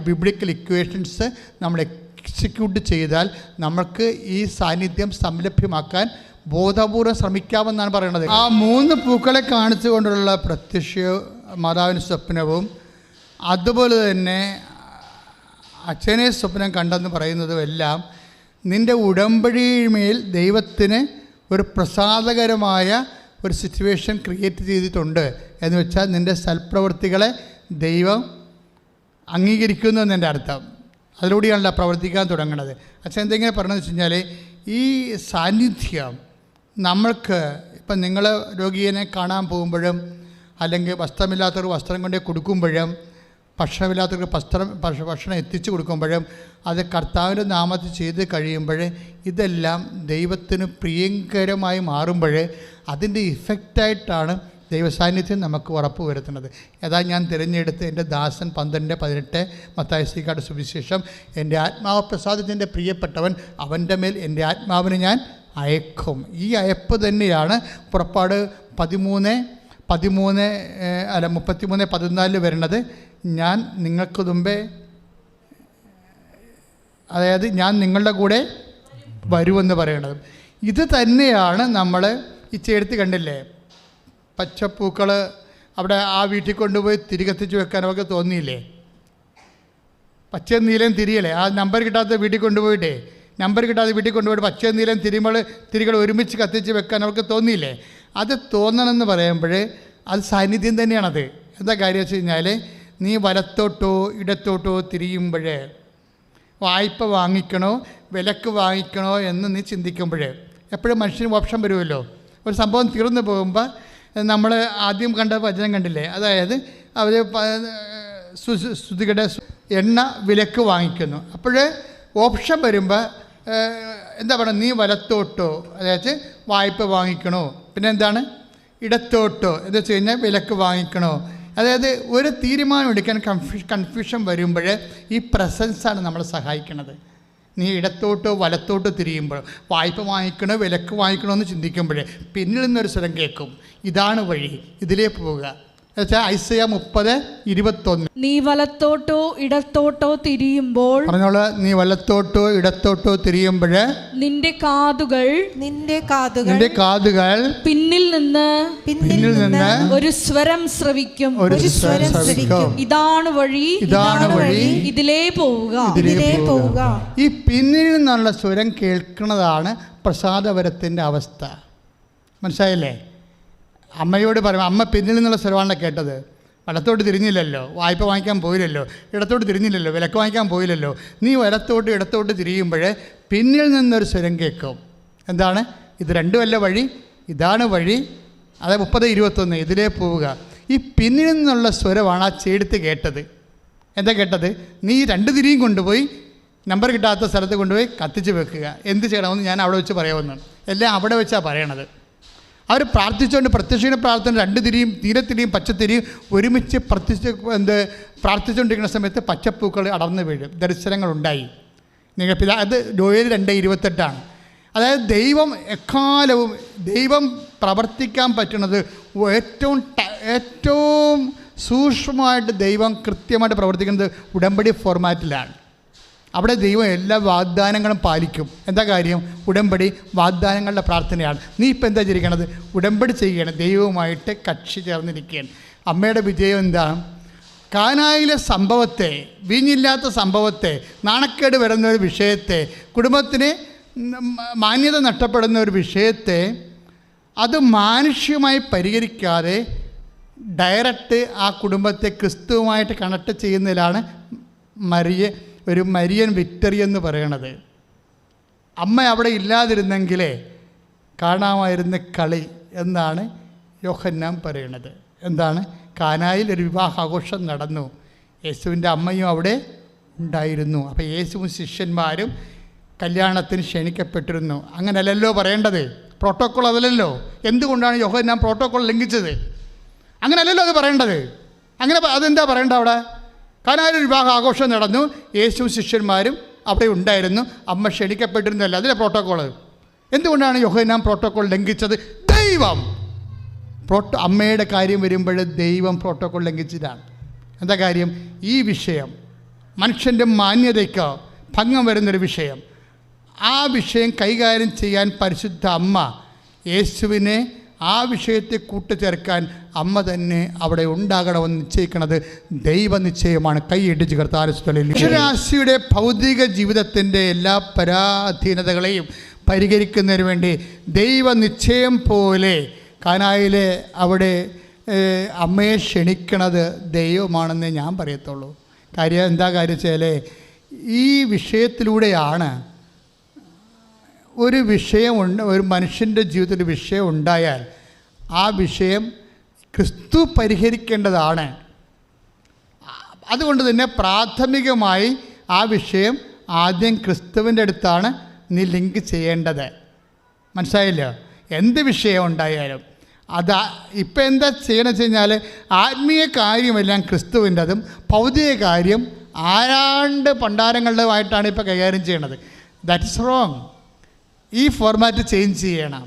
ബിബ്ലിക്കൽ ഇക്വേഷൻസ് നമ്മൾ എക്സിക്യൂട്ട് ചെയ്താൽ നമുക്ക് ഈ സാന്നിധ്യം സംലഭ്യമാക്കാൻ ബോധപൂർവ്വം ശ്രമിക്കാമെന്നാണ് പറയുന്നത്. ആ 3 പൂക്കളെ കാണിച്ചുകൊണ്ടുള്ള പ്രത്യക്ഷ മാതാവിന് സ്വപ്നവും അതുപോലെ തന്നെ അച്ഛനെ സ്വപ്നം കണ്ടെന്ന് പറയുന്നതും എല്ലാം നിൻ്റെ ഉടമ്പടിമേൽ ദൈവത്തിന് ഒരു പ്രസാദകരമായ ഒരു സിറ്റുവേഷൻ ക്രിയേറ്റ് ചെയ്തിട്ടുണ്ട് എന്ന് വെച്ചാൽ നിൻ്റെ സൽപ്രവൃത്തികളെ ദൈവം അംഗീകരിക്കുന്നു എന്നതിൻ്റെ അർത്ഥം. അതിലൂടെയാണല്ലോ പ്രവർത്തിക്കാൻ തുടങ്ങുന്നത്. അച്ഛൻ എന്തെങ്കിലും പറഞ്ഞതെന്ന് വെച്ച് കഴിഞ്ഞാൽ ഈ സാന്നിധ്യം നമ്മൾക്ക് ഇപ്പം നിങ്ങൾ രോഗിയെ കാണാൻ പോകുമ്പോഴും അല്ലെങ്കിൽ വസ്ത്രമില്ലാത്തവർക്ക് വസ്ത്രം കൊണ്ടേ കൊടുക്കുമ്പോഴും ഭക്ഷണമില്ലാത്തവർക്ക് ഭക്ഷണം എത്തിച്ചു കൊടുക്കുമ്പോഴും അത് കർത്താവിൻ്റെ നാമത്തിൽ ചെയ്ത് കഴിയുമ്പോൾ ഇതെല്ലാം ദൈവത്തിന് പ്രിയങ്കരമായി മാറുമ്പോൾ അതിൻ്റെ ഇഫക്റ്റായിട്ടാണ് ദൈവസാന്നിധ്യം നമുക്ക് ഉറപ്പ് വരുത്തുന്നത്. ഏതാ ഞാൻ തിരഞ്ഞെടുത്ത് എൻ്റെ ദാസൻ 12:18 മത്തായി സുവിശേഷം, എൻ്റെ ആത്മാവ് പ്രസാദത്തിൻ്റെ പ്രിയപ്പെട്ടവൻ, അവൻ്റെ മേൽ എൻ്റെ ആത്മാവിനെ ഞാൻ അയക്കും. ഈ അയപ്പ് തന്നെയാണ് പുറപ്പാട് 33:14 വരുന്നത്. ഞാൻ നിങ്ങൾക്ക് മുമ്പേ, അതായത് ഞാൻ നിങ്ങളുടെ കൂടെ വരുമെന്ന് പറയണത്. ഇത് തന്നെയാണ് നമ്മൾ ഈ ചേർത്ത് കണ്ടില്ലേ, പച്ചപ്പൂക്കൾ അവിടെ ആ വീട്ടിൽ കൊണ്ടുപോയി തിരികെത്തിച്ച് വെക്കാൻ അവർക്ക് തോന്നിയില്ലേ? പച്ചയും നീലയും തിരിയല്ലേ, ആ നമ്പർ കിട്ടാത്ത വീട്ടിൽ കൊണ്ടുപോയിട്ടേ, നമ്പർ കിട്ടാതെ വീട്ടിൽ കൊണ്ടുപോയിട്ട് പച്ചയും നീലയും തിരികൾ ഒരുമിച്ച് കത്തിച്ച് വെക്കാൻ അവർക്ക് തോന്നിയില്ലേ? അത് തോന്നണമെന്ന് പറയുമ്പോൾ അത് സാന്നിധ്യം തന്നെയാണത്. എന്താ കാര്യം വെച്ച് കഴിഞ്ഞാൽ, നീ വലത്തോട്ടോ ഇടത്തോട്ടോ തിരിയുമ്പോൾ, വായ്പ വാങ്ങിക്കണോ വിലക്ക് വാങ്ങിക്കണോ എന്ന് നീ ചിന്തിക്കുമ്പോൾ എപ്പോഴും മനുഷ്യന് ഓപ്ഷൻ വരുമല്ലോ. ഒരു സംഭവം തീർന്നു പോകുമ്പോൾ നമ്മൾ ആദ്യം കണ്ട വചനം കണ്ടില്ലേ, അതായത് അവർ ശ്രുതികയുടെ എണ്ണ വിലക്ക് വാങ്ങിക്കുന്നു. അപ്പോൾ ഓപ്ഷൻ വരുമ്പോൾ എന്താ പറയുക, നീ വലത്തോട്ടോ അതായത് വായ്പ വാങ്ങിക്കണോ, പിന്നെ എന്താണ് ഇടത്തോട്ടോ എന്ന് വെച്ച് കഴിഞ്ഞാൽ വിലക്ക് വാങ്ങിക്കണോ. അതായത് ഒരു തീരുമാനം എടുക്കാൻ കൺഫ്യൂഷൻ വരുമ്പോൾ ഈ പ്രസൻസാണ് നമ്മളെ സഹായിക്കുന്നത്. നീ ഇടത്തോട്ടോ വലത്തോട്ടോ തിരിയുമ്പോൾ, വായ്പ വാങ്ങിക്കണോ വിലക്ക് വാങ്ങിക്കണോ എന്ന് ചിന്തിക്കുമ്പോൾ പിന്നിൽ നിന്നൊരു സ്വരം കേൾക്കും, ഇതാണ് വഴി, ഇതിലേ പോവുക. ഐസയ്യ 30:21. നീ വലത്തോട്ടോ ഇടത്തോട്ടോ തിരിയുമ്പോൾ, പറഞ്ഞോളൂ, നീ വലത്തോട്ടോ ഇടത്തോട്ടോ തിരിയുമ്പോൾ നിന്റെ കാതുകൾ പിന്നിൽ നിന്ന് ഒരു സ്വരം ശ്രവിക്കും. ഇതാണ് വഴി, ഇതിലേ പോവുക. ഈ പിന്നിൽ നിന്നുള്ള സ്വരം കേൾക്കുന്നതാണ് പ്രസാദപരത്തിൻ്റെ അവസ്ഥ. മനസ്സിലായില്ലേ? അമ്മയോട് പറയും, അമ്മ പിന്നിൽ നിന്നുള്ള സ്വരമാണ് കേട്ടത്. വലത്തോട്ട് തിരിഞ്ഞില്ലല്ലോ, വായ്പ വാങ്ങിക്കാൻ പോയില്ലല്ലോ, ഇടത്തോട്ട് തിരിഞ്ഞില്ലല്ലോ, വിലക്ക് വാങ്ങിക്കാൻ പോയില്ലല്ലോ. നീ വലത്തോട്ട് ഇടത്തോട്ട് തിരിയുമ്പോൾ പിന്നിൽ നിന്നൊരു സ്വരം കേൾക്കും. എന്താണ്? ഇത് രണ്ടുമല്ല വഴി, ഇതാണ് വഴി. അത് 30:21, ഇതിലേ പോവുക. ഈ പിന്നിൽ നിന്നുള്ള സ്വരമാണ് ആ ചേടുത്ത് കേട്ടത്. എന്താ കേട്ടത്? നീ 2 തിരിയും കൊണ്ടുപോയി നമ്പർ കിട്ടാത്ത സ്ഥലത്ത് കൊണ്ടുപോയി കത്തിച്ച് വെക്കുക. എന്ത് ചെയ്യണമെന്ന് ഞാൻ അവിടെ വെച്ച് പറയാമെന്നാണ്. എല്ലാം അവിടെ വെച്ചാണ് പറയണത്. അവർ പ്രാർത്ഥിച്ചുകൊണ്ട് പ്രത്യക്ഷയുടെ പ്രാർത്ഥന 2 തിരിയും തീരത്തിരിയും പച്ചത്തിരിയും ഒരുമിച്ച് പ്രാർത്ഥിച്ചുകൊണ്ടിരിക്കുന്ന സമയത്ത് പച്ചപ്പൂക്കൾ അടർന്നു വീഴും, ദർശനങ്ങളുണ്ടായി. നിങ്ങൾ അത് ജോയേൽ 2:28. അതായത് ദൈവം എക്കാലവും ദൈവം പ്രവർത്തിക്കാൻ പറ്റുന്നത് ഏറ്റവും സൂക്ഷ്മമായിട്ട് ദൈവം കൃത്യമായിട്ട് പ്രവർത്തിക്കുന്നത് ഉടമ്പടി ഫോർമാറ്റിലാണ്. അവിടെ ദൈവം എല്ലാ വാഗ്ദാനങ്ങളും പാലിക്കും. എന്താ കാര്യം? ഉടമ്പടി വാഗ്ദാനങ്ങളുടെ പ്രാർത്ഥനയാണ്. നീ ഇപ്പം എന്താ ചെയ്യണത്? ഉടമ്പടി ചെയ്യുകയാണ്, ദൈവവുമായിട്ട് കക്ഷി ചേർന്നിരിക്കുകയാണ്. അമ്മയുടെ വിജയം എന്താണ്? കാനായിലെ സംഭവത്തെ, വീഞ്ഞില്ലാത്ത സംഭവത്തെ, നാണക്കേട് വരുന്ന ഒരു വിഷയത്തെ, കുടുംബത്തിന് മാന്യത നഷ്ടപ്പെടുന്ന ഒരു വിഷയത്തെ അത് മാനുഷ്യമായി പരിഹരിക്കാതെ ഡയറക്റ്റ് ആ കുടുംബത്തെ ക്രിസ്തുവുമായിട്ട് കണക്ട് ചെയ്യുന്നതിലാണ് ഒരു മരിയൻ വിക്ടറി എന്ന് പറയണത്. അമ്മ അവിടെ ഇല്ലാതിരുന്നെങ്കിലേ കാണാമായിരുന്ന കളി എന്നാണ് യോഹന്നാൻ പറയണത്. എന്താണ്? കാനായിൽ ഒരു വിവാഹാഘോഷം നടന്നു, യേശുവിൻ്റെ അമ്മയും അവിടെ ഉണ്ടായിരുന്നു. അപ്പോൾ യേശുവും ശിഷ്യന്മാരും കല്യാണത്തിന് ക്ഷണിക്കപ്പെട്ടിരുന്നു. അങ്ങനെയല്ലല്ലോ പറയേണ്ടത്, പ്രോട്ടോക്കോൾ അതല്ലല്ലോ. എന്തുകൊണ്ടാണ് യോഹന്നാൻ പ്രോട്ടോക്കോൾ ലംഘിച്ചത്? അങ്ങനെയല്ലല്ലോ അത് പറയേണ്ടത്. അതെന്താ പറയേണ്ടത്? അവിടെ കാനായിൽ ഒരു വിവാഹ ആഘോഷം നടന്നു, യേശുവും ശിഷ്യന്മാരും അവിടെ ഉണ്ടായിരുന്നു, അമ്മ ക്ഷണിക്കപ്പെട്ടിരുന്നല്ല, അതിലെ പ്രോട്ടോക്കോള്. എന്തുകൊണ്ടാണ് യോഹന്നാൻ പ്രോട്ടോക്കോൾ ലംഘിച്ചത്? ദൈവം അമ്മയുടെ കാര്യം വരുമ്പോൾ ദൈവം പ്രോട്ടോക്കോൾ ലംഘിച്ചതാണ്. എന്താ കാര്യം? ഈ വിഷയം മനുഷ്യൻ്റെ മാന്യതയ്ക്ക് ഭംഗം വരുന്നൊരു വിഷയം. ആ വിഷയം കൈകാര്യം ചെയ്യാൻ പരിശുദ്ധ അമ്മ യേശുവിനെ ആ വിഷയത്തെ കൂട്ടിച്ചേർക്കാൻ അമ്മ തന്നെ അവിടെ ഉണ്ടാകണമെന്ന് നിശ്ചയിക്കുന്നത് ദൈവനിശ്ചയമാണ്. കൈയിടിച്ച് കർത്താരസ്ഥലിൽ മനുഷ്യരാശിയുടെ ഭൗതിക ജീവിതത്തിൻ്റെ എല്ലാ പരാധീനതകളെയും പരിഹരിക്കുന്നതിന് വേണ്ടി ദൈവനിശ്ചയം പോലെ കാനായിലെ അവിടെ അമ്മയെ ക്ഷണിക്കണത് ദൈവമാണെന്നേ ഞാൻ പറയത്തുള്ളൂ. എന്താ കാര്യം വെച്ചാൽ ഈ വിഷയത്തിലൂടെയാണ് ഒരു മനുഷ്യൻ്റെ ജീവിതത്തിൽ ഒരു വിഷയം ഉണ്ടായാൽ ആ വിഷയം ക്രിസ്തു പരിഹരിക്കേണ്ടതാണ്. അതുകൊണ്ട് തന്നെ പ്രാഥമികമായി ആ വിഷയം ആദ്യം ക്രിസ്തുവിൻ്റെ അടുത്താണ് നീ ലിങ്ക് ചെയ്യേണ്ടത്. മനസ്സിലായില്ലോ? എന്ത് വിഷയം ഉണ്ടായാലും ഇപ്പം എന്താ ചെയ്യണമെന്ന് വെച്ച് കഴിഞ്ഞാൽ ആത്മീയ കാര്യമെല്ലാം ക്രിസ്തുവിൻ്റെതും ഭൗതിക കാര്യം ആരാണ്ട് പണ്ടാരങ്ങളുടെതുമായിട്ടാണ് ഇപ്പോൾ കൈകാര്യം ചെയ്യണത്. That is wrong. ഈ ഫോർമാറ്റ് ചേഞ്ച് ചെയ്യണം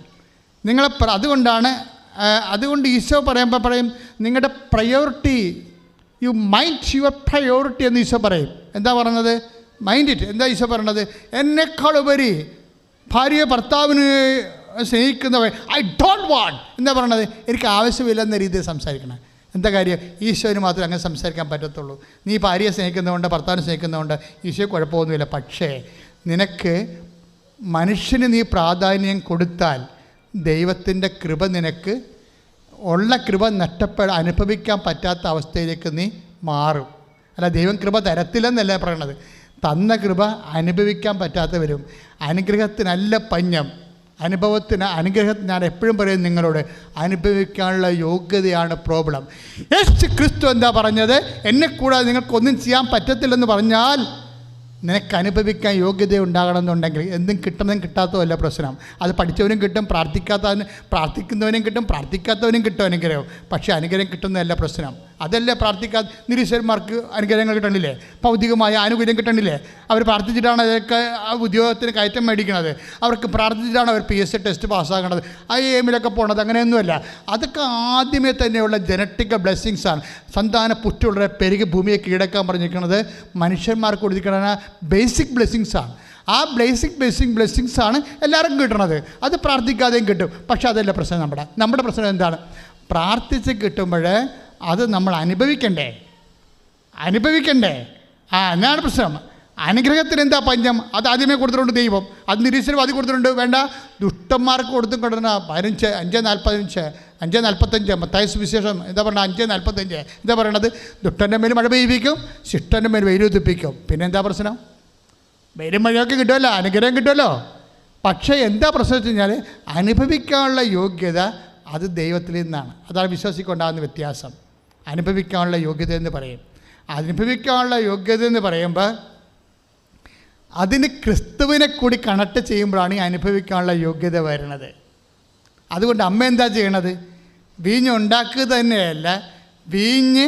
നിങ്ങൾ. അതുകൊണ്ട് ഈശോ പറയും നിങ്ങളുടെ priority, you mind your priority എന്ന് ഈശോ പറയും. എന്താ പറഞ്ഞത്? Mind it. എന്താ ഈശോ പറയണത്? എന്നെക്കാളുപരി ഭാര്യയെ ഭർത്താവിന് സ്നേഹിക്കുന്നവൻ ഐ ഡോണ്ട് വാണ്ട് എന്താ പറയണത്? എനിക്ക് ആവശ്യമില്ലെന്ന രീതിയിൽ സംസാരിക്കണം. എന്താ കാര്യം? ഈശോന് മാത്രമേ അങ്ങനെ സംസാരിക്കാൻ പറ്റത്തുള്ളൂ. നീ ഭാര്യയെ സ്നേഹിക്കുന്നതുകൊണ്ട് ഭർത്താവിനെ സ്നേഹിക്കുന്നതുകൊണ്ട് ഈശോ കുഴപ്പമൊന്നുമില്ല. പക്ഷേ നിനക്ക് മനുഷ്യന് നീ പ്രാധാന്യം കൊടുത്താൽ ദൈവത്തിൻ്റെ കൃപ നിനക്ക് ഉള്ള കൃപ അനുഭവിക്കാൻ പറ്റാത്ത അവസ്ഥയിലേക്ക് നീ മാറും. അല്ല, ദൈവം കൃപ തരത്തില്ലെന്നല്ല പറയണത്. തന്ന കൃപ അനുഭവിക്കാൻ പറ്റാത്ത വരും. അനുഗ്രഹത്തിനല്ല പഞ്ഞം, അനുഗ്രഹത്തിന് ഞാൻ എപ്പോഴും പറയും നിങ്ങളോട്, അനുഭവിക്കാനുള്ള യോഗ്യതയാണ് പ്രോബ്ലം. യേശു ക്രിസ്തു എന്താ പറഞ്ഞത്? എന്നെ കൂടാതെ നിങ്ങൾക്കൊന്നും ചെയ്യാൻ പറ്റത്തില്ലെന്ന് പറഞ്ഞാൽ നിനക്ക് അനുഭവിക്കാൻ യോഗ്യത ഉണ്ടാകണമെന്നുണ്ടെങ്കിൽ എന്തും കിട്ടുന്നതും കിട്ടാത്തതല്ല പ്രശ്നം. അത് പഠിച്ചവനും കിട്ടും, പ്രാർത്ഥിക്കുന്നവനും കിട്ടും, പ്രാർത്ഥിക്കാത്തവനും കിട്ടും അനുഗ്രഹം. പക്ഷേ അനുഗ്രഹം കിട്ടുന്നതല്ല പ്രശ്നം. അതല്ലേ നിരീശ്വരന്മാർക്ക് അനുഗ്രഹങ്ങൾ കിട്ടണില്ലേ? ഭൗതികമായ ആനുകൂല്യം കിട്ടണില്ലേ? അവർ പ്രാർത്ഥിച്ചിട്ടാണ് അതൊക്കെ ആ ഉദ്യോഗത്തിന് കയറ്റം മേടിക്കണത്. അവർക്ക് പ്രാർത്ഥിച്ചിട്ടാണ് അവർ PSC ടെസ്റ്റ് പാസ്സാകണത്, IIM-ലൊക്കെ പോകണത്. അങ്ങനെയൊന്നുമല്ല. അതൊക്കെ ആദ്യമേ തന്നെയുള്ള ജനറ്റിക് ബ്ലെസ്സിങ്സാണ്. സന്താന പുറ്റുള്ളവരെ പെരുകി ഭൂമിയെ കീഴടക്കാൻ പറഞ്ഞിരിക്കുന്നത് മനുഷ്യന്മാർക്ക് കൊടുത്തിരിക്കുന്ന ബേസിക് ബ്ലെസ്സിങ്സാണ്. ആ ബ്ലെസ്സിങ്സാണ് എല്ലാവർക്കും കിട്ടണത്. അത് പ്രാർത്ഥിക്കാതെയും കിട്ടും. പക്ഷെ അതല്ല പ്രശ്നം. നമ്മുടെ പ്രശ്നം എന്താണ്? പ്രാർത്ഥിച്ച് കിട്ടുമ്പോൾ അത് നമ്മൾ അനുഭവിക്കണ്ടേ? എന്നാണ് പ്രശ്നം. അനുഗ്രഹത്തിന് എന്താ പഞ്ചം? അത് ആദ്യമേ കൊടുത്തിട്ടുണ്ട് ദൈവം. അത് നിരീശ്വരവാദി കൊടുത്തിട്ടുണ്ട്. വേണ്ട, ദുഷ്ടന്മാർക്ക് കൊടുത്തിട്ടുണ്ട്. 5:45 മത്തായി സുവിശേഷം എന്താ പറഞ്ഞത്? 5:45 എന്താ പറയണത്? ദുഷ്ടൻ്റെ മേൽ മഴ പെയ്യിപ്പിക്കും, ശിഷ്ടൻ്റെ മേൽ വെയിലുദിപ്പിക്കും. പിന്നെ എന്താ പ്രശ്നം? വെയിലും മഴയൊക്കെ കിട്ടുമല്ലോ, അനുഗ്രഹം കിട്ടുമല്ലോ. പക്ഷേ എന്താ പ്രശ്നം വെച്ച് കഴിഞ്ഞാൽ അനുഭവിക്കാനുള്ള യോഗ്യത അത് ദൈവത്തിൽ നിന്നാണ്. അതാണ് വിശ്വാസിക്കുണ്ടാകുന്ന വ്യത്യാസം. അനുഭവിക്കാനുള്ള യോഗ്യത എന്ന് പറയും. അനുഭവിക്കാനുള്ള യോഗ്യത എന്ന് പറയുമ്പോൾ അതിന് ക്രിസ്തുവിനെ കൂടി കണക്ട് ചെയ്യുമ്പോഴാണ് ഈ അനുഭവിക്കാനുള്ള യോഗ്യത വരുന്നത്. അതുകൊണ്ട് അമ്മ എന്താ ചെയ്യണത്? വീഞ്ഞ് ഉണ്ടാക്കുക തന്നെയല്ല, വീഞ്ഞ്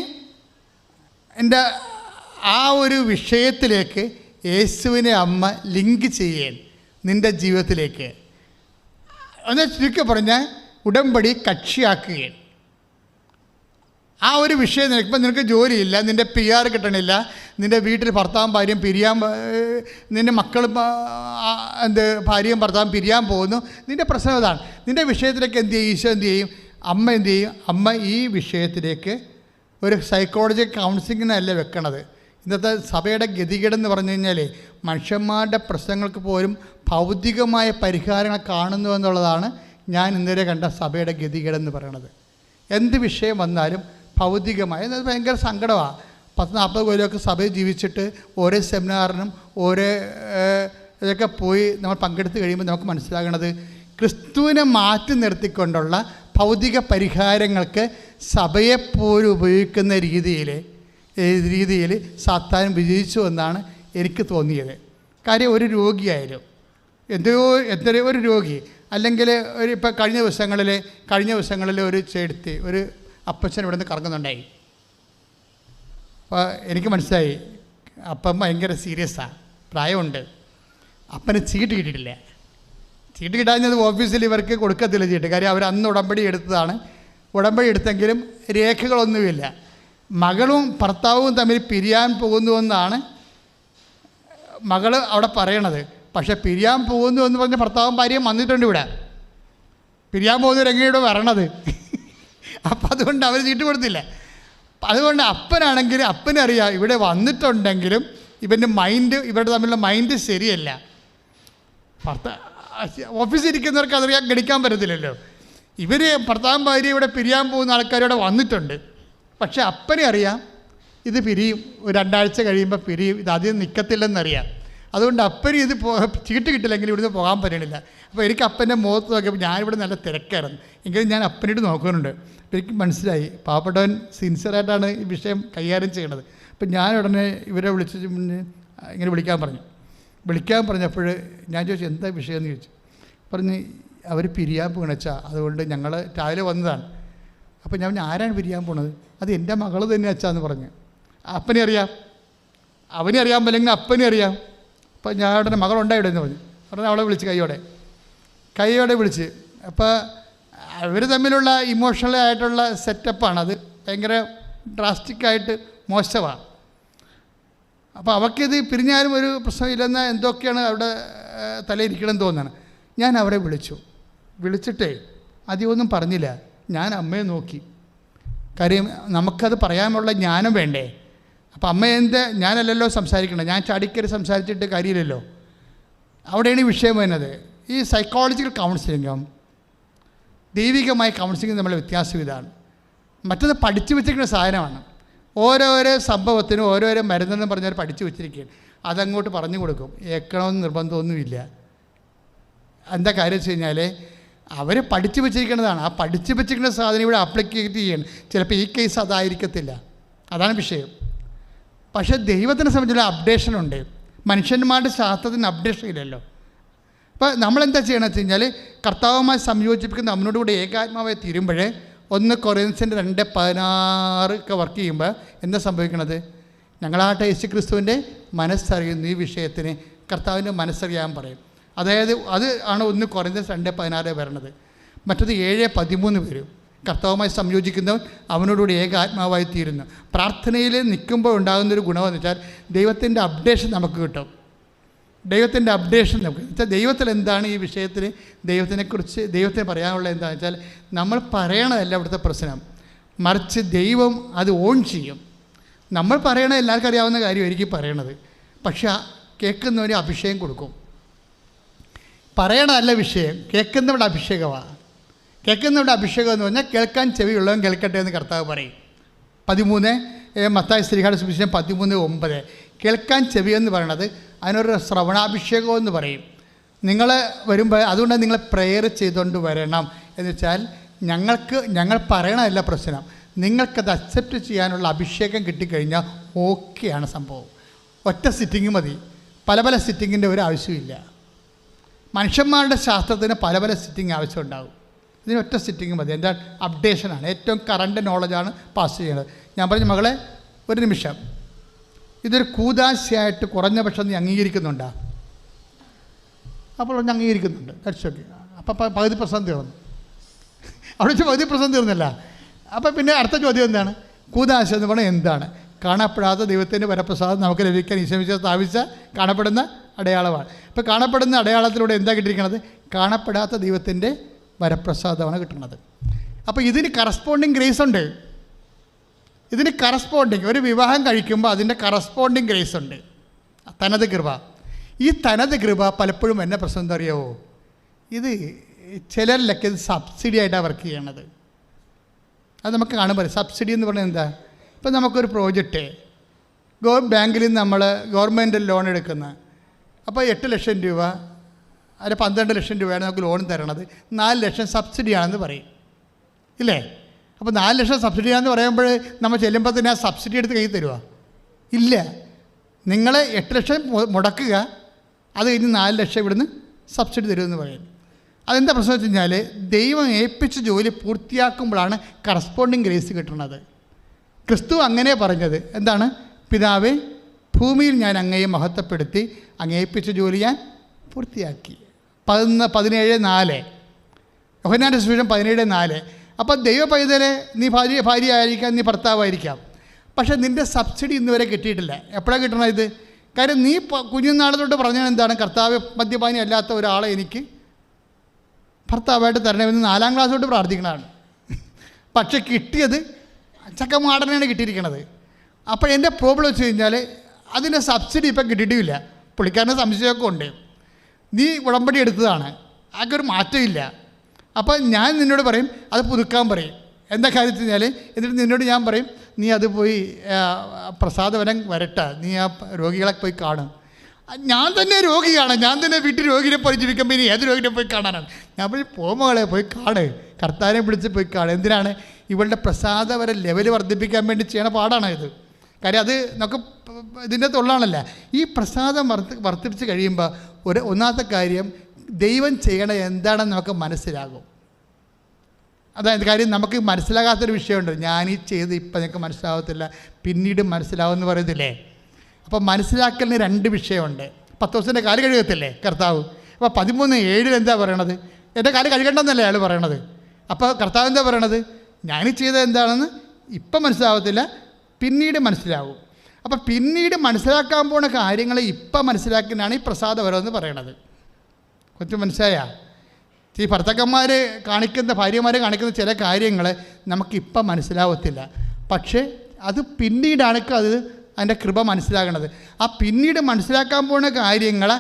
എൻ്റെ ആ ഒരു വിഷയത്തിലേക്ക് യേശുവിനെ അമ്മ ലിങ്ക് ചെയ്യേ നിൻ്റെ ജീവിതത്തിലേക്ക്. എന്നാൽ ചുരുക്കി പറഞ്ഞാൽ ഉടമ്പടി കക്ഷിയാക്കുകയാണ്. ആ ഒരു വിഷയം ഇപ്പം നിനക്ക് ജോലിയില്ല, നിൻ്റെ PR കിട്ടണില്ല, നിൻ്റെ വീട്ടിൽ ഭർത്താവും ഭാര്യയും നിൻ്റെ മക്കളും ഭാര്യയും ഭർത്താവും പിരിയാൻ പോകുന്നു. നിൻ്റെ പ്രശ്നം അതാണ്. നിൻ്റെ വിഷയത്തിലേക്ക് എന്ത് ചെയ്യും? ഈശോ എന്ത് ചെയ്യും? അമ്മ എന്ത് ചെയ്യും? അമ്മ ഈ വിഷയത്തിലേക്ക് ഒരു സൈക്കോളജിക്കൽ കൗൺസിലിങ്ങിനല്ല വെക്കണത്. ഇന്നത്തെ സഭയുടെ ഗതികേടെന്ന് പറഞ്ഞു കഴിഞ്ഞാൽ മനുഷ്യന്മാരുടെ പ്രശ്നങ്ങൾക്ക് പോലും ഭൗതികമായ പരിഹാരങ്ങൾ കാണുന്നു എന്നുള്ളതാണ് ഞാൻ ഇന്നലെ കണ്ട സഭയുടെ ഗതികേടെന്ന് പറയണത്. എന്ത് വിഷയം വന്നാലും ഭൗതികമായ, അത് ഭയങ്കര സങ്കടമാണ്. 40-40 കൊല്ലമൊക്കെ സഭയിൽ ജീവിച്ചിട്ട് ഓരോ സെമിനാറിനും ഓരോ ഇതൊക്കെ പോയി നമ്മൾ പങ്കെടുത്ത് കഴിയുമ്പോൾ നമുക്ക് മനസ്സിലാകണത് ക്രിസ്തുവിനെ മാറ്റി നിർത്തിക്കൊണ്ടുള്ള ഭൗതിക പരിഹാരങ്ങൾക്ക് സഭയെപ്പോലും ഉപയോഗിക്കുന്ന രീതിയിൽ സാത്താൻ വിജയിച്ചു എന്നാണ് എനിക്ക് തോന്നിയത്. കാര്യം ഒരു രോഗിയായാലും എന്തോ ഒരു രോഗി അല്ലെങ്കിൽ ഒരു ഇപ്പം കഴിഞ്ഞ ദിവസങ്ങളിൽ ഒരു ചേട്ടത്തി ഒരു അപ്പച്ചൻ ഇവിടെ നിന്ന് കറങ്ങുന്നുണ്ടായി. അപ്പോൾ എനിക്ക് മനസ്സിലായി അപ്പം ഭയങ്കര സീരിയസാണ്, പ്രായമുണ്ട്. അപ്പന് ചീട്ട് കിട്ടിയിട്ടില്ല. ചീട്ട് കിട്ടാഞ്ഞത് ഓഫീസിൽ ഇവർക്ക് കൊടുക്കത്തില്ല ചീട്ട്. കാര്യം അവർ അന്ന് ഉടമ്പടി എടുത്തതാണ്. ഉടമ്പടി എടുത്തെങ്കിലും രേഖകളൊന്നുമില്ല. മകളും ഭർത്താവും തമ്മിൽ പിരിയാൻ പോകുന്നുവെന്നാണ് മകൾ അവിടെ പറയണത്. പക്ഷേ പിരിയാൻ പോകുന്നു എന്ന് പറഞ്ഞ ഭർത്താവും ഭാര്യയും വന്നിട്ടുണ്ട് ഇവിടെ. പിരിയാൻ പോകുന്നവരെങ്ങനെയാണ് വരണത്? അപ്പം അതുകൊണ്ട് അവർ ചീട്ട് കൊടുത്തില്ല. അതുകൊണ്ട് അപ്പനാണെങ്കിൽ അപ്പനറിയാം ഇവിടെ വന്നിട്ടുണ്ടെങ്കിലും ഇവരുടെ തമ്മിലുള്ള മൈൻഡ് ശരിയല്ല. ഓഫീസിൽ ഇരിക്കുന്നവർക്ക് അതറിയാൻ ഗണിക്കാൻ പറ്റത്തില്ലല്ലോ. ഇവർ ഭർത്താവും ഭാര്യ ഇവിടെ പിരിയാൻ പോകുന്ന ആൾക്കാരിവിടെ വന്നിട്ടുണ്ട്. പക്ഷേ അപ്പനെ അറിയാം ഇത് പിരിയും, ഒരു 2 ആഴ്ച കഴിയുമ്പോൾ പിരിയും, ഇത് അധികം നിൽക്കത്തില്ലെന്നറിയാം. അതുകൊണ്ട് അപ്പന് ഇത് ചീട്ട് കിട്ടില്ലെങ്കിൽ ഇവിടുന്ന് പോകാൻ പറ്റണില്ല. അപ്പോൾ എനിക്ക് അപ്പൻ്റെ മുഖത്ത് നോക്കിയപ്പോൾ ഞാനിവിടെ നല്ല തിരക്കായിരുന്നു. എങ്കിലും ഞാൻ അപ്പനായിട്ട് നോക്കുന്നുണ്ട്. അപ്പോൾ എനിക്ക് മനസ്സിലായി പാവപ്പെട്ടവൻ സിൻസിയറായിട്ടാണ് ഈ വിഷയം കൈകാര്യം ചെയ്യണത്. അപ്പം ഞാൻ ഉടനെ ഇവരെ വിളിച്ച് ഇങ്ങനെ വിളിക്കാൻ പറഞ്ഞപ്പോൾ ഞാൻ ചോദിച്ചു എന്താ വിഷയമെന്ന് ചോദിച്ചു. പറഞ്ഞ് അവർ പിരിയാൻ പോകണച്ചാ, അതുകൊണ്ട് ഞങ്ങൾ രാവിലെ വന്നതാണ്. അപ്പോൾ ഞാൻ ആരാണ് പിരിയാൻ പോണത്? അത് എൻ്റെ മകൾ തന്നെ അച്ഛാന്ന് പറഞ്ഞ്. അപ്പനെ അറിയാം, അവനെ അറിയാൻ പറ്റില്ലെങ്കിൽ അപ്പനെ അറിയാം. അപ്പോൾ ഞാൻ ഉടനെ മകളുണ്ടായിവിടെ എന്ന് പറഞ്ഞ് അവളെ വിളിച്ച് കൈയോടെ വിളിച്ച്. അപ്പോൾ അവർ തമ്മിലുള്ള ഇമോഷണലായിട്ടുള്ള സെറ്റപ്പാണ്, അത് ഭയങ്കര ഡ്രാസ്റ്റിക്കായിട്ട് മോശമാണ്. അപ്പോൾ അവൾക്കിത് പിരിഞ്ഞാലും ഒരു പ്രശ്നമില്ലെന്ന എന്തൊക്കെയാണ് അവിടെ തലയിരിക്കണമെന്ന് തോന്നുന്നത്. ഞാൻ അവരെ വിളിച്ചിട്ടേ അധികമൊന്നും പറഞ്ഞില്ല. ഞാൻ അമ്മയെ നോക്കി. കാര്യം നമുക്കത് പറയാനുള്ള ജ്ഞാനം വേണ്ടേ. അപ്പോൾ അമ്മ ഞാനല്ലല്ലോ സംസാരിക്കണം, ഞാൻ ചാടിക്കറി സംസാരിച്ചിട്ട് കാര്യമില്ലല്ലോ. അവിടെയാണ് ഈ വിഷയം വരുന്നത്. ഈ സൈക്കോളജിക്കൽ കൗൺസിലിങ്ങും ദൈവികമായ കൗൺസിലിങ്ങും തമ്മിലുള്ള വ്യത്യാസം ഇതാണ്. മറ്റത് പഠിച്ചു വെച്ചിരിക്കുന്ന സാധനമാണ്. ഓരോരോ സംഭവത്തിനും ഓരോരോ മരുന്നെന്ന് പറഞ്ഞാൽ പഠിച്ചു വെച്ചിരിക്കുകയാണ്. അതങ്ങോട്ട് പറഞ്ഞു കൊടുക്കും, ഏൽക്കണമെന്ന് നിർബന്ധമൊന്നുമില്ല. എന്താ കാര്യം വെച്ച് കഴിഞ്ഞാൽ അവർ പഠിച്ചു വെച്ചിരിക്കുന്നതാണ്. ആ പഠിച്ചു വെച്ചിരിക്കുന്ന സാധനം ഇവിടെ ആപ്ലിക്കേറ്റ് ചെയ്യണം. ചിലപ്പോൾ ഈ കേസ് അതായിരിക്കത്തില്ല, അതാണ് വിഷയം. പക്ഷേ ദൈവത്തിനെ സംബന്ധിച്ചുള്ള അപ്ഡേഷനുണ്ട്. മനുഷ്യന്മാരുടെ ശാസ്ത്രത്തിന് അപ്ഡേഷൻ ഇല്ലല്ലോ. അപ്പോൾ നമ്മളെന്താ ചെയ്യണമെന്ന് വെച്ച് കഴിഞ്ഞാൽ കർത്താവുമായി സംയോജിപ്പിക്കുന്ന അവനോട് കൂടെ ഏകാത്മാവായി തീരുമ്പോൾ 1 കൊറിന്ത്യൻസിൻ്റെ 2:16 ഒക്കെ വർക്ക് ചെയ്യുമ്പോൾ എന്താ സംഭവിക്കണത്? ഞങ്ങളാട്ടെ യേശുക്രിസ്തുവിൻ്റെ മനസ്സറിയുന്നു. ഈ വിഷയത്തിന് കർത്താവിൻ്റെ മനസ്സറിയാൻ പറയും. അതായത് അത് ആണ് 1 കൊറിന്ത്യൻസ് 2:16 വരണത്. മറ്റത് 7:13 വരും. കർത്താവുമായി സംയോജിക്കുന്നവൻ അവനോടുകൂടി ഏകാത്മാവായി തീരുന്നു. പ്രാർത്ഥനയിൽ നിൽക്കുമ്പോൾ ഉണ്ടാകുന്നൊരു ഗുണമെന്ന് വെച്ചാൽ ദൈവത്തിൻ്റെ അപ്ഡേഷൻ നമുക്ക് കിട്ടും. ദൈവത്തിൻ്റെ അപ്ഡേഷൻ നമുക്ക് വെച്ചാൽ ദൈവത്തിൽ എന്താണ് ഈ വിഷയത്തിൽ ദൈവത്തിനെക്കുറിച്ച് ദൈവത്തിന് പറയാനുള്ള എന്താണെന്ന് വെച്ചാൽ നമ്മൾ പറയണതല്ല ഇവിടുത്തെ പ്രശ്നം, മറിച്ച് ദൈവം അത് ഓൺ ചെയ്യും. നമ്മൾ പറയണത് എല്ലാവർക്കും അറിയാവുന്ന കാര്യമായിരിക്കും പറയണത്, പക്ഷെ കേൾക്കുന്നവന് അഭിഷേകം കൊടുക്കും. പറയണതല്ല വിഷയം, കേൾക്കുന്നവരുടെ അഭിഷേകമാണ്. കേൾക്കുന്നവരുടെ അഭിഷേകം എന്ന് പറഞ്ഞാൽ കേൾക്കാൻ ചെവിയുള്ളവൻ കേൾക്കട്ടെ എന്ന് കർത്താവ് പറയും. 13 മത്തായി ശ്രീകാരുടെ സുവിശേഷം 13:9. കേൾക്കാൻ ചെവി എന്ന് പറയണത് അതിനൊരു ശ്രവണാഭിഷേകം എന്ന് പറയും. നിങ്ങൾ വരുമ്പോൾ അതുകൊണ്ടാണ് നിങ്ങൾ പ്രെയർ ചെയ്തുകൊണ്ട് വരണം എന്ന് വെച്ചാൽ ഞങ്ങൾ പറയണതല്ല പ്രശ്നം, നിങ്ങൾക്കത് അക്സെപ്റ്റ് ചെയ്യാനുള്ള അഭിഷേകം കിട്ടിക്കഴിഞ്ഞാൽ ഓക്കെയാണ് സംഭവം. ഒറ്റ സിറ്റിങ് മതി, പല സിറ്റിങ്ങിൻ്റെ ഒരു ആവശ്യമില്ല. മനുഷ്യന്മാരുടെ ശാസ്ത്രത്തിന് പല സിറ്റിങ് ആവശ്യമുണ്ടാകും. ഇതിന് ഒറ്റ സിറ്റിങ് മതി. എന്താ അപ്ഡേഷനാണ്, ഏറ്റവും കറണ്ട് നോളജാണ് പാസ് ചെയ്യുന്നത്. ഞാൻ പറഞ്ഞു മകളെ ഒരു നിമിഷം, ഇതൊരു കൂദാശയായിട്ട് കുറഞ്ഞ പക്ഷം നീ അംഗീകരിക്കുന്നുണ്ടോ? അപ്പോൾ ഒന്ന് അംഗീകരിക്കുന്നുണ്ട്, ദാറ്റ്സ് ഓക്കെ. അപ്പം പകുതി പ്രശ്നം തീർന്നു. അവിടെ വെച്ച് പകുതി പ്രശ്നം തീർന്നില്ല. അപ്പം പിന്നെ അടുത്ത ചോദ്യം എന്താണ്? കൂദാശ എന്ന് പറഞ്ഞാൽ എന്താണ്? കാണപ്പെടാത്ത ദൈവത്തിൻ്റെ വരപ്രസാദം നമുക്ക് ലഭിക്കാൻ ഈശോമിശിഹ സ്ഥാപിച്ച കാണപ്പെടുന്ന അടയാളമാണ്. ഇപ്പോൾ കാണപ്പെടുന്ന അടയാളത്തിലൂടെ എന്താ കിട്ടിയിരിക്കുന്നത്? കാണപ്പെടാത്ത ദൈവത്തിൻ്റെ വരപ്രസാദമാണ് കിട്ടുന്നത്. അപ്പോൾ ഇതിന് കറസ്പോണ്ടിങ് ഗ്രേസ് ഉണ്ട്. ഇതിന് കറസ്പോണ്ടിങ് ഒരു വിവാഹം കഴിക്കുമ്പോൾ അതിൻ്റെ കറസ്പോണ്ടിങ് ഗ്രേസ് ഉണ്ട്, തനത് കൃപ. ഈ തനത് കൃപ പലപ്പോഴും എന്നെ പ്രശ്നം എന്താ അറിയാവോ, ഇത് ചിലരിലൊക്കെ ഇത് സബ്സിഡി ആയിട്ടാണ് വർക്ക് ചെയ്യണത്. അത് നമുക്ക് കാണുമ്പോൾ സബ്സിഡി എന്ന് പറഞ്ഞാൽ എന്താ, ഇപ്പം നമുക്കൊരു പ്രോജക്റ്റ് ബാങ്കിൽ നിന്ന് നമ്മൾ ഗവൺമെൻറ് ലോൺ എടുക്കുന്ന, അപ്പോൾ 8 ലക്ഷം രൂപ അല്ല 12 ലക്ഷം രൂപയാണ് നമുക്ക് ലോൺ തരണത്, 4 ലക്ഷം സബ്സിഡിയാണെന്ന് പറയും ഇല്ലേ. അപ്പോൾ 4 ലക്ഷം സബ്സിഡിയാണെന്ന് പറയുമ്പോൾ നമ്മൾ ചെല്ലുമ്പോൾ തന്നെ ആ സബ്സിഡി എടുത്ത് കയ്യിൽ തരുക ഇല്ല. നിങ്ങൾ 8 ലക്ഷം മുടക്കുക, അത് കഴിഞ്ഞ് 4 ലക്ഷം ഇവിടുന്ന് സബ്സിഡി തരുമെന്ന് പറയും. അതെന്താ പ്രശ്നം വെച്ച് കഴിഞ്ഞാൽ ദൈവം ഏൽപ്പിച്ച ജോലി പൂർത്തിയാക്കുമ്പോഴാണ് കറസ്പോണ്ടിങ് ഗ്രേസ് കിട്ടുന്നത്. ക്രിസ്തു അങ്ങനെ പറഞ്ഞത് എന്താണ്, പിതാവേ ഭൂമിയിൽ ഞാൻ അങ്ങയെ മഹത്വപ്പെടുത്തി അങ്ങേൽപ്പിച്ച ജോലി ഞാൻ പൂർത്തിയാക്കി. 17:4 യോഹന്നാന്റെ സുവിശേഷം 17:4. അപ്പോൾ ദൈവ പൈതലെ നീ ഭാര്യ ആയിരിക്കാം, നീ ഭർത്താവായിരിക്കാം, പക്ഷേ നിൻ്റെ സബ്സിഡി ഇന്ന് വരെ കിട്ടിയിട്ടില്ല. എപ്പോഴാണ് കിട്ടണം ഇത്? കാര്യം നീ കുഞ്ഞുനാൾ തൊട്ട് പറഞ്ഞാൽ എന്താണ്, കർത്താവ് മദ്യപാനി അല്ലാത്ത ഒരാളെ എനിക്ക് ഭർത്താവായിട്ട് തരണമെന്ന് 4ാം ക്ലാസ് തൊട്ട് പ്രാർത്ഥിക്കണതാണ്. പക്ഷെ കിട്ടിയത് ചക്കമാടനാണ് കിട്ടിയിരിക്കണത്. അപ്പോൾ എൻ്റെ പ്രോബ്ലം വെച്ച് കഴിഞ്ഞാൽ അതിൻ്റെ സബ്സിഡി ഇപ്പം കിട്ടിയിട്ടില്ല. പുള്ളിക്കാരൻ്റെ സംശയമൊക്കെ ഉണ്ട്, നീ ഉടമ്പടി എടുത്തതാണ്, ആകെ ഒരു മാറ്റമില്ല. അപ്പോൾ ഞാൻ നിന്നോട് പറയും അത് പുതുക്കാൻ പറയും. എന്താ കാര്യം വെച്ച് കഴിഞ്ഞാൽ എന്നിട്ട് നിന്നോട് ഞാൻ പറയും നീ അത് പോയി പ്രസാദവനം വരട്ടെ, നീ ആ രോഗികളെ പോയി കാണും. ഞാൻ തന്നെ രോഗിയാണ്, ഞാൻ തന്നെ വീട്ടിൽ രോഗിനെ പോയി ജീവിക്കുമ്പോൾ ഇനി ഏത് രോഗിനെ പോയി കാണാനാണ്. ഞാൻ പോയി പോമകളെ പോയി കാണ്, കർത്താവിനെ വിളിച്ച് പോയി കാണ്. എന്തിനാണ്? ഇവളുടെ പ്രസാദവര ലെവൽ വർദ്ധിപ്പിക്കാൻ വേണ്ടി ചെയ്യണ പാടാണ് ഇത്. കാര്യം അത് നമുക്ക് ഇതിൻ്റെ തൊള്ളാണല്ല. ഈ പ്രസാദം വർദ്ധിപ്പിച്ച് കഴിയുമ്പോൾ ഒന്നാമത്തെ കാര്യം ദൈവം ചെയ്യണ എന്താണെന്ന് നമുക്ക് മനസ്സിലാകും. അതായത് കാര്യം നമുക്ക് മനസ്സിലാകാത്തൊരു വിഷയമുണ്ട്, ഞാനീ ചെയ്ത് ഇപ്പം നിങ്ങൾക്ക് മനസ്സിലാകത്തില്ല, പിന്നീട് മനസ്സിലാവുമെന്ന് പറയത്തില്ലേ. അപ്പോൾ മനസ്സിലാക്കലിന് 2 വിഷയമുണ്ട്. 10 ദിവസത്തിൻ്റെ കാല് കഴുകത്തില്ലേ കർത്താവ്. അപ്പോൾ 13:7 എന്താ പറയണത്? എൻ്റെ കാല് കഴുകണ്ടെന്നല്ലേ അയാൾ പറയണത്. അപ്പോൾ കർത്താവ് എന്താ പറയണത്? ഞാനീ ചെയ്തത് എന്താണെന്ന് ഇപ്പം മനസ്സിലാവത്തില്ല, പിന്നീട് മനസ്സിലാവും. അപ്പോൾ പിന്നീട് മനസ്സിലാക്കാൻ പോണ കാര്യങ്ങൾ ഇപ്പം മനസ്സിലാക്കുന്നതാണ് ഈ പ്രസാദപരമെന്ന് പറയണത്. കൊച്ചു മനസ്സിലായ? ഈ ഭർത്താക്കന്മാർ ഭാര്യമാരെ കാണിക്കുന്ന ചില കാര്യങ്ങൾ നമുക്കിപ്പം മനസ്സിലാവത്തില്ല, പക്ഷേ അത് പിന്നീടാണ് അത് അതിൻ്റെ കൃപ മനസ്സിലാകണത്. ആ പിന്നീട് മനസ്സിലാക്കാൻ പോകുന്ന കാര്യങ്ങൾ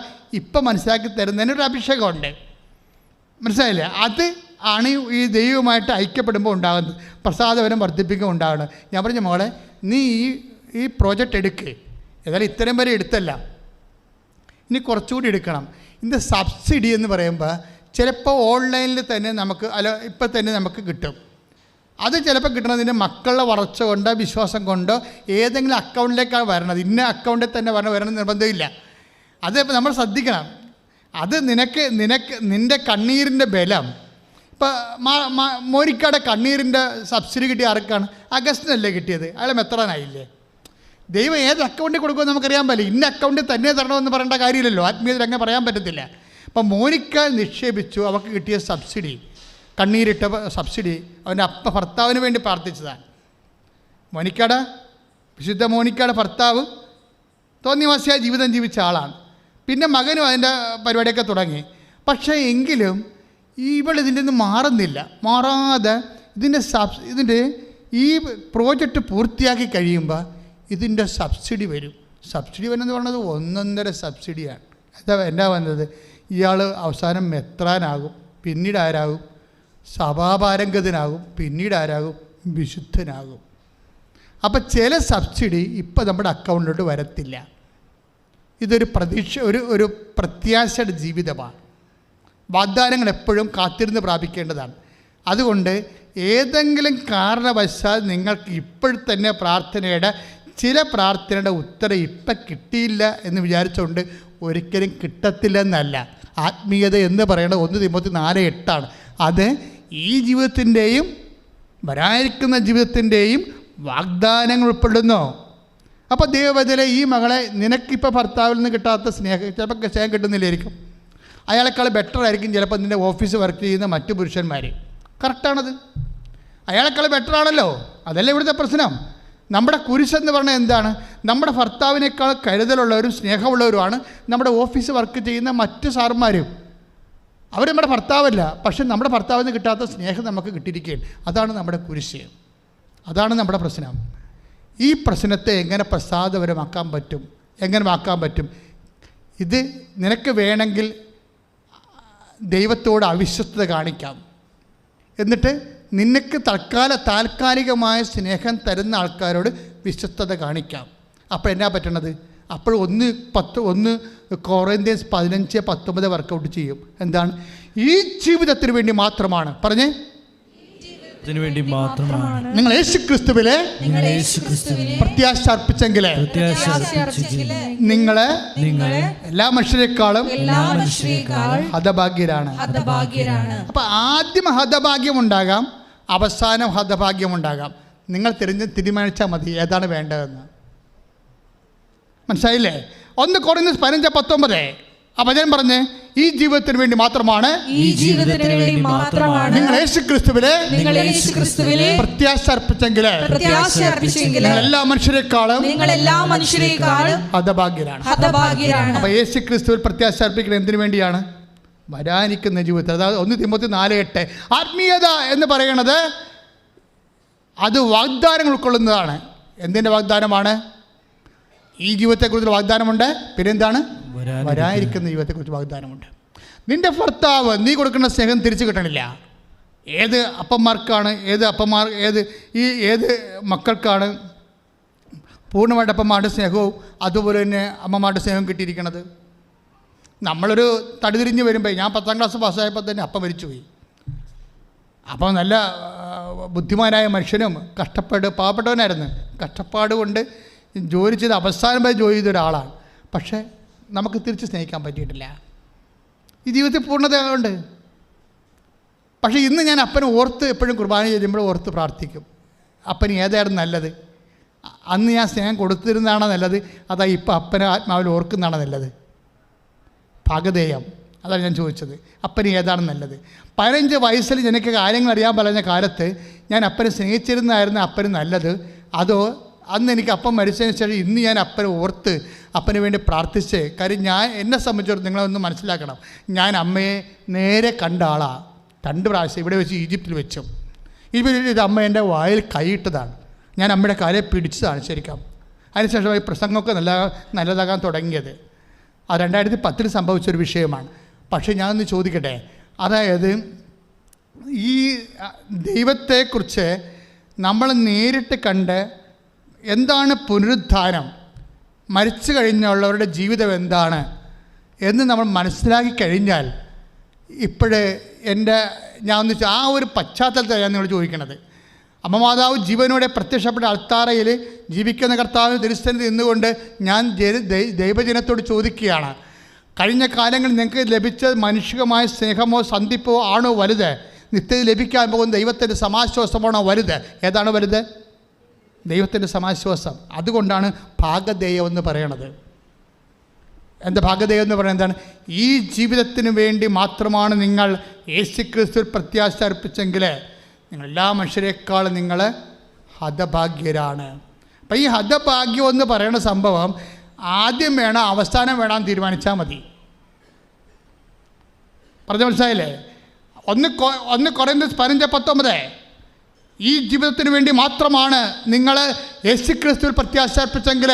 ഇപ്പം മനസ്സിലാക്കി തരുന്നതിനൊരു അഭിഷേകമുണ്ട്. മനസ്സിലായില്ലേ? അത് ആണ് ഈ ദൈവവുമായിട്ട് ഐക്യപ്പെടുമ്പോൾ ഉണ്ടാകുന്നത്, പ്രസാദപരം വർദ്ധിപ്പിക്കുക ഉണ്ടാകുന്നത്. ഞാൻ പറഞ്ഞു മോളെ നീ ഈ പ്രോജക്റ്റ് എടുക്ക്, ഏതായാലും ഇത്രയും വരെ എടുത്തല്ല, ഇനി കുറച്ചുകൂടി എടുക്കണം. ഇതിൻ്റെ സബ്സിഡി എന്ന് പറയുമ്പോൾ ചിലപ്പോൾ ഓൺലൈനിൽ തന്നെ നമുക്ക് ഇപ്പം തന്നെ നമുക്ക് കിട്ടും. അത് ചിലപ്പോൾ കിട്ടണതിൻ്റെ മക്കളുടെ വളർച്ച കൊണ്ടോ വിശ്വാസം കൊണ്ടോ ഏതെങ്കിലും അക്കൗണ്ടിലേക്കാണ് വരണത്. ഇന്ന അക്കൗണ്ടിൽ തന്നെ വരണം നിർബന്ധമില്ല. അത് നമ്മൾ ശ്രദ്ധിക്കണം. അത് നിൻ്റെ കണ്ണീരിൻ്റെ ബലം. ഇപ്പോൾ മോനിക്കയുടെ കണ്ണീരിൻ്റെ സബ്സിഡി കിട്ടിയ ആർക്കാണ്? അഗസ്റ്റിനല്ലേ കിട്ടിയത്? അയാൾ മെത്രാനായില്ലേ? ദൈവം ഏത് അക്കൗണ്ടിൽ കൊടുക്കുമെന്ന് നമുക്കറിയാൻ പറ്റില്ല. ഇന്ന അക്കൗണ്ടിൽ തന്നെ തരണമെന്ന് പറയേണ്ട കാര്യമില്ലല്ലോ, ആത്മീയത്തിൽ അങ്ങനെ പറയാൻ പറ്റത്തില്ല. അപ്പം മോനിക്ക നിക്ഷേപിച്ചു, അവർക്ക് കിട്ടിയ സബ്സിഡി, കണ്ണീരിട്ട സബ്സിഡി അവൻ്റെ ഭർത്താവിന് വേണ്ടി പ്രാർത്ഥിച്ചതാണ്. വിശുദ്ധ മോനിക്കയുടെ ഭർത്താവ് തോന്നിവാസിയായ ജീവിതം ജീവിച്ച ആളാണ്. പിന്നെ മകനും അതിൻ്റെ പരിപാടിയൊക്കെ തുടങ്ങി. പക്ഷേ എങ്കിലും ഇതിൻ്റെ ഒന്നും മാറാതെ ഇതിൻ്റെ ഈ പ്രോജക്റ്റ് പൂർത്തിയാക്കി കഴിയുമ്പോൾ ഇതിൻ്റെ സബ്സിഡി വരും. സബ്സിഡി വരുന്നത് പറഞ്ഞത് 1.5 സബ്സിഡിയാണ്. എന്താ വന്നത്? ഇയാൾ അവസാനം മെത്രാനാകും, പിന്നീട് ആരാകും? സഭാപാരംഗതനാകും, പിന്നീട് ആരാകും? വിശുദ്ധനാകും. അപ്പം ചില സബ്സിഡി ഇപ്പം നമ്മുടെ അക്കൗണ്ടിലോട്ട് വരത്തില്ല. ഇതൊരു ഒരു പ്രത്യാശയുടെ ജീവിതമാണ്. വാഗ്ദാനങ്ങൾ എപ്പോഴും കാത്തിരുന്ന് പ്രാപിക്കേണ്ടതാണ്. അതുകൊണ്ട് ഏതെങ്കിലും കാരണവശാൽ നിങ്ങൾക്ക് ഇപ്പോഴത്തന്നെ ചില പ്രാർത്ഥനയുടെ ഉത്തരം ഇപ്പം കിട്ടിയില്ല എന്ന് വിചാരിച്ചുകൊണ്ട് ഒരിക്കലും കിട്ടത്തില്ലെന്നല്ല. ആത്മീയത എന്ന് പറയുന്നത് 1 തിമോത്തി 4:8 അത് ഈ ജീവിതത്തിൻ്റെയും വരാനിരിക്കുന്ന ജീവിതത്തിൻ്റെയും വാഗ്ദാനങ്ങൾ ഉൾപ്പെടുന്നു. അപ്പോൾ ദൈവവചന ഈ മകളെ നിനക്കിപ്പോൾ ഭർത്താവിൽ നിന്ന് കിട്ടാത്ത ചിലപ്പോൾ സ്നേഹം കിട്ടുന്നില്ലായിരിക്കും. അയാളെക്കാൾ ബെറ്റർ ആയിരിക്കും ചിലപ്പോൾ നിൻ്റെ ഓഫീസ് വർക്ക് ചെയ്യുന്ന മറ്റു പുരുഷന്മാർ. കറക്റ്റാണത്. അയാളെക്കാൾ ബെറ്റർ ആണല്ലോ. അതല്ലേ ഇവിടുത്തെ പ്രശ്നം. നമ്മുടെ കുരിശെന്ന് പറഞ്ഞാൽ എന്താണ്? നമ്മുടെ ഭർത്താവിനേക്കാൾ കരുതലുള്ളവരും സ്നേഹമുള്ളവരുമാണ് നമ്മുടെ ഓഫീസ് വർക്ക് ചെയ്യുന്ന മറ്റു സാർമാരും. അവർ നമ്മുടെ ഭർത്താവല്ല, പക്ഷെ നമ്മുടെ ഭർത്താവിന് കിട്ടാത്ത സ്നേഹം നമുക്ക് കിട്ടിയിരിക്കുകയാണ്. അതാണ് നമ്മുടെ കുരിശ്, അതാണ് നമ്മുടെ പ്രശ്നം. ഈ പ്രശ്നത്തെ എങ്ങനെ പ്രസാദപരമാക്കാൻ പറ്റും, എങ്ങനെ ആക്കാൻ പറ്റും? ഇത് നിനക്ക് വേണമെങ്കിൽ ദൈവത്തോട് അവിശ്വസ്തത കാണിക്കാം, എന്നിട്ട് നിനക്ക് താൽക്കാലികമായ സ്നേഹം തരുന്ന ആൾക്കാരോട് വിശ്വസ്തത കാണിക്കാം. അപ്പോൾ എന്നാ പറ്റണത്? അപ്പോൾ 1 കൊറിന്ത്യൻസ് 15:19 വർക്കൗട്ട് ചെയ്യും. എന്താണ്? ഈ ജീവിതത്തിന് വേണ്ടി മാത്രമാണ്, പറഞ്ഞേ, വേണ്ടി മാത്രമാണ് നിങ്ങൾ യേശുക്രിസ്തുവിലെ പ്രത്യാശ അർപ്പിച്ചെങ്കിൽ നിങ്ങളെ എല്ലാ മനുഷ്യരെക്കാളും ഹതഭാഗ്യരാണ്. അപ്പൊ ആദ്യം ഹതഭാഗ്യം ഉണ്ടാകാം, അവസാനം ഹതഭാഗ്യം ഉണ്ടാകാം. നിങ്ങൾ തീരുമാനിച്ചാൽ മതി ഏതാണ് വേണ്ടതെന്ന്. മനസ്സിലായില്ലേ? 1 കൊറിന്ത്യൻസ് 15:19 ആ വചനം പറഞ്ഞ് ഈ ജീവിതത്തിന് വേണ്ടി മാത്രമാണ് നിങ്ങൾ യേശുക്രിസ്തുവിലെ പ്രത്യാശ അർപ്പിച്ചെങ്കിൽ എല്ലാ മനുഷ്യരെക്കാളും ഹതഭാഗ്യരാണ്. അപ്പൊ യേശുക്രിസ്തുവിൽ പ്രത്യാശ അർപ്പിക്കുന്നത് എന്തിനു വേണ്ടിയാണ്? വരാനിരിക്കുന്ന ജീവിതത്തിൽ. അതായത് 1 തിമോത്തി 4:8 ആത്മീയത എന്ന് പറയുന്നത് അത് വാഗ്ദാനങ്ങൾ ഉൾക്കൊള്ളുന്നതാണ്. എന്തിൻ്റെ വാഗ്ദാനമാണ്? ഈ ജീവിതത്തെക്കുറിച്ച് വാഗ്ദാനമുണ്ട്. പിന്നെന്താണ്? വരാനിരിക്കുന്ന ജീവിതത്തെക്കുറിച്ച് വാഗ്ദാനമുണ്ട്. നിന്റെ ഭർത്താവ് നീ കൊടുക്കുന്ന സ്നേഹം തിരിച്ചു കിട്ടണില്ല. ഏത് അപ്പന്മാർക്കാണ്, ഏത് മക്കൾക്കാണ് പൂർണ്ണമായിട്ട് അപ്പന്മാരുടെ സ്നേഹവും അതുപോലെ തന്നെ അമ്മമാരുടെ സ്നേഹവും കിട്ടിയിരിക്കുന്നത്? നമ്മളൊരു തടിതിരിഞ്ഞ് വരുമ്പോൾ, ഞാൻ 10ാം ക്ലാസ് പാസ്സായപ്പോൾ തന്നെ അപ്പം മരിച്ചുപോയി. അപ്പോൾ നല്ല ബുദ്ധിമാനായ മനുഷ്യനും പാവപ്പെട്ടവനായിരുന്നു. കഷ്ടപ്പാട് കൊണ്ട് ജോലി ചെയ്ത് അവസാനം വരെ ജോലി ചെയ്ത ഒരാളാണ്. പക്ഷേ നമുക്ക് തിരിച്ച് സ്നേഹിക്കാൻ പറ്റിയിട്ടില്ല. ഈ ജീവിതത്തിൽ പൂർണ്ണതയുണ്ട്. പക്ഷേ ഇന്ന് ഞാൻ അപ്പനെ ഓർത്ത് എപ്പോഴും കുർബാന ചെയ്യുമ്പോൾ ഓർത്ത് പ്രാർത്ഥിക്കും, അപ്പന് ഏതായിരുന്നു നല്ലത്? അന്ന് ഞാൻ സ്നേഹം കൊടുത്തിരുന്നതാണോ നല്ലത്, അതാ ഇപ്പം അപ്പനെ ആത്മാവിൽ ഓർക്കുന്നതാണോ നല്ലത്? ഭാഗധേയം, അതാണ് ഞാൻ ചോദിച്ചത്. അപ്പന് ഏതാണ് നല്ലത്? 15 വയസ്സിൽ എനിക്ക് കാര്യങ്ങൾ അറിയാൻ പറഞ്ഞ കാലത്ത് ഞാൻ അപ്പനെ സ്നേഹിച്ചിരുന്നായിരുന്നു അപ്പന് നല്ലത്, അതോ അന്ന് എനിക്ക് അപ്പം മരിച്ചതിന് ശേഷം ഇന്ന് ഞാൻ അപ്പനെ ഓർത്ത് അപ്പന് വേണ്ടി പ്രാർത്ഥിച്ച്? കാര്യം എന്നെ സംബന്ധിച്ചിടത്തോളം നിങ്ങളൊന്ന് മനസ്സിലാക്കണം, ഞാൻ അമ്മയെ നേരെ കണ്ട ആളാണ്. 2 പ്രാവശ്യം ഇവിടെ വെച്ച്, ഈജിപ്തിൽ വെച്ചും. ഇത് അമ്മ എൻ്റെ വായിൽ കൈയിട്ടതാണ്, ഞാൻ അമ്മയുടെ കാലെ പിടിച്ചതാണ് ശരിക്കും. അതിനുശേഷം ഈ പ്രസംഗമൊക്കെ നല്ലതാകാൻ തുടങ്ങിയത്. അത് 2010 സംഭവിച്ചൊരു വിഷയമാണ്. പക്ഷേ ഞാനൊന്ന് ചോദിക്കട്ടെ, അതായത് ഈ ദൈവത്തെക്കുറിച്ച് നമ്മൾ നേരിട്ട് കണ്ട് എന്താണ് പുനരുദ്ധാനം, മരിച്ചു കഴിഞ്ഞുള്ളവരുടെ ജീവിതം എന്താണ് എന്ന് നമ്മൾ മനസ്സിലാക്കി കഴിഞ്ഞാൽ, ഞാൻ ആ ഒരു പശ്ചാത്തലത്തിലാണ് ഞാൻ നിങ്ങൾ ചോദിക്കണത്. അമ്മമാതാവ് ജീവനോടെ പ്രത്യക്ഷപ്പെട്ട അൾത്താരയിൽ ജീവിക്കുന്ന കർത്താവിന് തിരുസന്നിധി നിന്നുകൊണ്ട് ഞാൻ ദൈവജനത്തോട് ചോദിക്കുകയാണ്, കഴിഞ്ഞ കാലങ്ങളിൽ നിങ്ങൾക്ക് ലഭിച്ച മാനുഷികമായ സ്നേഹമോ സന്ധിപ്പോ ആണോ വലുത്? നിത്യത ലഭിക്കാൻ പോകുന്ന ദൈവത്തിൻ്റെ സമാശ്വാസമാണോ വലുത്? ഏതാണ് വലുത്? ദൈവത്തിൻ്റെ സമാശ്വാസം. അതുകൊണ്ടാണ് ഭാഗധേയം എന്ന് പറയണത്. എന്താ ഭാഗധേയം എന്ന് പറയുന്നത്? എന്താണ്? ഈ ജീവിതത്തിന് വേണ്ടി മാത്രമാണ് നിങ്ങൾ യേശുക്രിസ്തുവിൽ പ്രത്യാശ അർപ്പിച്ചെങ്കിൽ നിങ്ങൾ എല്ലാ മനുഷ്യരെക്കാളും നിങ്ങൾ ഹതഭാഗ്യരാണ്. അപ്പം ഈ ഹതഭാഗ്യം എന്ന് പറയുന്ന സംഭവം ആദ്യം വേണം അവസാനം വേണം തീരുമാനിച്ചാൽ മതി. പറഞ്ഞ മനസ്സിലായില്ലേ? 1 കൊറിന്ത്യൻസ് 15:19 ഈ ജീവിതത്തിന് വേണ്ടി മാത്രമാണ് നിങ്ങൾ യേശുക്രിസ്തുവിൽ പ്രത്യാശ അർപ്പിച്ചെങ്കിൽ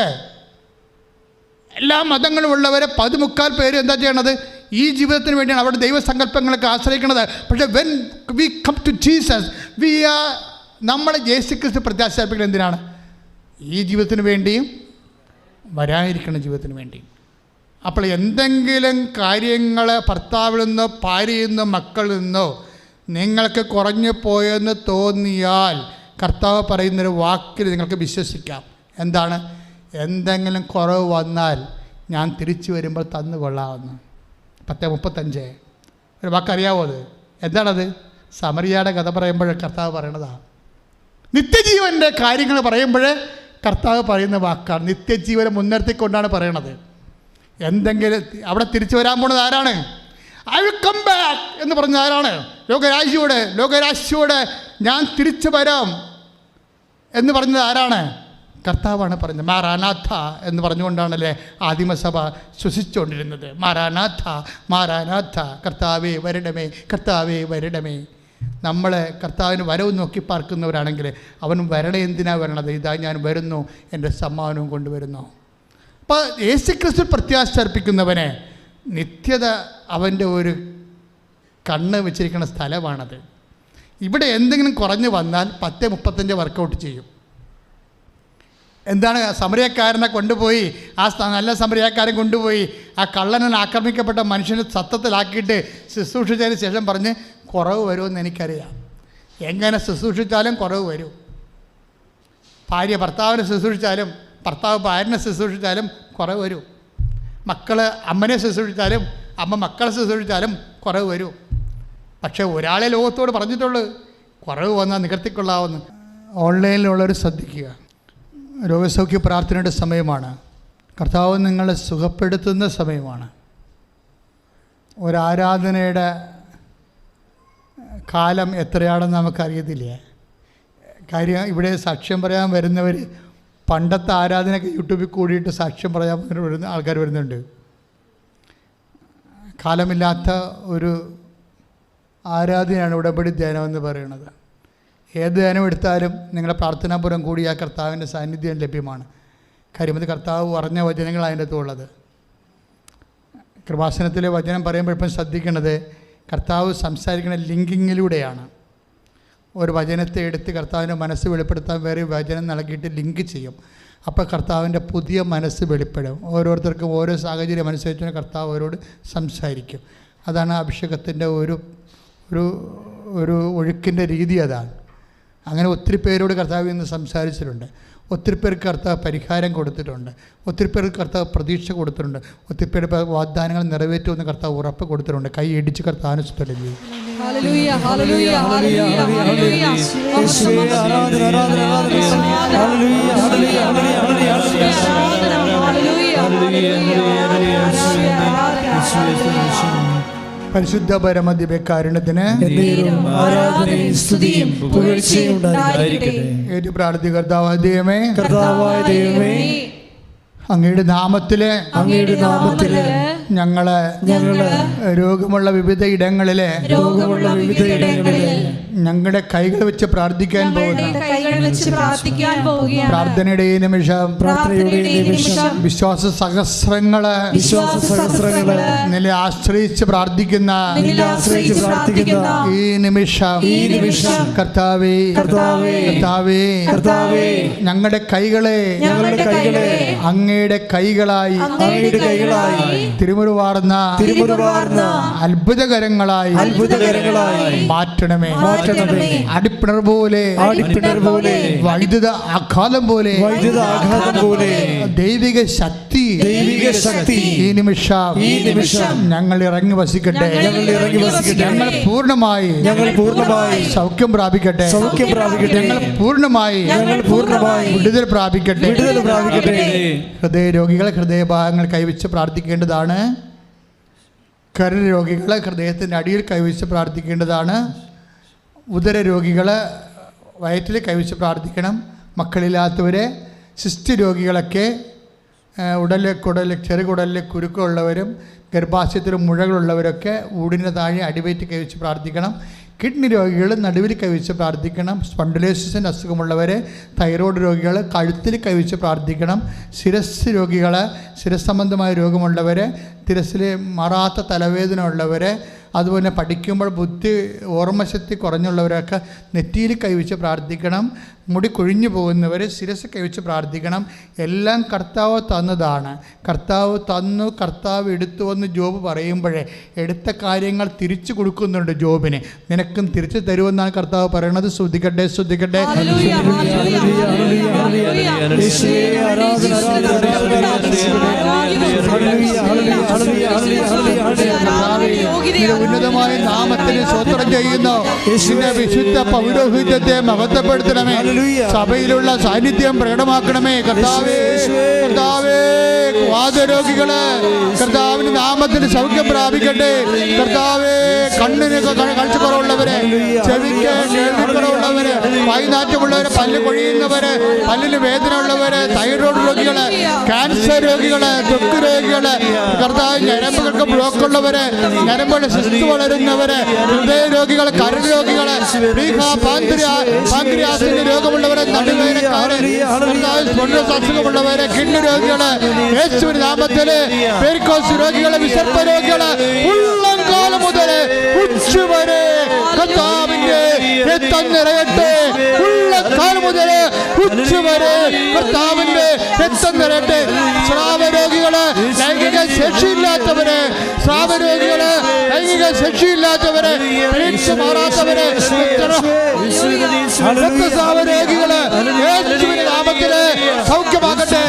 എല്ലാ മതങ്ങളുമുള്ളവരെ 15 പേര് എന്താ ചെയ്യണത്? ഈ ജീവിതത്തിന് വേണ്ടിയാണ് അവരുടെ ദൈവസങ്കല്പങ്ങളൊക്കെ ആശ്രയിക്കുന്നത്. പക്ഷേ when we come to Jesus, നമ്മൾ യേശുക്രിസ്തു പ്രത്യാശ അർപ്പിക്കുന്നത് എന്തിനാണ്? ഈ ജീവിതത്തിന് വേണ്ടിയും വരാനിരിക്കുന്ന ജീവിതത്തിന് വേണ്ടിയും. അപ്പോൾ എന്തെങ്കിലും കാര്യങ്ങൾ ഭർത്താവിൽ നിന്നോ ഭാര്യയിൽ നിന്നോ മക്കളിൽ നിന്നോ നിങ്ങൾക്ക് കുറഞ്ഞു പോയെന്ന് തോന്നിയാൽ കർത്താവ് പറയുന്നൊരു വാക്കിൽ നിങ്ങൾക്ക് വിശ്വസിക്കാം. എന്താണ്? എന്തെങ്കിലും കുറവ് വന്നാൽ ഞാൻ തിരിച്ചു വരുമ്പോൾ തന്നു കൊള്ളാമെന്ന്. 10:35 ഒരു വാക്കറിയാവോ? അത് എന്താണത്? സമറിയയുടെ കഥ പറയുമ്പോൾ കർത്താവ് പറയണതാണ്. നിത്യജീവൻ്റെ കാര്യങ്ങൾ പറയുമ്പോൾ കർത്താവ് പറയുന്ന വാക്കാണ്. നിത്യജീവനെ മുൻനിർത്തിക്കൊണ്ടാണ് പറയണത്. എന്തെങ്കിലും അവിടെ തിരിച്ചു വരാൻ പോണത് ആരാണ്? ഐ വിൽ കം ബാക്ക് എന്ന് പറഞ്ഞത് ആരാണ്? ലോകരാശിയോട് ഞാൻ തിരിച്ചു വരാം എന്ന് പറഞ്ഞത് ആരാണ്? കർത്താവാണ് പറഞ്ഞത്. മാറാനാഥ എന്ന് പറഞ്ഞുകൊണ്ടാണല്ലേ ആദിമസഭ ശ്വസിച്ചുകൊണ്ടിരുന്നത്. മാറാനാഥ, മാറാനാഥ, കർത്താവേ വരണമേ, കർത്താവേ വരണമേ. നമ്മൾ കർത്താവിന് വരവ് നോക്കി പാർക്കുന്നവരാണെങ്കിൽ അവൻ വരണ എന്തിനാണ് വരണത്? ഇതാ ഞാൻ വരുന്നു, എൻ്റെ സമ്മാനവും കൊണ്ടുവരുന്നു. അപ്പോൾ യേശുക്രിസ്തു പ്രത്യാശ അർപ്പിക്കുന്നവനെ നിത്യത അവൻ്റെ ഒരു കണ്ണ് വെച്ചിരിക്കുന്ന സ്ഥലമാണത്. ഇവിടെ എന്തെങ്കിലും കുറഞ്ഞു വന്നാൽ 10-35 വർക്കൗട്ട് ചെയ്യും. എന്താണ്? സമരക്കാരനെ കൊണ്ടുപോയി, ആ നല്ല സമരക്കാരൻ കൊണ്ടുപോയി ആ കള്ളനെ ആക്രമിക്കപ്പെട്ട മനുഷ്യനെ സത്തത്തിലാക്കിയിട്ട് ശുശ്രൂഷിച്ചതിന് ശേഷം പറഞ്ഞ് കുറവ് വരുമെന്ന് എനിക്കറിയാം. എങ്ങനെ ശുശ്രൂഷിച്ചാലും കുറവ് വരും. ഭാര്യ ഭർത്താവിനെ ശുശ്രൂഷിച്ചാലും ഭർത്താവ് ഭാര്യനെ ശുശ്രൂഷിച്ചാലും കുറവ് വരും. മക്കൾ അമ്മനെ ശുശ്രൂഷിച്ചാലും അമ്മ മക്കളെ ശുശ്രൂഷിച്ചാലും കുറവ് വരും. പക്ഷേ ഒരാളെ ലോകത്തോട് പറഞ്ഞിട്ടുള്ളൂ, കുറവ് വന്നാൽ നികർത്തിക്കൊള്ളാവുന്നു. ഓൺലൈനിലുള്ളവർ ശ്രദ്ധിക്കുക. രോഗസൗഖ്യ പ്രാർത്ഥനയുടെ സമയമാണ്. കർത്താവ് നിങ്ങളെ സുഖപ്പെടുത്തുന്ന സമയമാണ്. ഒരാരാധനയുടെ കാലം എത്രയാണെന്ന് നമുക്കറിയത്തില്ല. കാര്യം ഇവിടെ സാക്ഷ്യം പറയാൻ വരുന്നവർ പണ്ടത്തെ ആരാധനയൊക്കെ യൂട്യൂബിൽ കൂടിയിട്ട് സാക്ഷ്യം പറയാൻ വരുന്ന ആൾക്കാർ വരുന്നുണ്ട്. കാലമില്ലാത്ത ഒരു ആരാധനയാണ് ഉടമ്പടി ധ്യാനം എന്ന് പറയുന്നത്. ഏത് ധ്യാനം എടുത്താലും നിങ്ങളുടെ പ്രാർത്ഥനാപൂർവ്വം കൂടി ആ കർത്താവിൻ്റെ സാന്നിധ്യം ലഭ്യമാണ്. കാര്യം അത് കർത്താവ് പറഞ്ഞ വചനങ്ങൾ അതിൻ്റെ അകത്തുള്ളത്. കൃപാസനത്തിലെ വചനം പറയുമ്പോഴിപ്പം ശ്രദ്ധിക്കേണ്ടത് കർത്താവ് സംസാരിക്കുന്ന ലിങ്കിങ്ങിലൂടെയാണ്. ഒരു വചനത്തെ എടുത്ത് കർത്താവിൻ്റെ മനസ്സ് വെളിപ്പെടുത്താൻ വേറെ വചനം നൽകിയിട്ട് ലിങ്ക് ചെയ്യും. അപ്പോൾ കർത്താവിൻ്റെ പുതിയ മനസ്സ് വെളിപ്പെടും. ഓരോരുത്തർക്കും ഓരോ സാഹചര്യം അനുസരിച്ച് കർത്താവ് അവരോട് സംസാരിക്കും. അതാണ് അഭിഷേകത്തിൻ്റെ ഒരു ഒരു ഒരു ഒഴുക്കിൻ്റെ രീതി. അതാണ്. അങ്ങനെ ഒത്തിരി പേരോട് കർത്താവ് ഇന്ന് സംസാരിച്ചിട്ടുണ്ട്. ഒത്തിരി പേർക്ക് കർത്താവ് പരിഹാരം കൊടുത്തിട്ടുണ്ട്. ഒത്തിരി പേർക്ക് കർത്താവ് പ്രതീക്ഷ കൊടുത്തിട്ടുണ്ട്. ഒത്തിരി പേര് വാഗ്ദാനങ്ങൾ നിറവേറ്റുമെന്ന് കർത്താവ് ഉറപ്പ് കൊടുത്തിട്ടുണ്ട്. കൈ ഇടിച്ച് കർത്താവിനെ സ്തുതി ചെയ്യും. പരിശുദ്ധ പരമദിവ്യകാരുണ്യത്തിന് ഏറ്റു പ്രാർത്ഥി. കർത്താവായ ദൈവമേ, അങ്ങയുടെ നാമത്തില് ഞങ്ങള് രോഗമുള്ള വിവിധ ഇടങ്ങളിലെ ഞങ്ങളുടെ കൈകൾ വെച്ച് പ്രാർത്ഥിക്കാൻ പോകുന്ന പ്രാർത്ഥനയുടെ ഈ നിമിഷം വിശ്വാസ സഹസ്രങ്ങള് നില ആശ്രയിച്ച് പ്രാർത്ഥിക്കുന്ന ഈ നിമിഷം കർത്താവേ ഞങ്ങളുടെ കൈകളെ അങ്ങയുടെ കൈകളായി തിരുമുറുവാർന്ന അത്ഭുതകരങ്ങളായി മാറ്റണമേ. അടിപ്പിണർ പോലെ വൈദ്യുത ആഘാതം പോലെ ദൈവിക ശക്തി ഈ നിമിഷം ഞങ്ങൾ ഇറങ്ങി വസിക്കട്ടെ. ഞങ്ങൾ പൂർണ്ണമായി സൗഖ്യം പ്രാപിക്കട്ടെ. ഞങ്ങൾ പൂർണ്ണമായി വിടുതൽ പ്രാപിക്കട്ടെ. ഹൃദയ രോഗികൾ ഹൃദയഭാഗങ്ങൾ കൈവച്ച് പ്രാർത്ഥിക്കേണ്ടതാണ്. കരൾ രോഗികൾ ഹൃദയത്തിൻ്റെ അടിയിൽ കൈവച്ച് പ്രാർത്ഥിക്കേണ്ടതാണ്. ഉദര രോഗികൾ വയറ്റിൽ കൈവച്ച് പ്രാർത്ഥിക്കണം. മക്കളില്ലാത്തവരെ സിസ്റ്റ് രോഗികളൊക്കെ ചെറുകുടലിലെ കുരുക്കളുള്ളവരും ഗർഭാശയത്തിൽ മുഴകളുള്ളവരൊക്കെ ഊടിന് താഴെ അടിവയറ്റ് കൈവച്ച് പ്രാർത്ഥിക്കണം. കിഡ്നി രോഗികൾ നടുവിൽ കൈവച്ച് പ്രാർത്ഥിക്കണം. സ്പോണ്ടിലോസിസിൻ്റെ അസുഖമുള്ളവർ, തൈറോയ്ഡ് രോഗികൾ കഴുത്തിൽ കൈവച്ച് പ്രാർത്ഥിക്കണം. ശിരസ് രോഗികൾ, ശിരസ് സംബന്ധമായ രോഗമുള്ളവർ, ശിരസിൽ മാറാത്ത തലവേദന ഉള്ളവർ, അതുപോലെ പഠിക്കുമ്പോൾ ബുദ്ധി ഓർമ്മശക്തി കുറഞ്ഞുള്ളവരൊക്കെ നെറ്റിയിൽ കൈവച്ച് പ്രാർത്ഥിക്കണം. മുടി കൊഴിഞ്ഞു പോകുന്നവർ ശിരസ് കൈവച്ച് പ്രാർത്ഥിക്കണം. എല്ലാം കർത്താവ് തന്നതാണ്. കർത്താവ് തന്നു, കർത്താവ് എടുത്തു എന്ന് ജോബ് പറയുമ്പോഴേ എടുത്ത കാര്യങ്ങൾ തിരിച്ചു കൊടുക്കുന്നുണ്ട് ജോബിന്. നിനക്കും തിരിച്ചു തരുമെന്നാണ് കർത്താവ് പറയണത്. ശ്രദ്ധിക്കട്ടെ. ഉന്നതമായ നാമത്തിന് സ്തോത്രം ചെയ്യുന്നു. വിശുദ്ധ പൗരോഹിത്യത്തെ മഹത്വപ്പെടുത്തണമേ. സഭയിലുള്ള സാന്നിധ്യം പ്രകടമാക്കണമേ. കർത്താവേ വാതരോഗികള് കർത്താവിന്റെ നാമത്തിൽ സൗഖ്യം പ്രാപിക്കട്ടെ. കർത്താവേ, കണ്ണിന് കാഴ്ചക്കുറവുള്ളവര്, ചെവിക്ക് കേൾവിക്കുറവുള്ളവര്, വായ്നാറ്റമുള്ളവര്, പല്ല് കൊഴിയുന്നവര്, പല്ലിന് വേദന ഉള്ളവര്, തൈറോയ്ഡ് രോഗികള്, ക്യാൻസർ രോഗികള്, ത്വക്ക് രോഗികള്, കർത്താവ് ഞരമ്പുകൾക്ക് ബ്ലോക്കുള്ളവര്, ഞരമ്പുകളുടെ സിസ്റ്റ് വളരുന്നവര്, ഹൃദയ രോഗികള്, കരൾ രോഗികള്, പാങ്ക്രിയാസിന്റെ രോഗമുള്ളവര്, നടുവേദനക്കാര്, അസുഖമുള്ളവര്, കിഡ്നി രോഗികള്, യേശുവിന്റെ നാമത്തില് പെരിക്കോസ് രോഗികള്, വിസർപ്പ രോഗികള്, ഉള്ളംകാലം മുതല് ഉച്ചവരെ കർത്താവിന്റെ രക്തം നിറയട്ടെ. ഉള്ളക്കാലം മുതല് ഉച്ചവരെ കർത്താവിന്റെ രക്തം നിറയട്ടെ. സ്രാവരോഗികള്, ലൈംഗിക ശേഷിയില്ലാത്തവര്, സ്രാവരോഗികള്, ലൈംഗിക ശേഷിയില്ലാത്തവര്, മാറാത്തവര്, രക്തസ്രാവരോഗികള് യേശുവിന്റെ നാമത്തില് സൗഖ്യമാകട്ടെ.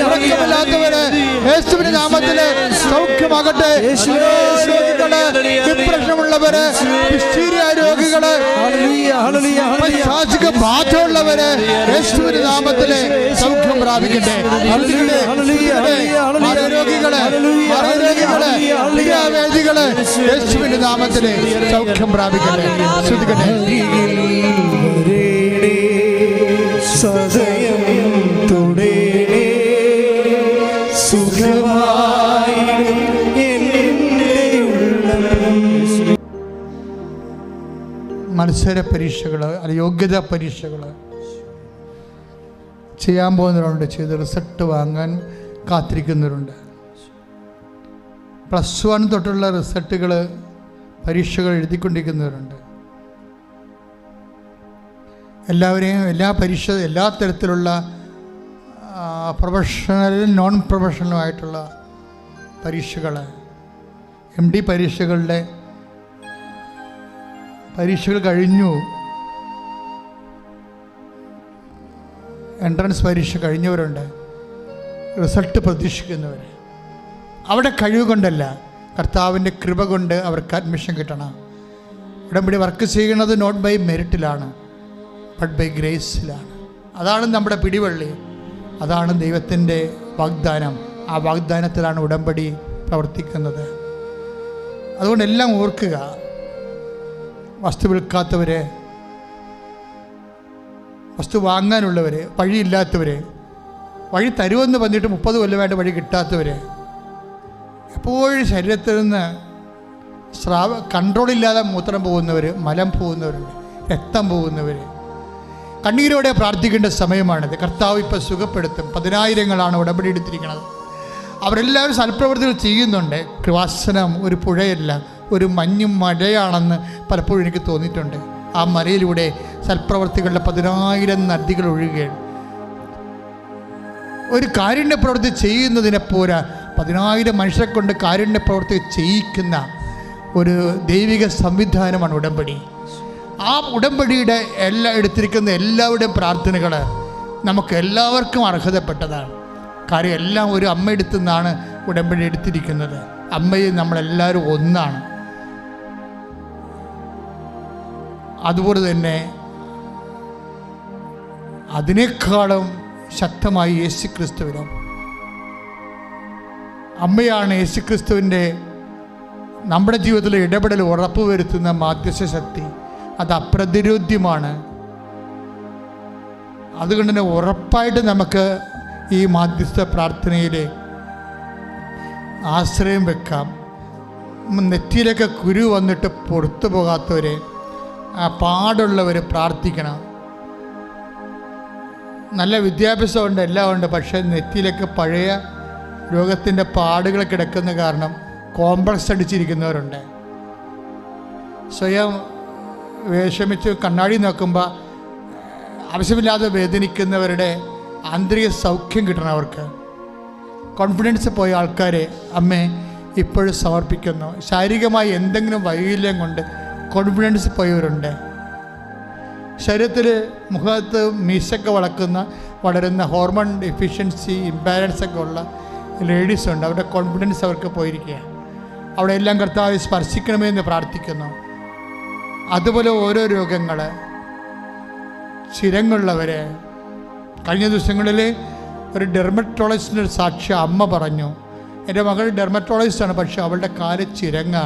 ഉറക്കമില്ലാത്തവര് യേശുവിന്റെ നാമത്തില് സൗഖ്യമാകട്ടെ. രോഗികള്, ഡിപ്രഷനുള്ളവര്, ഹിസ്റ്റീരിയ രോഗികള്, പൈശാചിക ബാധയുള്ളവര് യേശുവിന്റെ നാമത്തില് സൗഖ്യം പ്രാപിക്കട്ടെ. രോഗികള്, വേദികള് യേശുവിന്റെ നാമത്തില് സൗഖ്യം പ്രാപിക്കട്ടെ. ശ്രദ്ധിക്കട്ടെ. സദയം തുടേ സുഖമായി മത്സര പരീക്ഷകൾ, യോഗ്യതാ പരീക്ഷകൾ ചെയ്യാൻ പോകുന്നവരുണ്ട്, ചെയ്ത് റിസൾട്ട് വാങ്ങാൻ കാത്തിരിക്കുന്നവരുണ്ട്. +1 തൊട്ടുള്ള റിസൾട്ടുകൾ, പരീക്ഷകൾ എഴുതിക്കൊണ്ടിരിക്കുന്നവരുണ്ട്. എല്ലാവരെയും എല്ലാ തരത്തിലുള്ള പ്രൊഫഷണലും നോൺ പ്രൊഫഷണലുമായിട്ടുള്ള പരീക്ഷകൾ, MD പരീക്ഷകൾ കഴിഞ്ഞു, എൻട്രൻസ് പരീക്ഷ കഴിഞ്ഞവരുണ്ട്, റിസൾട്ട് പ്രതീക്ഷിക്കുന്നവർ. അവിടെ കഴിവ് കൊണ്ടല്ല, കർത്താവിൻ്റെ കൃപ കൊണ്ട് അവർക്ക് അഡ്മിഷൻ കിട്ടണം. ഉടമ്പടി വർക്ക് ചെയ്യുന്നത് നോട്ട് ബൈ മെറിറ്റിലാണ്, ബട്ട് ബൈ ഗ്രേസിലാണ്. അതാണ് നമ്മുടെ പിടിവള്ളി, അതാണ് ദൈവത്തിൻ്റെ വാഗ്ദാനം. ആ വാഗ്ദാനത്തിലാണ് ഉടമ്പടി പ്രവർത്തിക്കുന്നത്. അതുകൊണ്ട് എല്ലാം ഓർക്കുക. വസ്തു വിൽക്കാത്തവരെ, വസ്തു വാങ്ങാനുള്ളവർ, വഴിയില്ലാത്തവർ, വഴി തരുമെന്ന് പറഞ്ഞിട്ട് 30 കൊല്ലമായിട്ട് വഴി കിട്ടാത്തവർ, എപ്പോഴും ശരീരത്തിൽ നിന്ന് കൺട്രോളില്ലാതെ മൂത്രം പോകുന്നവർ, മലം പോകുന്നവരുണ്ട്, രക്തം പോകുന്നവർ, കണ്ണീരോടെ പ്രാർത്ഥിക്കേണ്ട സമയമാണിത്. കർത്താവ് ഇപ്പോൾ സുഖപ്പെടുത്തും. 10,000ങ്ങളാണ് ഉടമ്പടി എടുത്തിരിക്കുന്നത്. അവരെല്ലാവരും സൽപ്രവൃത്തികൾ ചെയ്യുന്നുണ്ട്. കൃപാസനം ഒരു പുഴയല്ല, ഒരു മഞ്ഞും മഴയാണെന്ന് പലപ്പോഴും എനിക്ക് തോന്നിയിട്ടുണ്ട്. ആ മലയിലൂടെ സൽപ്രവൃത്തികളുടെ 10,000 നദികൾ ഒഴുകുകയാണ്. ഒരു കാരുണ്യപ്രവൃത്തി ചെയ്യുന്നതിനെ പോരാ, 10,000 മനുഷ്യരെ കൊണ്ട് കാരുണ്യപ്രവൃത്തി ചെയ്യിക്കുന്ന ഒരു ദൈവിക സംവിധാനമാണ് ഉടമ്പടി. ആ ഉടമ്പടിയുടെ എടുത്തിരിക്കുന്ന എല്ലാവരുടെയും പ്രാർത്ഥനകൾ നമുക്ക് എല്ലാവർക്കും അർഹതപ്പെട്ടതാണ്. കാര്യം എല്ലാം ഒരു അമ്മ എടുത്തുനിന്നാണ് ഉടമ്പടി എടുത്തിരിക്കുന്നത്. അമ്മയും നമ്മളെല്ലാവരും ഒന്നാണ്. അതുപോലെ തന്നെ അതിനേക്കാളും ശക്തമായി യേശുക്രിസ്തുവിനും അമ്മയാണ് യേശുക്രിസ്തുവിൻ്റെ നമ്മുടെ ജീവിതത്തിലെ ഇടപെടൽ ഉറപ്പുവരുത്തുന്ന മാധ്യസ്ഥ ശക്തി. അത് അപ്രതിരോധ്യമാണ്. അതുകൊണ്ട് തന്നെ ഉറപ്പായിട്ട് നമുക്ക് ഈ മാധ്യസ്ഥ പ്രാർത്ഥനയിൽ ആശ്രയം വെക്കാം. നെറ്റിയിലൊക്കെ കുരു വന്നിട്ട് പുറത്തു പോകാത്തവർ, പാടുള്ളവർ പ്രാർത്ഥിക്കണം. നല്ല വിദ്യാഭ്യാസമുണ്ട്, എല്ലാം ഉണ്ട്, പക്ഷേ നെറ്റിയിലൊക്കെ പഴയ രോഗത്തിൻ്റെ പാടുകൾ കിടക്കുന്ന കാരണം കോംപ്ലക്സ് അടിച്ചിരിക്കുന്നവരുണ്ട്. സ്വയം വിഷമിച്ച് കണ്ണാടി നോക്കുമ്പോൾ ആവശ്യമില്ലാതെ വേദനിക്കുന്നവരുടെ ആന്തരിക സൗഖ്യം കിട്ടണം. അവർക്ക് കോൺഫിഡൻസ് പോയ ആൾക്കാരെ അമ്മേ ഇപ്പോഴും സമർപ്പിക്കുന്നു. ശാരീരികമായി എന്തെങ്കിലും വൈകല്യം കൊണ്ട് കോൺഫിഡൻസ് പോയവരുണ്ട്. ശരീരത്തിൽ മുഖത്ത് മീശൊക്കെ വളരുന്ന ഹോർമോൺ ഡെഫിഷ്യൻസി ഇംബാലൻസ് ഒക്കെ ഉള്ള ലേഡീസുണ്ട്. അവരുടെ കോൺഫിഡൻസ് അവർക്ക് പോയിരിക്കുക. അവിടെ എല്ലാം കർത്താവ് സ്പർശിക്കണമെന്ന് പ്രാർത്ഥിക്കുന്നു. അതുപോലെ ഓരോ രോഗങ്ങൾ, ചിരങ്ങുള്ളവർ, കഴിഞ്ഞ ദിവസങ്ങളിൽ ഒരു ഡെർമറ്റോളജിസ്റ്റിൻ്റെ ഒരു സാക്ഷി അമ്മ പറഞ്ഞു, എൻ്റെ മകൾ ഡെർമറ്റോളജിസ്റ്റാണ്, പക്ഷേ അവളുടെ കാല് ചിരങ്ങ,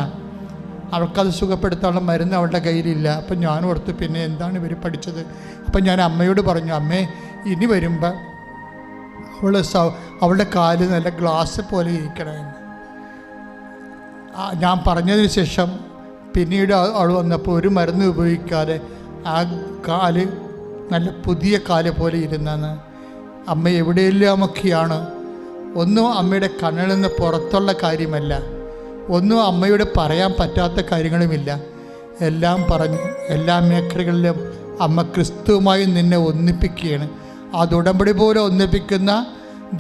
അവൾക്കത് സുഖപ്പെടുത്താനുള്ള മരുന്ന് അവളുടെ കയ്യിലില്ല. അപ്പം ഞാൻ ഓർത്തു പിന്നെ എന്താണ് ഇവർ പഠിച്ചത്. അപ്പം ഞാൻ അമ്മയോട് പറഞ്ഞു, അമ്മേ ഇനി വരുമ്പോൾ അവളുടെ കാല് നല്ല ഗ്ലാസ് പോലെ ഇരിക്കണമെന്ന്. ഞാൻ പറഞ്ഞതിന് ശേഷം പിന്നീട് അവൾ വന്നപ്പോൾ ഒരു മരുന്ന് ഉപയോഗിക്കാതെ ആ കാല് നല്ല പുതിയ കാല് പോലെ ഇരുന്നെന്ന്. അമ്മ എവിടെയെല്ലാമൊക്കെയാണ്. ഒന്നും അമ്മയുടെ കണ്ണിൽ നിന്ന് പുറത്തുള്ള കാര്യമല്ല, ഒന്നും അമ്മയോട് പറയാൻ പറ്റാത്ത കാര്യങ്ങളുമില്ല. എല്ലാം പറഞ്ഞു, എല്ലാ മേഖലകളിലും അമ്മ ക്രിസ്തുവുമായി നിന്നെ ഒന്നിപ്പിക്കുകയാണ്. അത് ഉടമ്പടി പോലെ ഒന്നിപ്പിക്കുന്ന,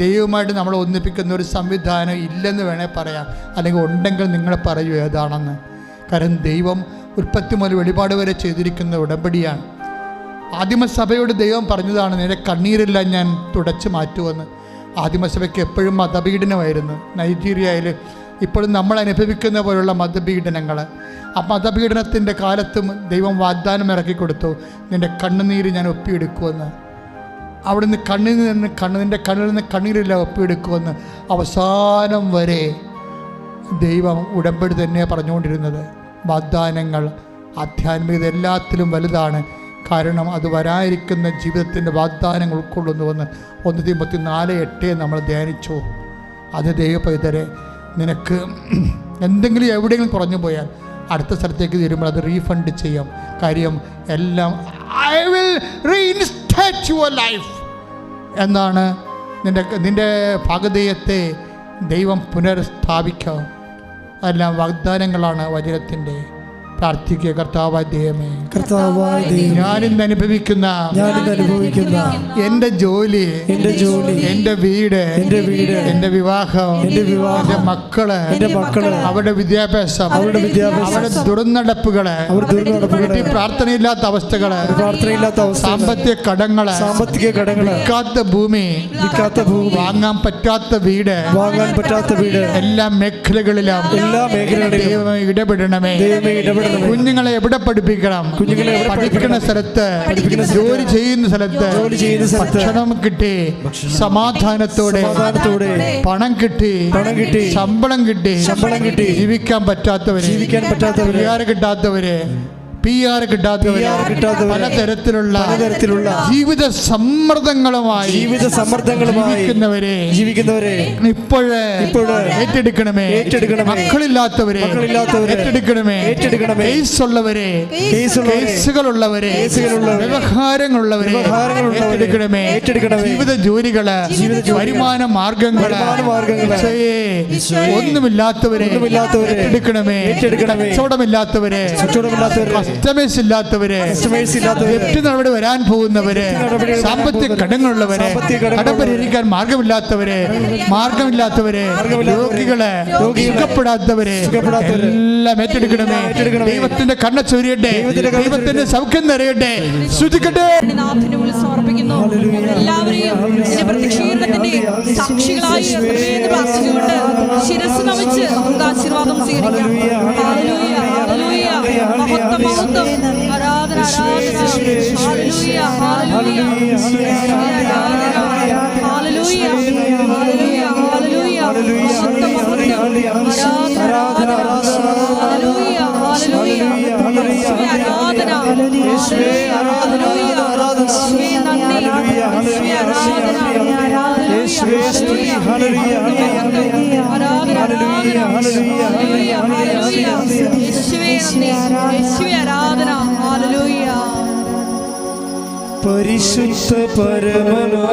ദൈവമായിട്ട് നമ്മളെ ഒന്നിപ്പിക്കുന്ന ഒരു സംവിധാനം ഇല്ലെന്ന് വേണേൽ പറയാം, അല്ലെങ്കിൽ ഉണ്ടെങ്കിൽ നിങ്ങൾ പറയൂ ഏതാണെന്ന്. കാരണം ദൈവം ഉൽപ്പത്തി മുതൽ വെളിപാട് വരെ ചെയ്തിരിക്കുന്ന ഉടമ്പടിയാണ്. ആദിമസഭയോട് ദൈവം പറഞ്ഞതാണ്, നിന്റെ കണ്ണീരെല്ലാം ഞാൻ തുടച്ചു മാറ്റുമെന്ന്. ആദിമസഭയ്ക്ക് എപ്പോഴും മതപീഡനമായിരുന്നു. നൈജീരിയയിൽ ഇപ്പോഴും നമ്മൾ അനുഭവിക്കുന്ന പോലുള്ള മതപീഡനങ്ങൾ. ആ മതപീഡനത്തിൻ്റെ കാലത്തും ദൈവം വാഗ്ദാനം ഇറക്കി കൊടുത്തു, നിൻ്റെ കണ്ണുനീര് ഞാൻ ഒപ്പിയെടുക്കുമെന്ന്. അവിടുന്ന് നിൻ്റെ കണ്ണിൽ നിന്ന് കണ്ണീരില്ല ഒപ്പിയെടുക്കുമെന്ന്. അവസാനം വരെ ദൈവം ഉടമ്പടി തന്നെ പറഞ്ഞുകൊണ്ടിരുന്നത്. വാഗ്ദാനങ്ങൾ, ആധ്യാത്മികത എല്ലാത്തിലും വലുതാണ്. കാരണം അത് വരാതിരിക്കുന്ന ജീവിതത്തിൻ്റെ വാഗ്ദാനങ്ങൾ ഉൾക്കൊള്ളുന്നുവെന്ന് 1 തിമോത്തി 4:8 നമ്മൾ ധ്യാനിച്ചു. അത് ദൈവപൈതരെ, നിനക്ക് എന്തെങ്കിലും എവിടെയെങ്കിലും കുറഞ്ഞു പോയാൽ അടുത്ത സ്ഥലത്തേക്ക് തരുമ്പോൾ അത് റീഫണ്ട് ചെയ്യാം. കാര്യം എല്ലാം I will reinstate your life എന്നാണ്. നിൻ്റെ ഭാഗധേയത്തെ ദൈവം പുനഃസ്ഥാപിക്കാം. അതെല്ലാം വാഗ്ദാനങ്ങളാണ് വചനത്തിൻ്റെ. പ്രാർത്ഥിക്കുക, കർത്താവായ ദൈവമേ, ഞാനിന്ന് അനുഭവിക്കുന്ന എൻ്റെ ജോലി, എൻ്റെ വീട്, എൻ്റെ വിവാഹം, എൻ്റെ മക്കള്, അവരുടെ വിദ്യാഭ്യാസം, അവരുടെ ദുർനടപ്പുകള്, പ്രാർത്ഥനയില്ലാത്ത അവസ്ഥകള്, സാമ്പത്തിക കടങ്ങള്, വിൽക്കാത്ത ഭൂമി, വാങ്ങാൻ പറ്റാത്ത വീട്, എല്ലാ മേഖലകളിലും ദൈവമേ ഇടപെടണമേ. കുഞ്ഞുങ്ങളെ എവിടെ പഠിപ്പിക്കണം? പഠിക്കുന്ന സ്ഥലത്ത്, ജോലി ചെയ്യുന്ന സ്ഥലത്ത് ഭക്ഷണം കിട്ടി, സമാധാനത്തോടെ പണം കിട്ടി, ശമ്പളം കിട്ടി, ജീവിക്കാൻ പറ്റാത്തവര്, കിട്ടാത്തവര്, PR കിട്ടാത്തവര്, പലതരത്തിലുള്ള ജീവിത സമ്മർദ്ദങ്ങളുമായി ജീവിക്കുന്നവരെ ഇപ്പോഴേ ഏറ്റെടുക്കണമേ. മക്കളില്ലാത്തവരെ ഏറ്റെടുക്കണമേ. കേസുള്ളവരെ, കേസുകളുള്ളവരെ, വ്യവഹാരങ്ങളുള്ളവരെ ഏറ്റെടുക്കണമേ. ജീവിത ജോലികള്, വരുമാന മാർഗങ്ങള്, ഒന്നുമില്ലാത്തവരെ ഏറ്റെടുക്കണമേ. കച്ചവടമില്ലാത്തവരെ, കസ്റ്റമേഴ്സ് ഇല്ലാത്തവരെ, തെറ്റ് നടപടി വരാൻ പോകുന്നവരെ, സാമ്പത്തിക കടങ്ങളുള്ളവരെ, കടം പരിഹരിക്കാൻ മാർഗമില്ലാത്തവരെ, രോഗികളെ, സുഖപ്പെടാത്തവരെ എല്ലാം ഏറ്റെടുക്കണമേ. ദൈവത്തിന്റെ കണ്ണ ചൊരിയട്ടെ, ദൈവത്തിന്റെ സൗഖ്യം നിറയട്ടെ. ശ്രുതിക്കട്ടെ. സമർപ്പിക്കുന്നു എല്ലാവരെയും സാക്ഷികളായി ശിരസ് നമിച്ച് നമുക്ക് ആശീർവാദം സ്വീകരിക്കാം. മഹത്വം, ആരാധന, hallelujah, hallelujah, hallelujah, hallelujah, hallelujah, ആരാധന, ഹല്ലേലൂയ, ഹല്ലേലൂയ, ആരാധന, യേശുവേ ആരാധന, യേശുവേ നന്ദി, യേശുവേ ആരാധന, യേശുവേ സ്തുതി, ഹല്ലേലൂയ, ആരാധന, ഹല്ലേലൂയ, ഹല്ലേലൂയ, ഹല്ലേലൂയ, യേശുവേ നന്ദി, യേശുവേ ആരാധന, ഹല്ലേലൂയ. പരിശുദ്ധ പരമനാ